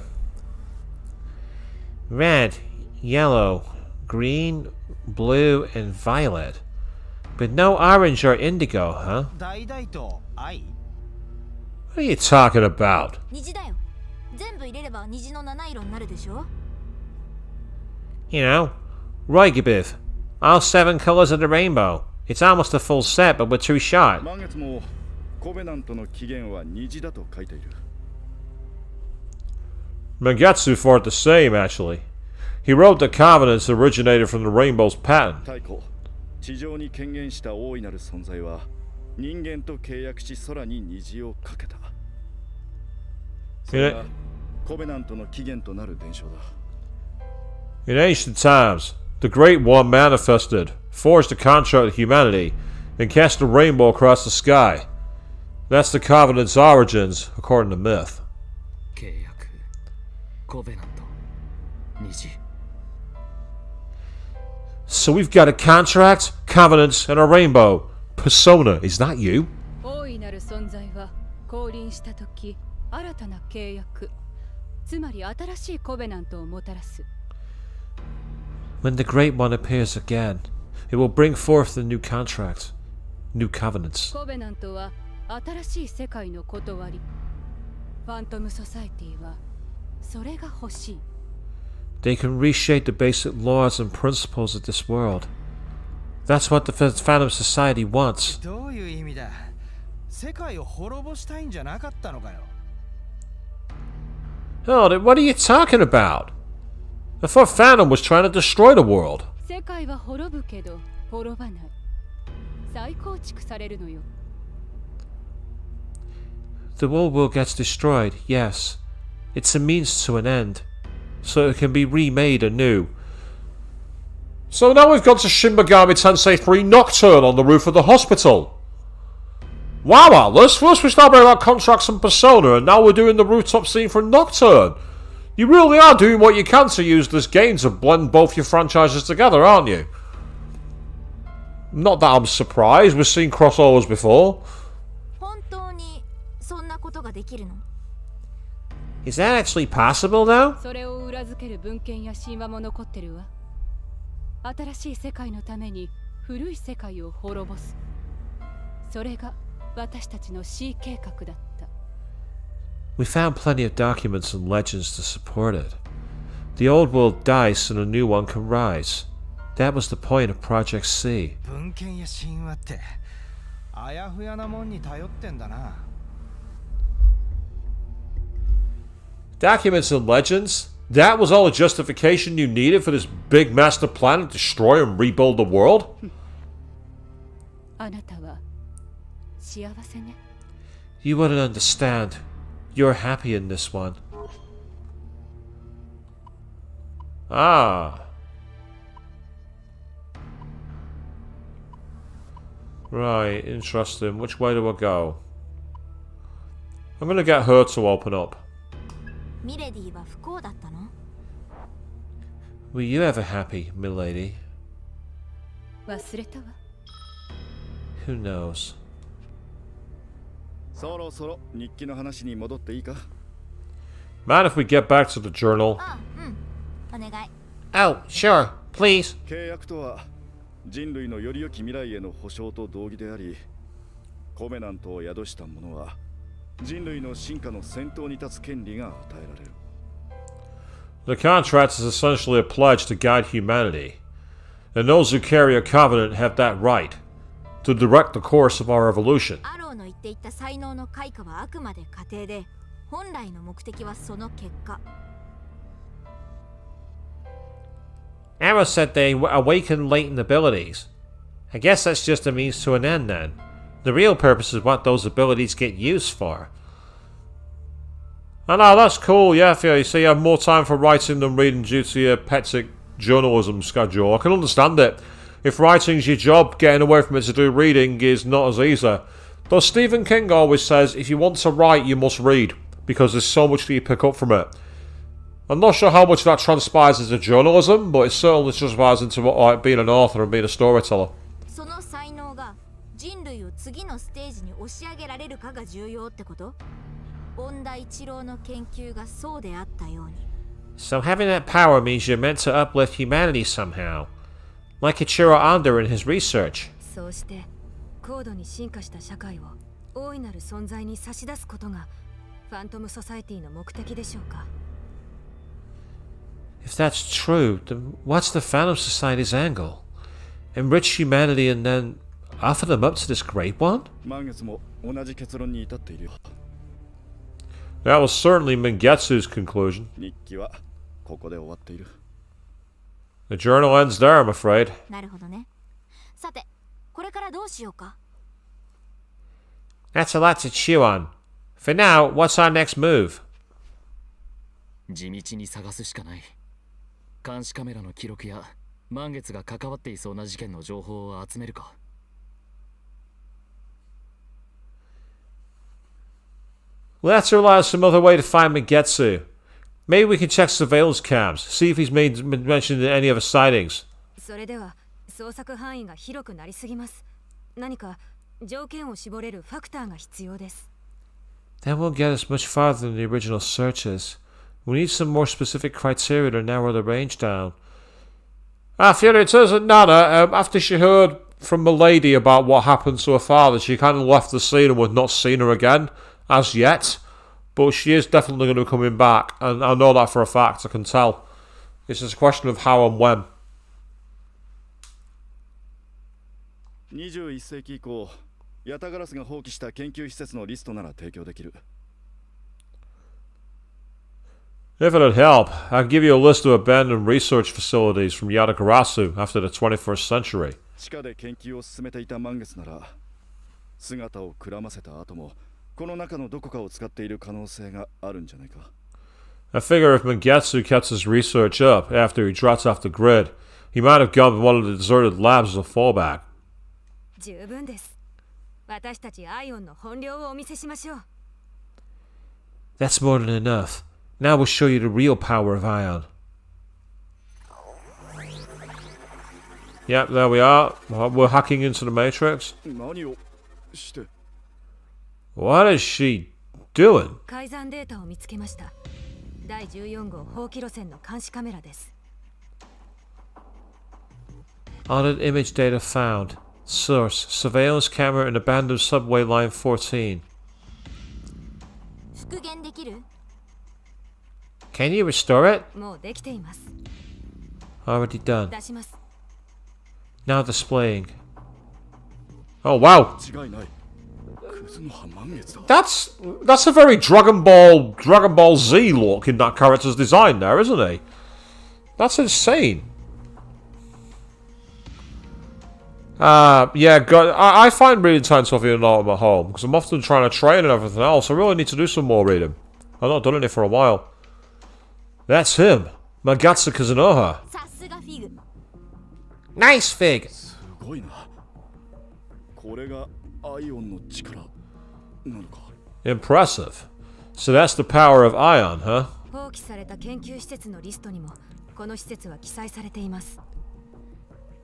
Red, yellow, green, blue, and violet. But no orange or indigo, huh? 大々と愛 What are you talking about? 虹だよ。全部入れれば虹の七色になるでしょ。 You know, Roigibith. All 7 colors of the rainbow. It's almost a full set, but we're too short. 満月もコベナントの起源は虹だと書いている。 Mangetsu thought the same, actually. He wrote the covenants originated from the rainbow's pattern. 太古、地上に権限した大いなる存在は人間と契約し空に虹をかけた。それがコベナントの起源となる伝承だ。 In ancient times, the Great One manifested, forged a contract with humanity, and cast a rainbow across the sky. That's the covenant's origins, according to myth. 契約、コベナント、虹。 So we've got a contract, covenants, and a rainbow. Persona, is that you? 大いなる存在は降臨した時新たな契約つまり新しいコベナントをもたらす When the Great One appears again, it will bring forth the new contract, new covenants. コベナントは新しい世界の断りファントムソサエティはそれが欲しい They can reshape the basic laws and principles of this world. That's what the Phantom Society wants. どういう意味だ世界を滅ぼしたいんじゃなかったのかよ Hold it, what are you talking about? I thought Phantom was trying to destroy the world. 世界は滅ぶけど滅ばない再構築されるのよ。 The old world gets destroyed, yes. It's a means to an end, so it can be remade anew. So now we've got to Shin Megami Tensei 3 Nocturne on the roof of the hospital. Wow, Atlas, first we started about contracts and Persona, and now we're doing the rooftop scene for Nocturne. You really are doing what you can to use this game to blend both your franchises together, aren't you? Not that I'm surprised, we've seen crossovers before. 本当にそんなことができるの？ Is that actually possible, though? それを裏付ける文献や神話も残ってるわ。新しい世界のために古い世界を滅ぼす。それが私たちの C 計画だった。 We found plenty of documents and legends to support it. The old world dies and a new one can rise. That was the point of Project C. 文献や神話ってあやふやなもんに頼ってんだな。 Documents and legends? That was all the justification you needed for this big master plan to destroy and rebuild the world? あなたは幸せね。 You wouldn't understand. You're happy in this one. Ah. Right, interesting. Which way do I go? I'm gonna get her to open up. ミレディは不幸だったの？ Were you ever happy, milady? 忘れたわ。 Who knows? そろそろ日記の話に戻っていいか？ Man, if we get back to the journal. あ、うん。お願い。 Oh, sure. Please. 契約とは人類のより良き未来への保証と同義であり、コベナントを宿した者は人類の進化の先頭に立つ権利が与えられる。 The contract is essentially a pledge to guide humanity, and those who carry a covenant have that right to direct the course of our evolution. アローの言っていた才能の開花はあくまで過程で、本来の目的はその結果。 Arrow said they awaken latent abilities. I guess that's just a means to an end then. The real purpose is what those abilities get used for. I know, that's cool, yeah, you see you have more time for writing than reading due to your hectic journalism schedule. I can understand it. If writing's your job, getting away from it to do reading is not as easy. Though Stephen King always says, if you want to write, you must read, because there's so much that you pick up from it. I'm not sure how much that transpires into journalism, but it certainly transpires into being an author and being a storyteller. その才能が人類を次のステージに押し上げられるかが重要ってこと？恩田一郎の研究がそうであったように。 So having that power means you're meant to uplift humanity somehow. Like Ichiro Ando in his research. そうして高度に進化した社会を大いなる存在に差し出すことがファントムソサエティの目的でしょうか？ If that's true, then what's the Phantom Society's angle? Enrich humanity and then offer them up to this Great One? 満月も同じ結論に至っているよ。 That was certainly Mingetsu's conclusion. 日記はここで終わっている。 The journal ends there, I'm afraid. なるほどね。さて、これからどうしようか。 That's a lot to chew on. For now, what's our next move? 地道に探すしかない。監視カメラの記録や満月が関わっていそうな事件の情報を集めるか。 Let's rely on some other way to find Mingetsu. Maybe we can check surveillance cams, see if he's been mentioned in any other sightings. それでは捜索範囲が広くなりすぎます。何か条件を絞れるファクターが必要です。 That won't get us much farther than the original searches. We need some more specific criteria to narrow the range down. Fiona, it turns out Nana, after she heard from Milady about what happened to her father, she kind of left the scene and we've not seen her again, as yet. But she is definitely going to be coming back, and I know that for a fact, I can tell. It's just a question of how and when. 21世紀以降、ヤタガラスが放棄した研究施設のリストなら提供できる。 If it'd help, I'd give you a list of abandoned research facilities from Yatagarasu after the 21st century. 地下で研究を進めていた満月なら姿をくらませた後もこの中のどこかを使っている可能性があるんじゃないか。 I figure if Mangetsu kept his research up after he dropped off the grid, he might have gone to one of the deserted labs as a fallback. 十分です。私たちアイオンの本領をお見せしましょう。That's more than enough. Now we'll show you the real power of Ion. Yep, there we are. We're hacking into the Matrix. 何をして。 What is she doing? 改ざんデータを見つけました。第14号放棄路線の監視カメラです。Audit image data found. Source: surveillance camera in abandoned subway line 14. 復元できる？ Can you restore it? もうできています。Already done. 出します。 Now displaying. Oh wow. 違いない。クズの葉満月だ。 That's a very Dragon Ball Z look in that character's design there, isn't he? That's insane. Yeah, God, I find reading time tough even though I'm at home, because I'm often trying to train and everything else. I really need to do some more reading. I've not done any for a while. That's him. Mangetsu Kazunoha. さすがフィグ。 Nice fig. すごいな。これがアイオンの力なのか。 Impressive. So that's the power of Ion, huh? 放棄された研究施設のリストにもこの施設は記載されています。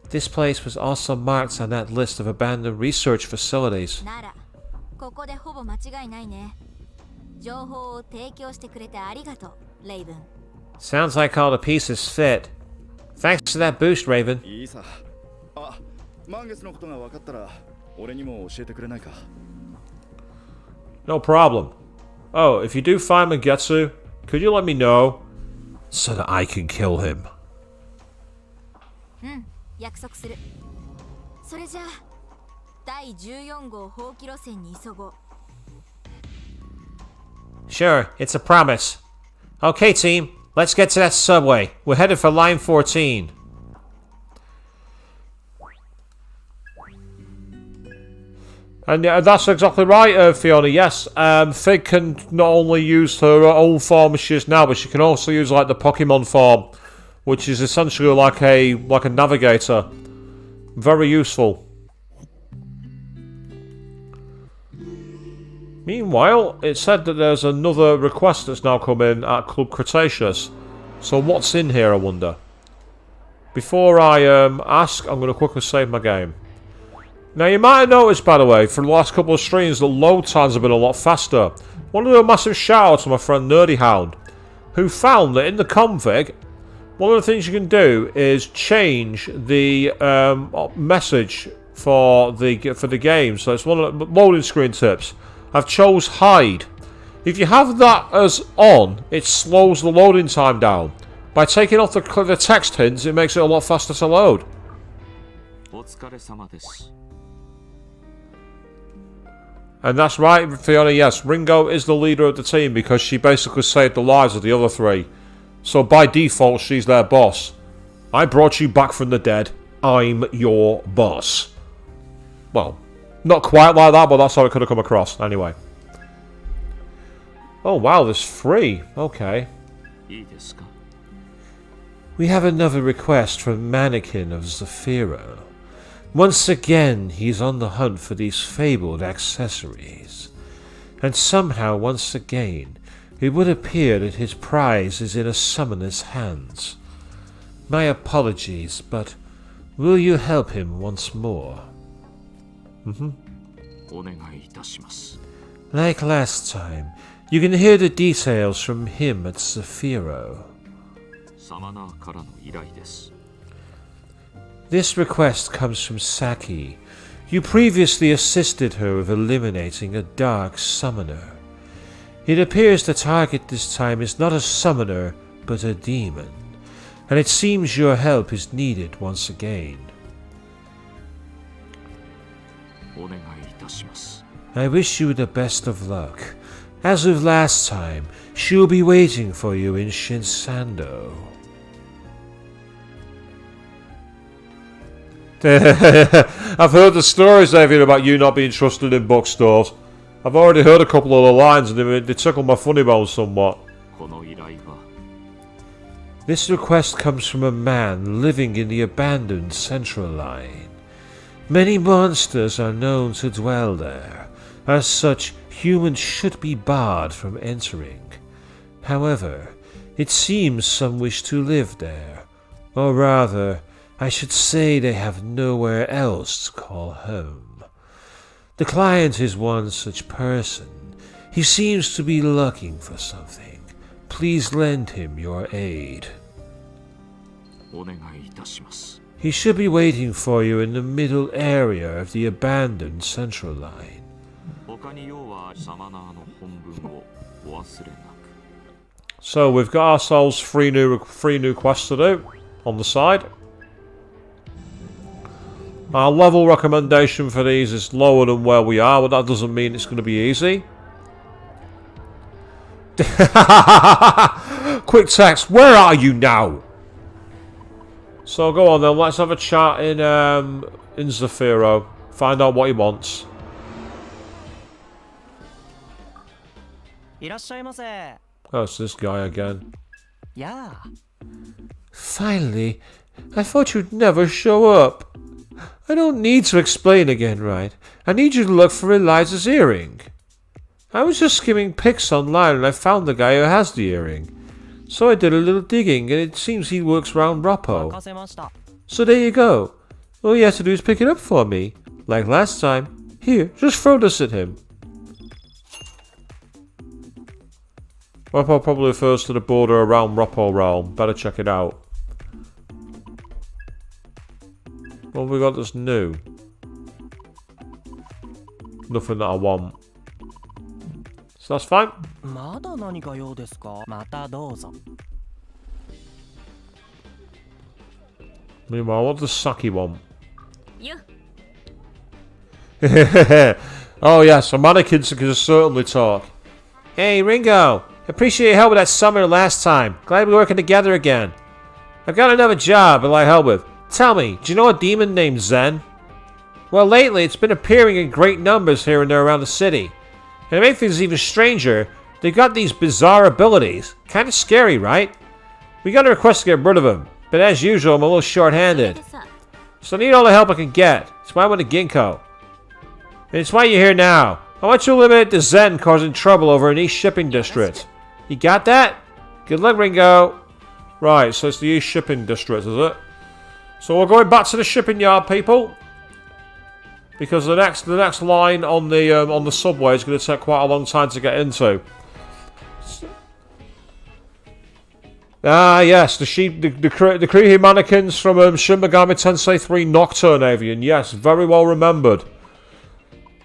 This place was also marked on that list of abandoned research facilities. なら、ここでほぼ間違いないね。情報を提供してくれてありがとう、レイブン。 Sounds like all the pieces fit. Thanks for that boost, Raven. いいさ。あ、満月のことが分かったら俺にも教えてくれないか。 No problem. Oh, if you do find Mangetsu, could you let me know? So that I can kill him. うん、約束する。それじゃあ、第14号放棄路線に急ごう。 Sure, it's a promise. Okay, team, let's get to that subway. We're headed for line 14. And that's exactly right, Fiona. Yes, Fig can not only use her own form as she is now, but she can also use like the Pokemon form, which is essentially like a navigator. Very useful. Meanwhile, it said that there's another request that's now come in at Club Cretaceous. So what's in here, I wonder? Before I ask, I'm going to quickly save my game. Now, you might have noticed, by the way, for the last couple of streams, that load times have been a lot faster. Want to do a massive shout out to my friend Nerdy Hound, who found that in the config, one of the things you can do is change the message for the game. So it's one of the loading screen tips. I've chose hide. If you have that as on, it slows the loading time down. By taking off the text hints, it makes it a lot faster to load. お疲れ様です。 And that's right, Fiona, yes, Ringo is the leader of the team because she basically saved the lives of the other three. So by default, she's their boss. I brought you back from the dead. I'm your boss. Well, not quite like that, but that's how it could have come across. Anyway. Oh, wow, there's 3. Okay. いいですか？ We have another request from Mannequin of Zafiro. Once again, he's on the hunt for these fabled accessories. And somehow, once again, it would appear that his prize is in a summoner's hands. My apologies, but will you help him once more? お願いいたします。 Like last time, you can hear the details from him at Zafiro. サマナーからの依頼です。 This request comes from Saki. You previously assisted her with eliminating a dark summoner. It appears the target this time is not a summoner, but a demon. And it seems your help is needed once again. お願いいたします。 I wish you the best of luck. As with last time, she'll be waiting for you in Shinsando. I've heard the stories, David, about you not being trusted in bookstores. I've already heard a couple of the lines and they tickle my funny bones somewhat. この依頼は This request comes from a man living in the abandoned Central Line. Many monsters are known to dwell there. As such, humans should be barred from entering. However, it seems some wish to live there. Or rather, I should say they have nowhere else to call home. The client is one such person. He seems to be looking for something. Please lend him your aid. お願いいたします。 He should be waiting for you in the middle area of the abandoned Central Line. 他に用はサマナーの本文をお忘れなく。 So we've got ourselves three new quests to do on the side. Our level recommendation for these is lower than where we are, but that doesn't mean it's going to be easy. Quick text, where are you now? So go on then, let's have a chat in Zafiro. Find out what he wants. いらっしゃいませ。 Oh, it's this guy again. やあ。 Finally, I thought you'd never show up. I don't need to explain again, right? I need you to look for Eliza's earring. I was just skimming pics online and I found the guy who has the earring. So I did a little digging and it seems he works round Roppo. 任せました。 So there you go. All you have to do is pick it up for me. Like last time. Here, just throw this at him. Roppo probably refers to the border around Roppo realm. Better check it out. What have we got that's new? Nothing that I want. So that's fine. まだ何か用ですか。またどうぞ。 Meanwhile, what does Saki want? You. Oh yes, a mannequin can certainly talk. Hey Ringo, appreciate your help with that summer last time. Glad we're working together again. I've got another job I'd like help with. Tell me, do you know a demon named Zen? Well, lately it's been appearing in great numbers here and there around the city. And to make things even stranger, they've got these bizarre abilities. Kinda scary, right? We got a request to get rid of him, but as usual I'm a little short-handed. So I need all the help I can get. It's why I went to Ginkgo. And it's why you're here now. I want you to eliminate the Zen causing trouble over in East Shipping District. You got that? Good luck, Ringo. Right, so it's the East Shipping District, is it? So we're going back to the shipping yard, people, because the next line on the subway is going to take quite a long time to get into. Ah, yes, the creepy mannequins from Shin Megami Tensei 3 Nocturne Avian. Yes, very well remembered.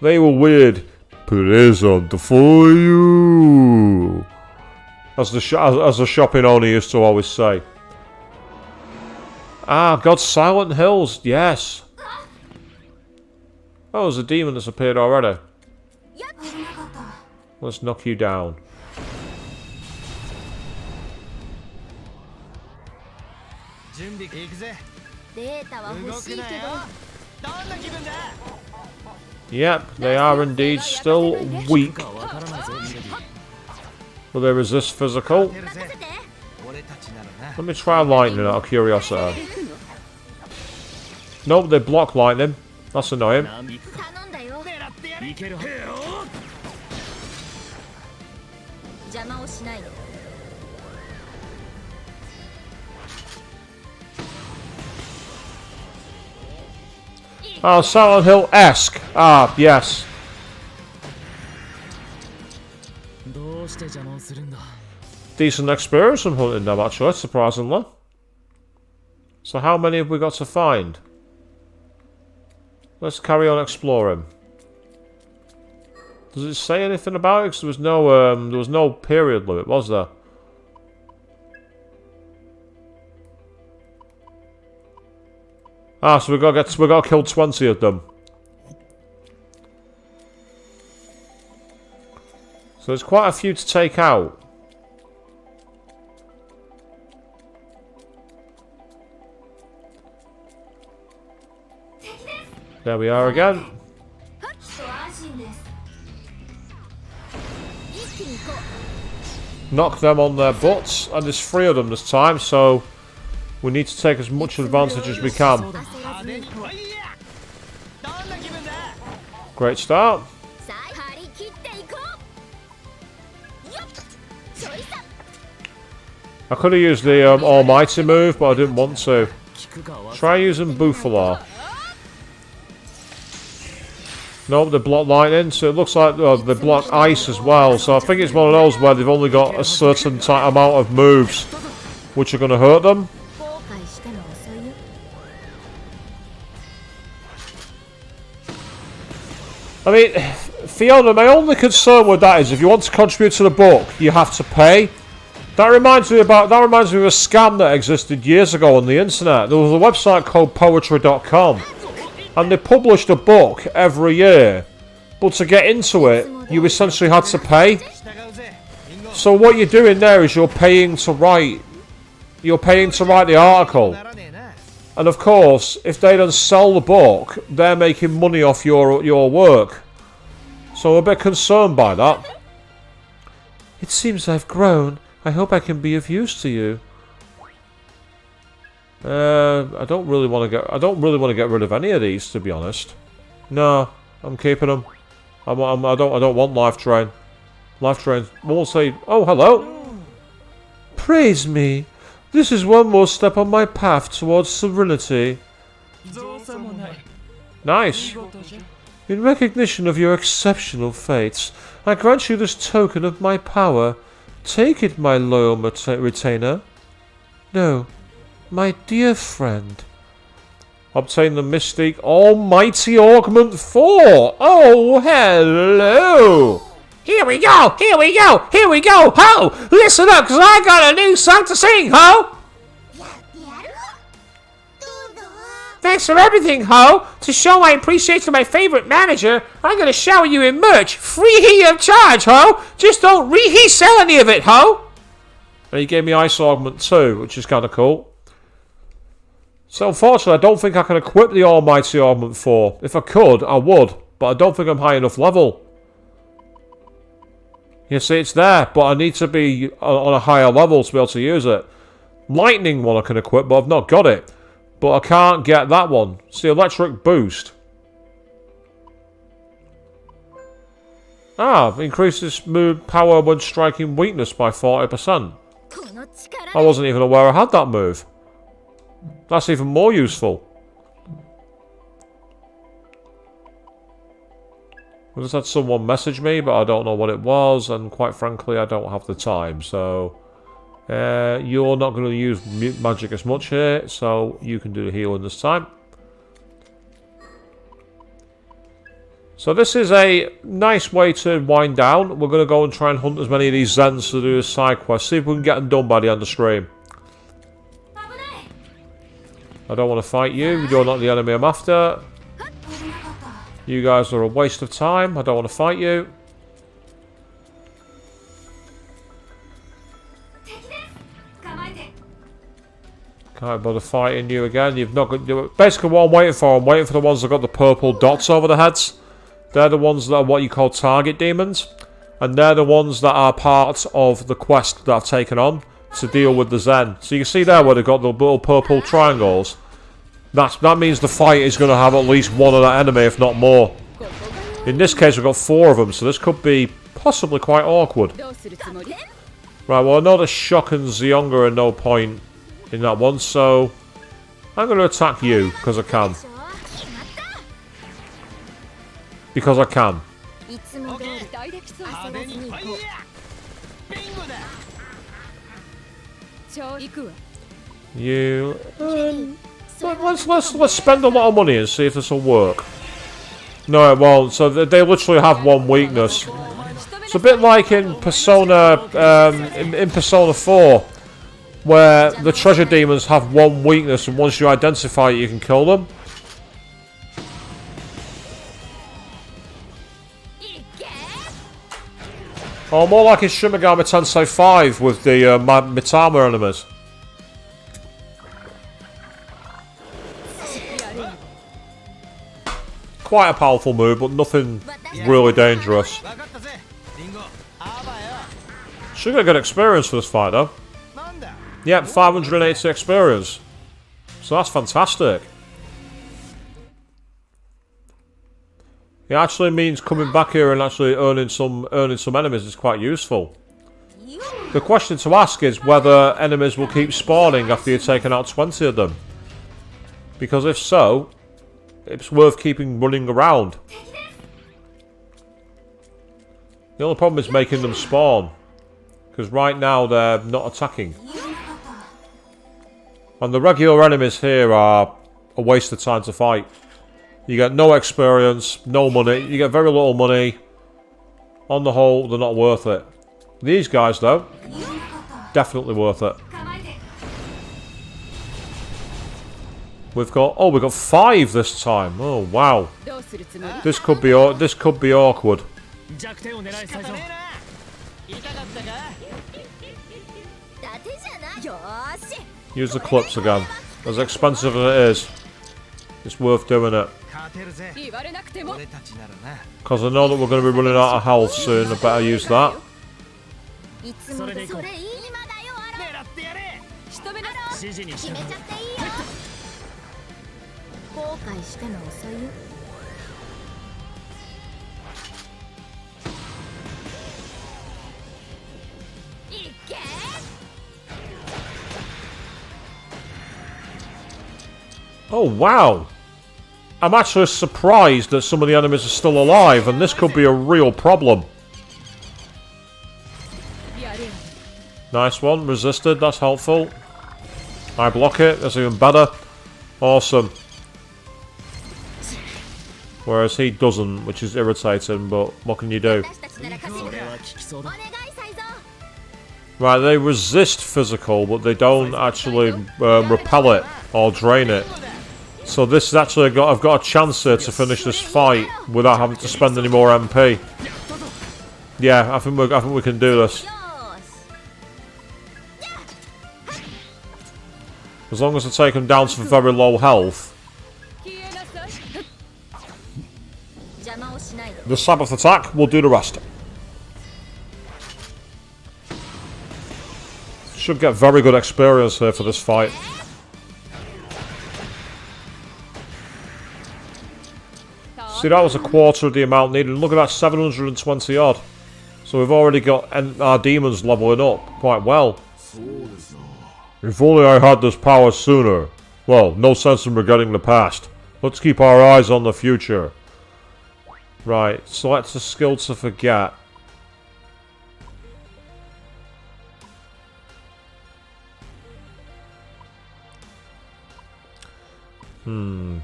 They were weird. Present for you, as the shopping owner used to always say. Ah, God's Silent Hills, yes. Oh, there's a demon that's appeared already. Let's knock you down. Yep, they are indeed still weak. Will they resist physical? Let me try lightning out of curiosity. Nope, they block lightning. That's annoying. Oh, Silent Hill-esque. Ah, yes. Decent experience from hunting them, actually, surprisingly. So how many have we got to find? Let's carry on exploring. Does it say anything about it? 'Cause there was no period limit, was there? Ah, so we gotta kill 20 of them. So there's quite a few to take out. There we are again. Knock them on their butts, and there's 3 of them this time, so we need to take as much advantage as we can. Great start. I could have used the Almighty move, but I didn't want to. Try using Buffalar. Nope, they block lightning, so it looks like they block ice as well. So I think it's one of those where they've only got a certain amount of moves which are going to hurt them. I mean, Fiona, my only concern with that is if you want to contribute to the book, you have to pay. That reminds me of a scam that existed years ago on the internet. There was a website called poetry.com. And they published a book every year, but to get into it, you essentially had to pay. So what you're doing there is you're paying to write the article. And of course, if they don't sell the book, they're making money off your work. So I'm a bit concerned by that. It seems I've grown. I hope I can be of use to you. I don't really want to get rid of any of these, to be honest. No, I'm keeping them. I don't want Life Train. Life Train won't say, "Oh, hello." Praise me. This is one more step on my path towards serenity. Nice. In recognition of your exceptional fates, I grant you this token of my power. Take it, my loyal retainer. No. My dear friend. Obtain the Mystique Almighty Augment 4. Oh, hello. Here we go. Here we go. Here we go. Ho! Listen up, because I got a new song to sing, Ho. Thanks for everything, Ho. To show my appreciation to my favorite manager, I'm going to shower you in merch. Free of charge, Ho. Just don't sell any of it, Ho. And he gave me Ice Augment 2, which is kind of cool. So unfortunately, I don't think I can equip the Almighty Augment 4. If I could, I would. But I don't think I'm high enough level. You see, it's there, but I need to be on a higher level to be able to use it. Lightning one I can equip, but I've not got it. But I can't get that one. See, Electric Boost. Ah, increases move power when striking weakness by 40%. I wasn't even aware I had that move. That's even more useful. I just had someone message me, but I don't know what it was, and quite frankly, I don't have the time. So, you're not going to use magic as much here, so you can do the healing this time. So this is a nice way to wind down. We're going to go and try and hunt as many of these Zens to do a side quest. See if we can get them done by the end of stream. I don't want to fight you. You're not the enemy I'm after. You guys are a waste of time. I don't want to fight you. Can't bother fighting you again. You've not got. Basically, what I'm waiting for the ones that got the purple dots over the heads. They're the ones that are what you call target demons, and they're the ones that are part of the quest that I've taken on to deal with the Zen. So you can see there where they've got the little purple triangles. That means the fight is going to have at least one of that enemy, if not more. In this case, we've got 4 of them, so this could be possibly quite awkward. Right, well, I know the Shock and Zeonga are no point in that one, so I'm going to attack you, because I can. Because I can. You... let's spend a lot of money and see if this will work. No, it won't. So they literally have one weakness. It's a bit like in Persona, in Persona 4, where the treasure demons have one weakness, and once you identify it, you can kill them. Or more like in Shin Megami Tensei 5 with the Mitama enemies. Quite a powerful move, but nothing really dangerous. 分かったぜリンゴあばよ Should get good experience for this fight, though. なんだ Yep, 580 experience. So that's fantastic. It actually means coming back here and actually earning some enemies is quite useful. The question to ask is whether enemies will keep spawning after you've taken out 20 of them. Because if so, it's worth keeping running around. The only problem is making them spawn. Because right now they're not attacking. And the regular enemies here are a waste of time to fight. You get no experience, no money, you get very little money. On the whole, they're not worth it. These guys though, definitely worth it. We've got 5 this time. Oh wow. This could be awkward. 弱点を狙いサイゾン痛かったか Use the clips again. As expensive as it is, it's worth doing it. 勝てるぜ俺たちならな Because I know that we're going to be running out of health soon. I better use that. いつもとそれいい今だよアロ狙ってやれ仕留めな指示に決めちゃっていいよ後悔しても遅いよ Oh wow! I'm actually surprised that some of the enemies are still alive, and this could be a real problem. Nice one, resisted, that's helpful. I block it, that's even better. Awesome. Whereas he doesn't, which is irritating, but what can you do? Right, they resist physical, but they don't actually repel it or drain it. So this is actually I've got a chance here to finish this fight without having to spend any more MP. Yeah, I think we can do this. As long as I take them down to very low health. The Sabbath attack will do the rest. Should get very good experience here for this fight. See, that was a quarter of the amount needed. Look at that, 720 odd. So we've already got our demons leveling up quite well. If only I had this power sooner. Well, no sense in forgetting the past. Let's keep our eyes on the future. Right, select a skill to forget.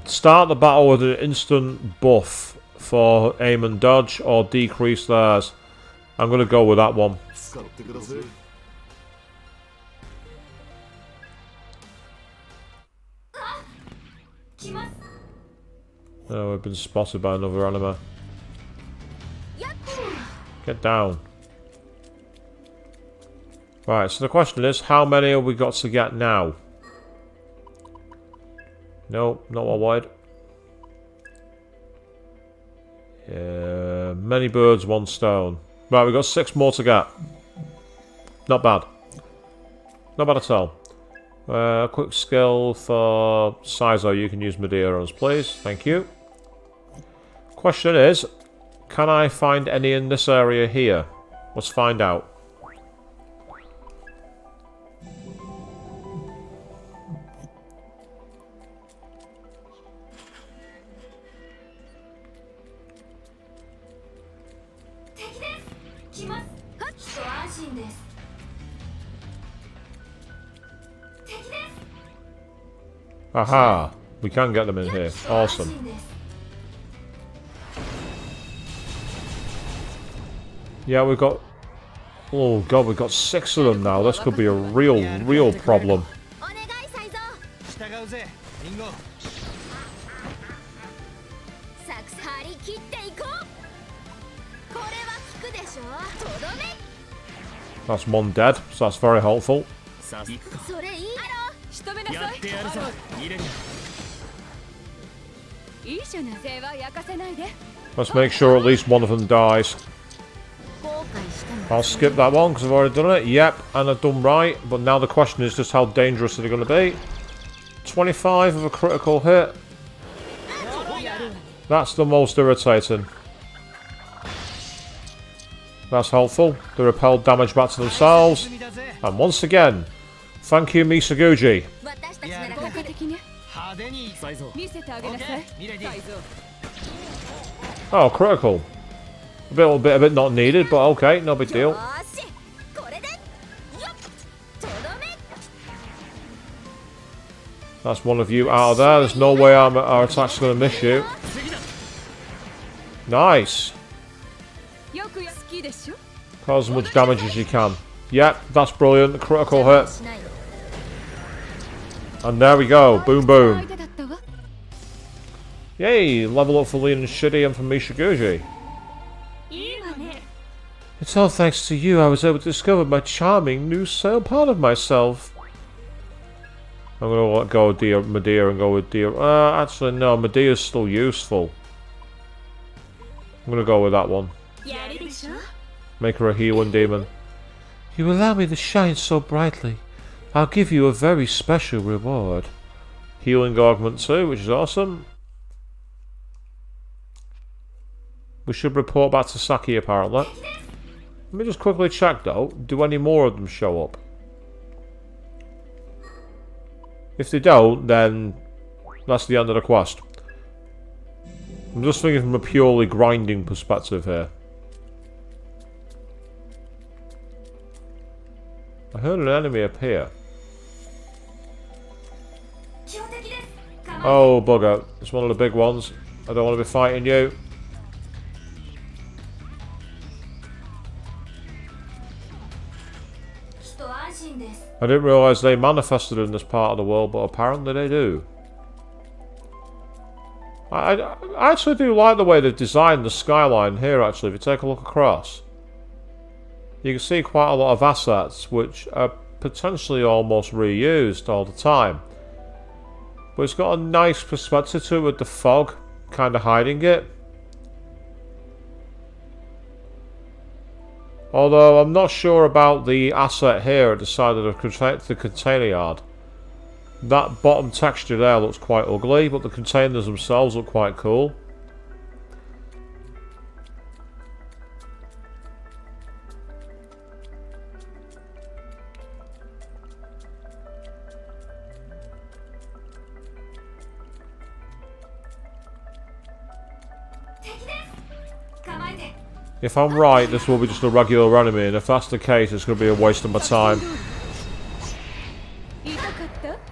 Start the battle with an instant buff for aim and dodge, or decrease theirs. I'm going to go with that one. Oh, we've been spotted by another enemy. Get down. Right, so the question is, how many have we got to get now? No, not what I wanted. Many birds, one stone. Right, we've got 6 more to get. Not bad. Not bad at all. Quick skill for Sizo. You can use Madeiras, please. Thank you. Question is, can I find any in this area here? Let's find out. Aha! We can get them in here. Awesome. Yeah, we've got... Oh god, we've got 6 of them now. This could be a real problem. That's one dead, so that's very helpful. いいじゃない。世話焼かせないで。 Let's make sure at least one of them dies. 後悔しても I'll skip that one because I've already done it. Yep, and I've done right. But now the question is just how dangerous are they going to be? 25 of a critical hit. That's the most irritating. That's helpful. They repel damage back to themselves. And once again, thank you, Misaguchi. 私たちなら効果的ね。派手にサイゾー。見せてあげなさい。ミレディ。サイゾー。 Oh, critical. A bit not needed, but okay, no big deal. よーしこれでよっとどめ That's one of you out of there. There's no way our attack's going to miss you. Nice. よく好きでしょ。 Cause as much damage as you can. Yep, that's brilliant. Critical hit. しない And there we go. Boom, 相 boom. 手だったわ。 Yay, level up for Leon Shitty and for Misaguchi. いいわね。 It's all thanks to you I was able to discover my charming new part of myself. I'm going to let go of Medea and go with Dia. Actually, no, Medea's still useful. I'm going to go with that one. やるでしょ。 Make her a healing demon. You allow me to shine so brightly. I'll give you a very special reward. Healing augment too, which is awesome. We should report back to Saki apparently. Let me just quickly check though. Do any more of them show up? If they don't, then that's the end of the quest. I'm just thinking from a purely grinding perspective here. I heard an enemy appear. Oh, bugger. It's one of the big ones. I don't want to be fighting you. I didn't realise they manifested in this part of the world, but apparently they do. I actually do like the way they've designed the skyline here, actually, if you take a look across. You can see quite a lot of assets which are potentially almost reused all the time. But it's got a nice perspective to it with the fog kind of hiding it. Although I'm not sure about the asset here at the side of the container yard. That bottom texture there looks quite ugly, but the containers themselves look quite cool. If I'm right, this will be just a regular enemy, and if that's the case, it's going to be a waste of my time.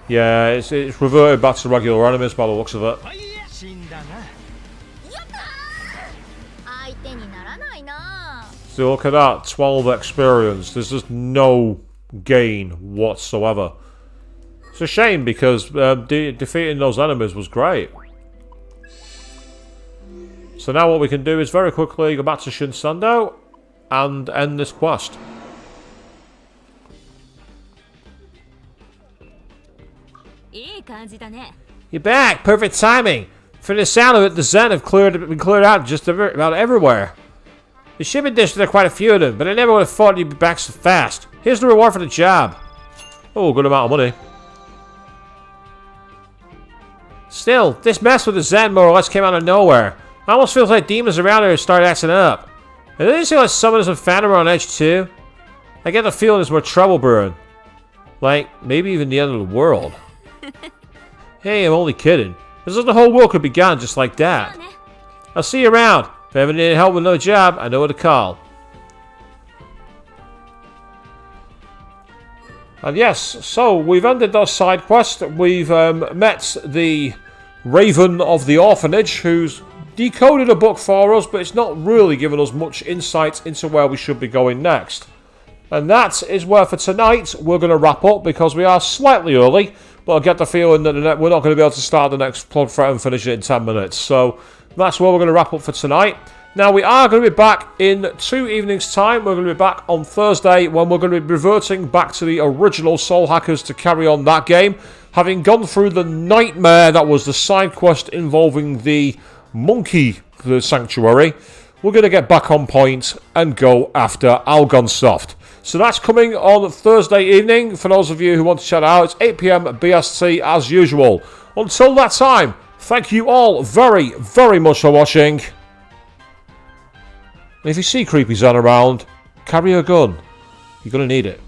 Yeah, it's reverted back to regular enemies by the looks of it. 相手にならないな So look at that, 12 experience. There's just no gain whatsoever. It's a shame because defeating those enemies was great. So now what we can do is very quickly go back to Shinsando and end this quest. You're back! Perfect timing! For the sound of it, the Zen have been cleared out just about everywhere. The shipping districts are quite a few of them, but I never would have thought you'd be back so fast. Here's the reward for the job. Oh, good amount of money. Still, this mess with the Zen more or less came out of nowhere. I almost feels like demons around here started acting up. And didn't it seem like some of them phantom are on edge too? I get the feeling there's more trouble brewing. Like, maybe even the end of the world. Hey, I'm only kidding. As if the whole world could be gone just like that. I'll see you around. If I ever need help with another job, I know who to call. And yes, so we've ended our side quest. We've met the Raven of the Orphanage, who's decoded a book for us, but it's not really given us much insight into where we should be going next. And that is where for tonight we're going to wrap up because we are slightly early, but I get the feeling that we're not going to be able to start the next plug threat and finish it in 10 minutes. So that's where we're going to wrap up for tonight. Now we are going to be back in 2 evenings time. We're going to be back on Thursday when we're going to be reverting back to the original Soul Hackers to carry on that game. Having gone through the nightmare that was the side quest involving the monkey sanctuary, we're going to get back on point and go after Algonsoft. So that's coming on Thursday evening. For those of you who want to check it out, it's 8 PM BST as usual. Until that time, thank you all very, very much for watching. And if you see creepy Zen around, carry a gun. You're going to need it.